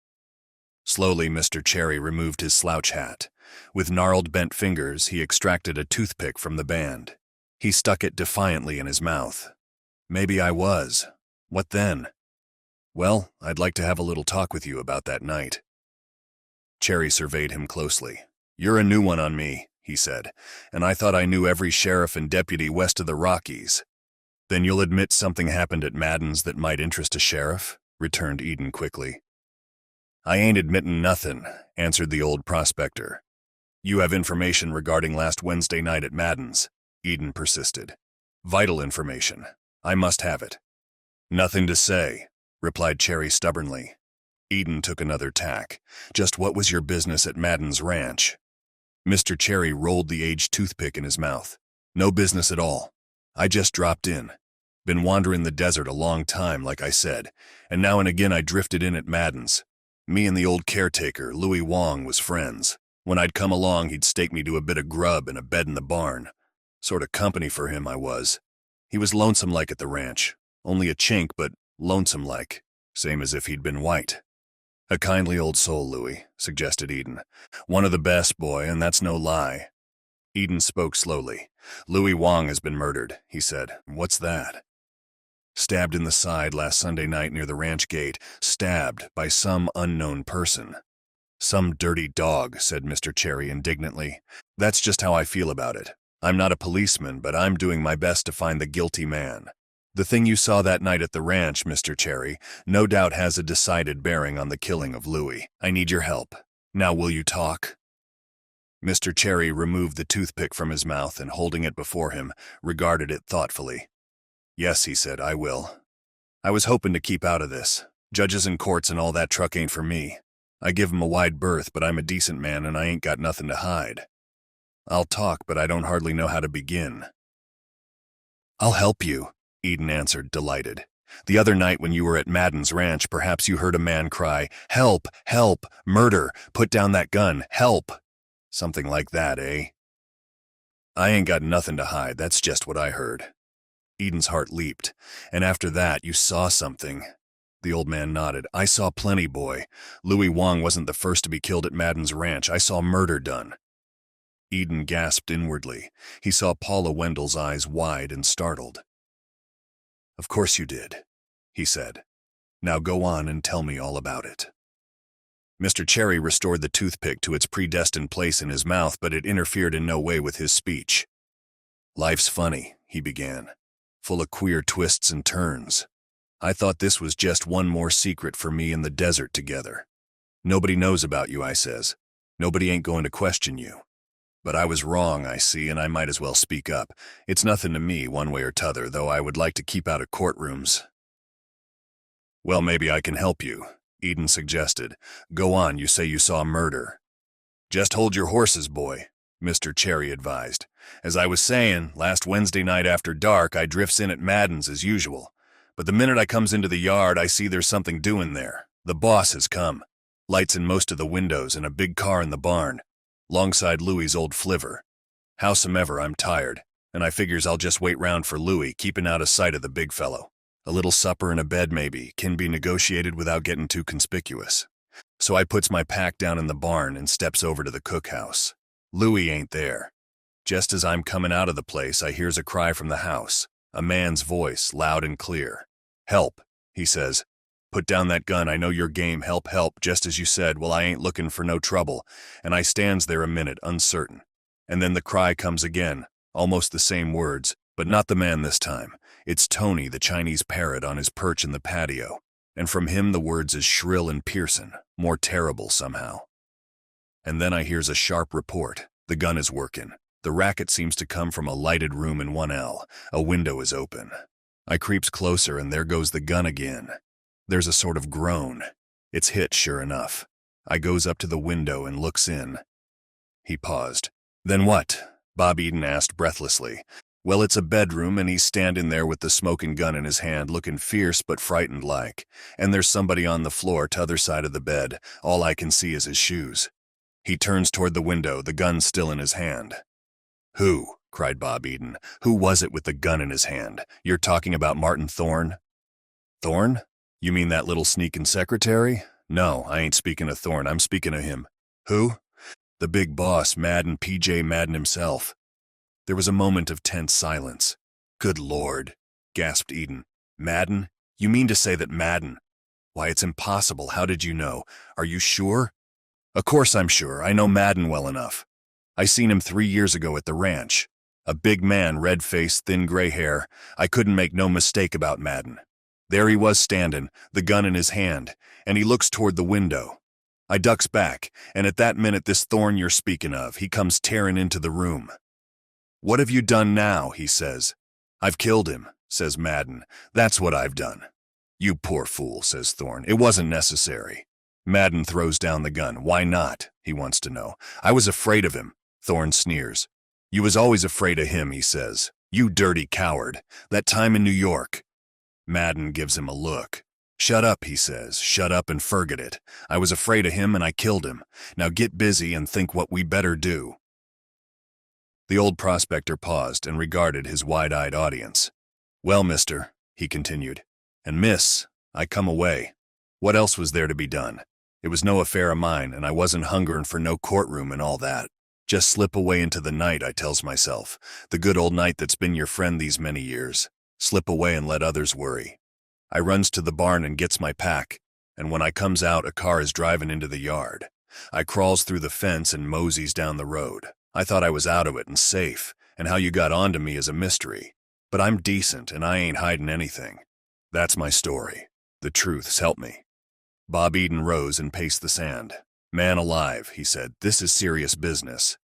[SPEAKER 1] Slowly, Mr. Cherry removed his slouch hat. With gnarled bent fingers, he extracted a toothpick from the band. He stuck it defiantly in his mouth. Maybe I was. What then? Well, I'd like to have a little talk with you about that night. Cherry surveyed him closely. You're a new one on me, he said, and I thought I knew every sheriff and deputy west of the Rockies. Then you'll admit something happened at Madden's that might interest a sheriff? Returned Eden quickly. I ain't admittin' nothin', answered the old prospector. You have information regarding last Wednesday night at Madden's, Eden persisted. Vital information. I must have it. Nothing to say, replied Cherry stubbornly. Eden took another tack. Just what was your business at Madden's ranch? Mr. Cherry rolled the aged toothpick in his mouth. No business at all. I just dropped in. Been wandering the desert a long time, like I said, and now and again I drifted in at Madden's. Me and the old caretaker, Louis Wong, was friends. When I'd come along, he'd stake me to a bit of grub and a bed in the barn. Sort of company for him, I was. He was lonesome-like at the ranch. Only a chink, but lonesome-like. Same as if he'd been white. A kindly old soul, Louis, suggested Eden. One of the best, boy, and that's no lie. Eden spoke slowly. Louis Wong has been murdered, he said. What's that? Stabbed in the side last Sunday night near the ranch gate. Stabbed by some unknown person. Some dirty dog, said Mr. Cherry indignantly. That's just how I feel about it. I'm not a policeman, but I'm doing my best to find the guilty man. The thing you saw that night at the ranch, Mr. Cherry, no doubt has a decided bearing on the killing of Louis. I need your help. Now will you talk? Mr. Cherry removed the toothpick from his mouth and, holding it before him, regarded it thoughtfully. Yes, he said, I will. I was hoping to keep out of this. Judges and courts and all that truck ain't for me. I give 'em a wide berth, but I'm a decent man and I ain't got nothing to hide. I'll talk, but I don't hardly know how to begin. I'll help you, Eden answered, delighted. The other night when you were at Madden's ranch, perhaps you heard a man cry, Help! Help! Murder! Put down that gun! Help! Something like that, eh? I ain't got nothing to hide, that's just what I heard. Eden's heart leaped. And after that, you saw something. The old man nodded. I saw plenty, boy. Louis Wong wasn't the first to be killed at Madden's ranch. I saw murder done. Eden gasped inwardly. He saw Paula Wendell's eyes wide and startled. Of course you did, he said. Now go on and tell me all about it. Mr. Cherry restored the toothpick to its predestined place in his mouth, but it interfered in no way with his speech. Life's funny, he began, full of queer twists and turns. I thought this was just one more secret for me in the desert together. Nobody knows about you, I says. Nobody ain't going to question you. But I was wrong, I see, and I might as well speak up. It's nothing to me, one way or t'other, though I would like to keep out of courtrooms. Well, maybe I can help you, Eden suggested. Go on, you say you saw murder. Just hold your horses, boy, Mr. Cherry advised. As I was saying, last Wednesday night after dark, I drifts in at Madden's as usual. But the minute I comes into the yard, I see there's something doing there. The boss has come. Lights in most of the windows and a big car in the barn. 'Longside Louis's old flivver. Howsomever, I'm tired, and I figures I'll just wait round for Louis, keeping out of sight of the big fellow. A little supper and a bed, maybe, can be negotiated without getting too conspicuous. So I puts my pack down in the barn and steps over to the cookhouse. Louis ain't there. Just as I'm coming out of the place, I hears a cry from the house. A man's voice, loud and clear. Help, he says. "Put down that gun, I know your game, help, help, just as you said, well I ain't looking for no trouble." And I stands there a minute, uncertain. And then the cry comes again, almost the same words, but not the man this time. It's Tony, the Chinese parrot, on his perch in the patio. And from him the words is shrill and piercin', more terrible somehow. And then I hears a sharp report. The gun is workin'. The racket seems to come from a lighted room in 1L. A window is open. I creeps closer and there goes the gun again. There's a sort of groan. It's hit, sure enough. I goes up to the window and looks in. He paused. "Then what?" Bob Eden asked breathlessly. "Well, it's a bedroom and he's standing there with the smoking gun in his hand, looking fierce but frightened like. And there's somebody on the floor t'other side of the bed. All I can see is his shoes." He turns toward the window, the gun still in his hand. "Who?" cried Bob Eden. "Who was it with the gun in his hand? You're talking about Martin Thorne?" "Thorne? You mean that little sneakin' secretary? No, I ain't speaking of Thorne, I'm speaking of him." "Who?" "The big boss, Madden, PJ Madden himself." There was a moment of tense silence. "Good Lord," gasped Eden. "Madden? You mean to say that Madden? Why, it's impossible. How did you know? Are you sure?" "Of course I'm sure. I know Madden well enough. I seen him 3 years ago at the ranch. A big man, red face, thin gray hair. I couldn't make no mistake about Madden. There he was standin', the gun in his hand, and he looks toward the window. I ducks back, and at that minute this Thorne you're speaking of, he comes tearing into the room. 'What have you done now?' he says. 'I've killed him,' says Madden. 'That's what I've done.' 'You poor fool,' says Thorne. 'It wasn't necessary.' Madden throws down the gun. 'Why not?' he wants to know. 'I was afraid of him,' Thorne sneers. 'You was always afraid of him,' he says. 'You dirty coward. That time in New York.' Madden gives him a look. 'Shut up,' he says. 'Shut up and forget it. I was afraid of him and I killed him. Now get busy and think what we better do.'" The old prospector paused and regarded his wide-eyed audience. "Well, mister," he continued, "and miss, I come away. What else was there to be done? It was no affair of mine, and I wasn't hungerin' for no courtroom and all that. Just slip away into the night, I tells myself. The good old night that's been your friend these many years. Slip away and let others worry. I runs to the barn and gets my pack, and when I comes out, a car is driving into the yard. I crawls through the fence and moseys down the road. I thought I was out of it and safe, and how you got onto me is a mystery. But I'm decent, and I ain't hiding anything. That's my story. The truth's helped me." Bob Eden rose and paced the sand. "Man alive," he said, "this is serious business."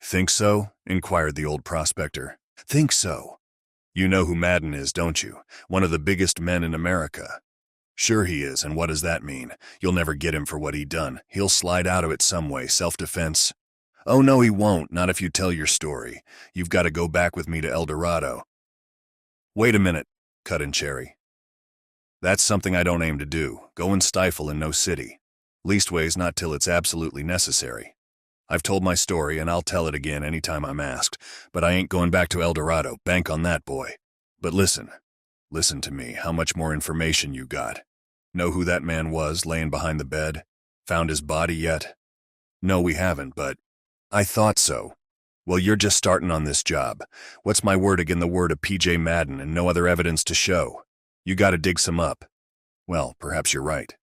[SPEAKER 1] "Think so?" inquired the old prospector. "Think so. You know who Madden is, don't you? One of the biggest men in America." "Sure he is, and what does that mean? You'll never get him for what he done. He'll slide out of it some way, self-defense." "Oh, no, he won't, not if you tell your story. You've got to go back with me to El Dorado." "Wait a minute," cut in Cherry. "That's something I don't aim to do. Go and stifle in no city. Leastways, not till it's absolutely necessary. I've told my story, and I'll tell it again any time I'm asked, but I ain't going back to El Dorado. Bank on that, boy. But listen to me. How much more information you got? Know who that man was laying behind the bed? Found his body yet?" "No, we haven't, but—" "I thought so. Well, you're just starting on this job. What's my word agin the word of PJ Madden and no other evidence to show? You gotta dig some up." "Well, perhaps you're right."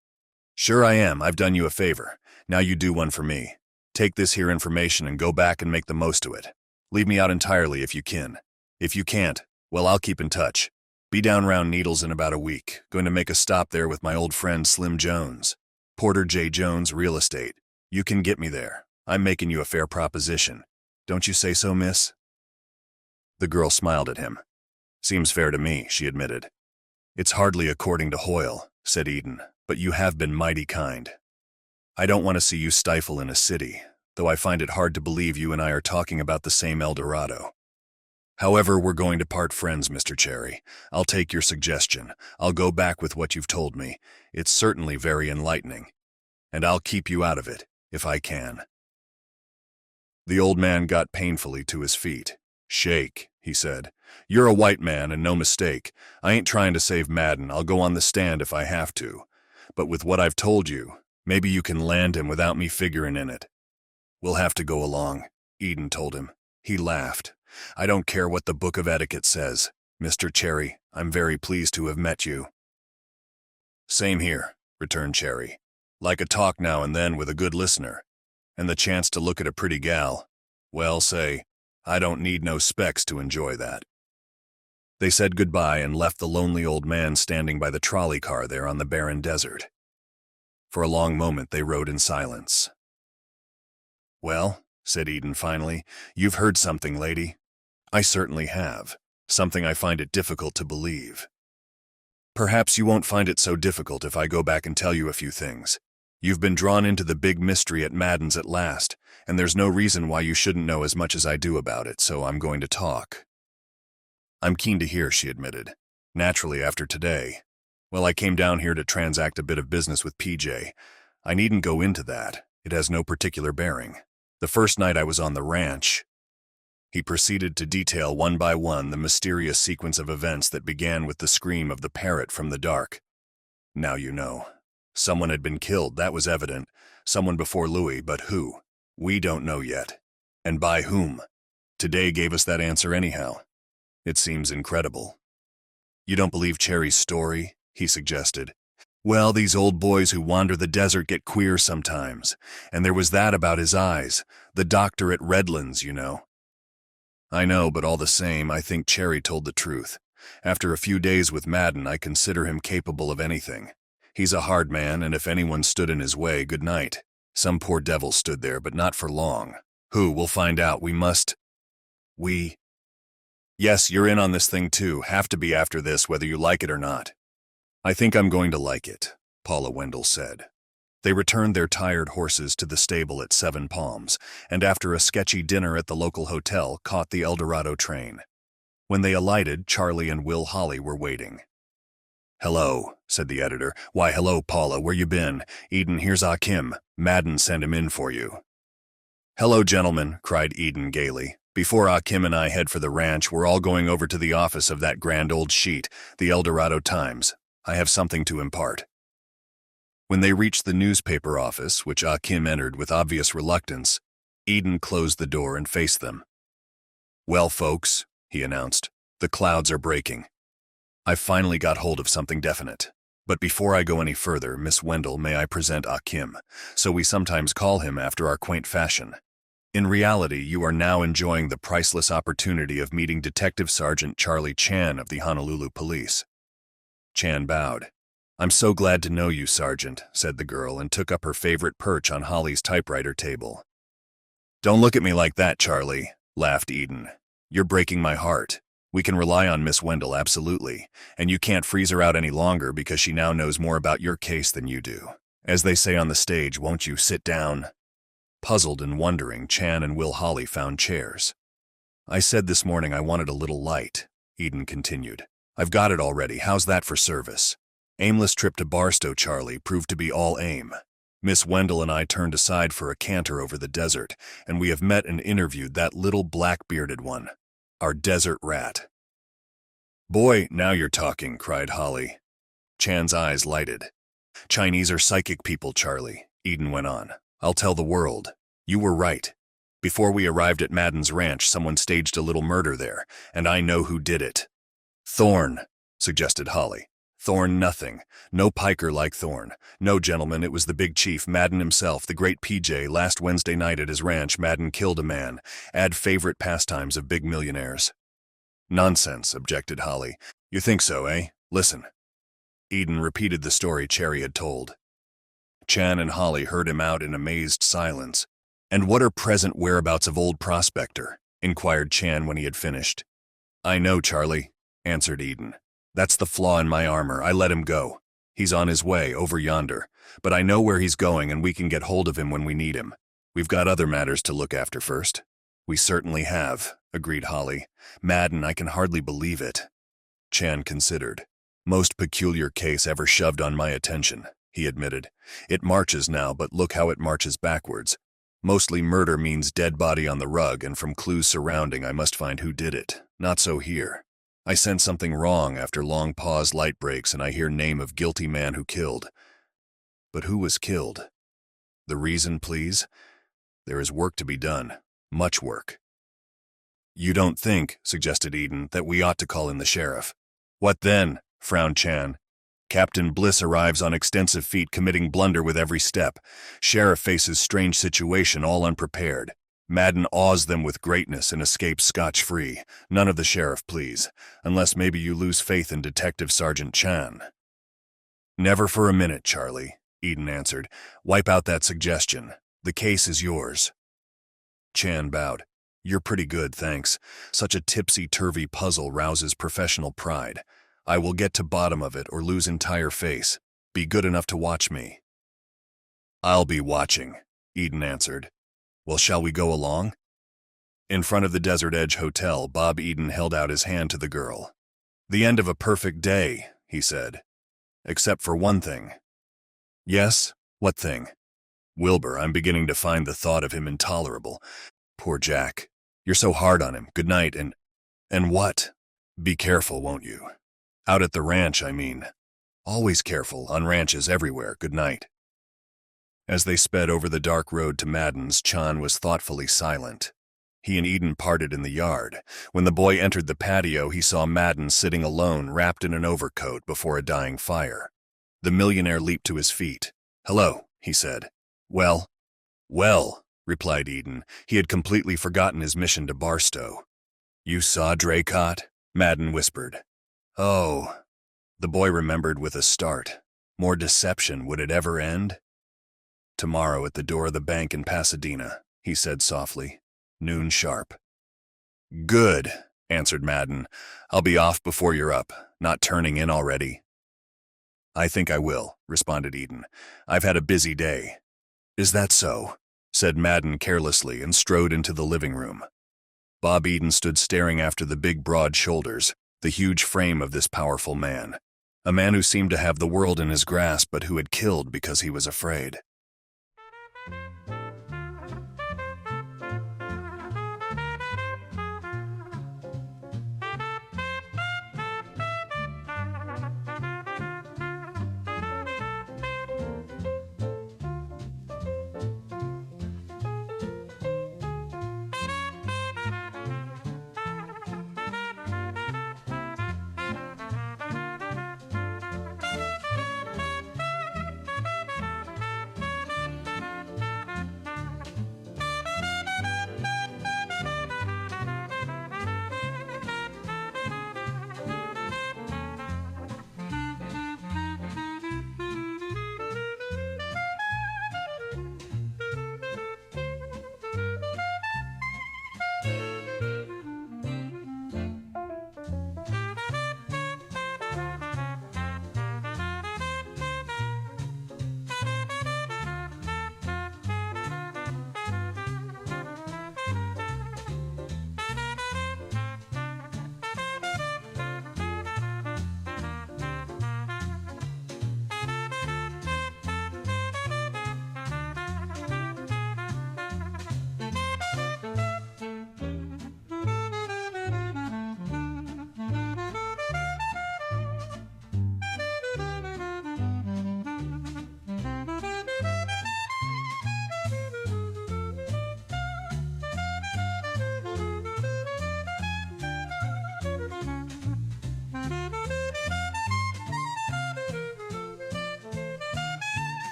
[SPEAKER 1] "Sure I am. I've done you a favor. Now you do one for me. Take this here information and go back and make the most of it. Leave me out entirely if you can. If you can't, well, I'll keep in touch. Be down round Needles in about a week. Going to make a stop there with my old friend Slim Jones. Porter J. Jones Real Estate. You can get me there. I'm making you a fair proposition. Don't you say so, miss?" The girl smiled at him. "Seems fair to me," she admitted. "It's hardly according to Hoyle," said Eden, "but you have been mighty kind. I don't want to see you stifle in a city, though I find it hard to believe you and I are talking about the same El Dorado. However, we're going to part friends, Mr. Cherry. I'll take your suggestion. I'll go back with what you've told me. It's certainly very enlightening. And I'll keep you out of it, if I can." The old man got painfully to his feet. "Shake," he said. "You're a white man and no mistake. I ain't trying to save Madden. I'll go on the stand if I have to. But with what I've told you, maybe you can land him without me figuring in it." "We'll have to go along," Eden told him. He laughed. "I don't care what the Book of Etiquette says. Mr. Cherry, I'm very pleased to have met you." Same here, returned Cherry. Like a talk now and then with a good listener. And the chance to look at a pretty gal. Well, say, I don't need no specs to enjoy that. They said goodbye and left the lonely old man standing by the trolley car there on the barren desert. For a long moment they rode in silence. Well, said Eden finally, you've heard something, lady. I certainly have. Something I find it difficult to believe. Perhaps you won't find it so difficult if I go back and tell you a few things. You've been drawn into the big mystery at Madden's at last, and there's no reason why you shouldn't know as much as I do about it, so I'm going to talk. I'm keen to hear, she admitted. Naturally, after today. Well, I came down here to transact a bit of business with PJ. I needn't go into that. It has no particular bearing. The first night I was on the ranch, he proceeded to detail one by one the mysterious sequence of events that began with the scream of the parrot from the dark. Now you know. Someone had been killed, that was evident. Someone before Louis, but who? We don't know yet. And by whom? Today gave us that answer anyhow. It seems incredible. You don't believe Cherry's story? He suggested. Well, these old boys who wander the desert get queer sometimes. And there was that about his eyes. The doctor at Redlands, you know. I know, but all the same, I think Cherry told the truth. After a few days with Madden, I consider him capable of anything. He's a hard man, and if anyone stood in his way, good night. Some poor devil stood there, but not for long. Who? We'll find out. We must... Yes, you're in on this thing too. Have to be after this, whether you like it or not. I think I'm going to like it, Paula Wendell said. They returned their tired horses to the stable at Seven Palms, and after a sketchy dinner at the local hotel, caught the El Dorado train. When they alighted, Charlie and Will Holly were waiting. Hello, said the editor. Why, hello, Paula, where you been? Eden, here's Akim. Madden sent him in for you. Hello, gentlemen, cried Eden gaily. Before Akim and I head for the ranch, we're all going over to the office of that grand old sheet, the El Dorado Times. I have something to impart. When they reached the newspaper office, which Akim entered with obvious reluctance, Eden closed the door and faced them. Well, folks, he announced, the clouds are breaking. I've finally got hold of something definite. But before I go any further, Miss Wendell, may I present Akim, so we sometimes call him after our quaint fashion. In reality, you are now enjoying the priceless opportunity of meeting Detective Sergeant Charlie Chan of the Honolulu Police. Chan bowed. I'm so glad to know you, Sergeant, said the girl, and took up her favorite perch on Holly's typewriter table. Don't look at me like that, Charlie, laughed Eden. You're breaking my heart. We can rely on Miss Wendell, absolutely, and you can't freeze her out any longer because she now knows more about your case than you do. As they say on the stage, won't you sit down? Puzzled and wondering, Chan and Will Holly found chairs. I said this morning I wanted a little light, Eden continued. I've got it already. How's that for service? Aimless trip to Barstow, Charlie, proved to be all aim. Miss Wendell and I turned aside for a canter over the desert, and we have met and interviewed that little black-bearded one, our desert rat. Boy, now you're talking, cried Holly. Chan's eyes lighted. Chinese are psychic people, Charlie, Eden went on. I'll tell the world. You were right. Before we arrived at Madden's ranch, someone staged a little murder there, and I know who did it. Thorne, suggested Holly. Thorne nothing. No piker like Thorne. No, gentlemen, it was the big chief, Madden himself, the great PJ. Last Wednesday night at his ranch, Madden killed a man. Add favorite pastimes of big millionaires. Nonsense, objected Holly. You think so, eh? Listen. Eden repeated the story Cherry had told. Chan and Holly heard him out in amazed silence. And what are present whereabouts of old Prospector? Inquired Chan when he had finished. I know, Charlie, answered Eden. That's the flaw in my armor. I let him go. He's on his way, over yonder. But I know where he's going, and we can get hold of him when we need him. We've got other matters to look after first. We certainly have, agreed Holly. Madden, I can hardly believe it. Chan considered. Most peculiar case ever shoved on my attention, he admitted. It marches now, but look how it marches backwards. Mostly murder means dead body on the rug, and from clues surrounding I must find who did it. Not so here. I sense something wrong after long pause, light breaks, and I hear name of guilty man who killed. But who was killed? The reason, please? There is work to be done. Much work. You don't think, suggested Eden, that we ought to call in the sheriff? What then? Frowned Chan. Captain Bliss arrives on extensive feet, committing blunder with every step. Sheriff faces strange situation, all unprepared. Madden awes them with greatness and escapes scotch-free. None of the sheriff, please. Unless maybe you lose faith in Detective Sergeant Chan. Never for a minute, Charlie, Eden answered. Wipe out that suggestion. The case is yours. Chan bowed. You're pretty good, thanks. Such a tipsy-turvy puzzle rouses professional pride. I will get to bottom of it or lose entire face. Be good enough to watch me. I'll be watching, Eden answered. Well, shall we go along? In front of the Desert Edge Hotel, Bob Eden held out his hand to the girl. The end of a perfect day, he said. Except for one thing. Yes? What thing? Wilbur, I'm beginning to find the thought of him intolerable. Poor Jack. You're so hard on him. Good night, and what? Be careful, won't you? Out at the ranch, I mean. Always careful, on ranches everywhere. Good night. As they sped over the dark road to Madden's, Chan was thoughtfully silent. He and Eden parted in the yard. When the boy entered the patio, he saw Madden sitting alone, wrapped in an overcoat before a dying fire. The millionaire leaped to his feet. Hello, he said. Well, replied Eden. He had completely forgotten his mission to Barstow. You saw Draycott? Madden whispered. Oh. The boy remembered with a start. More deception, would it ever end? Tomorrow at the door of the bank in Pasadena, he said softly. Noon sharp. Good, answered Madden. I'll be off before you're up. Not turning in already? I think I will, responded Eden. I've had a busy day. Is that so? Said Madden carelessly and strode into the living room. Bob Eden stood staring after the big broad shoulders, the huge frame of this powerful man. A man who seemed to have the world in his grasp but who had killed because he was afraid.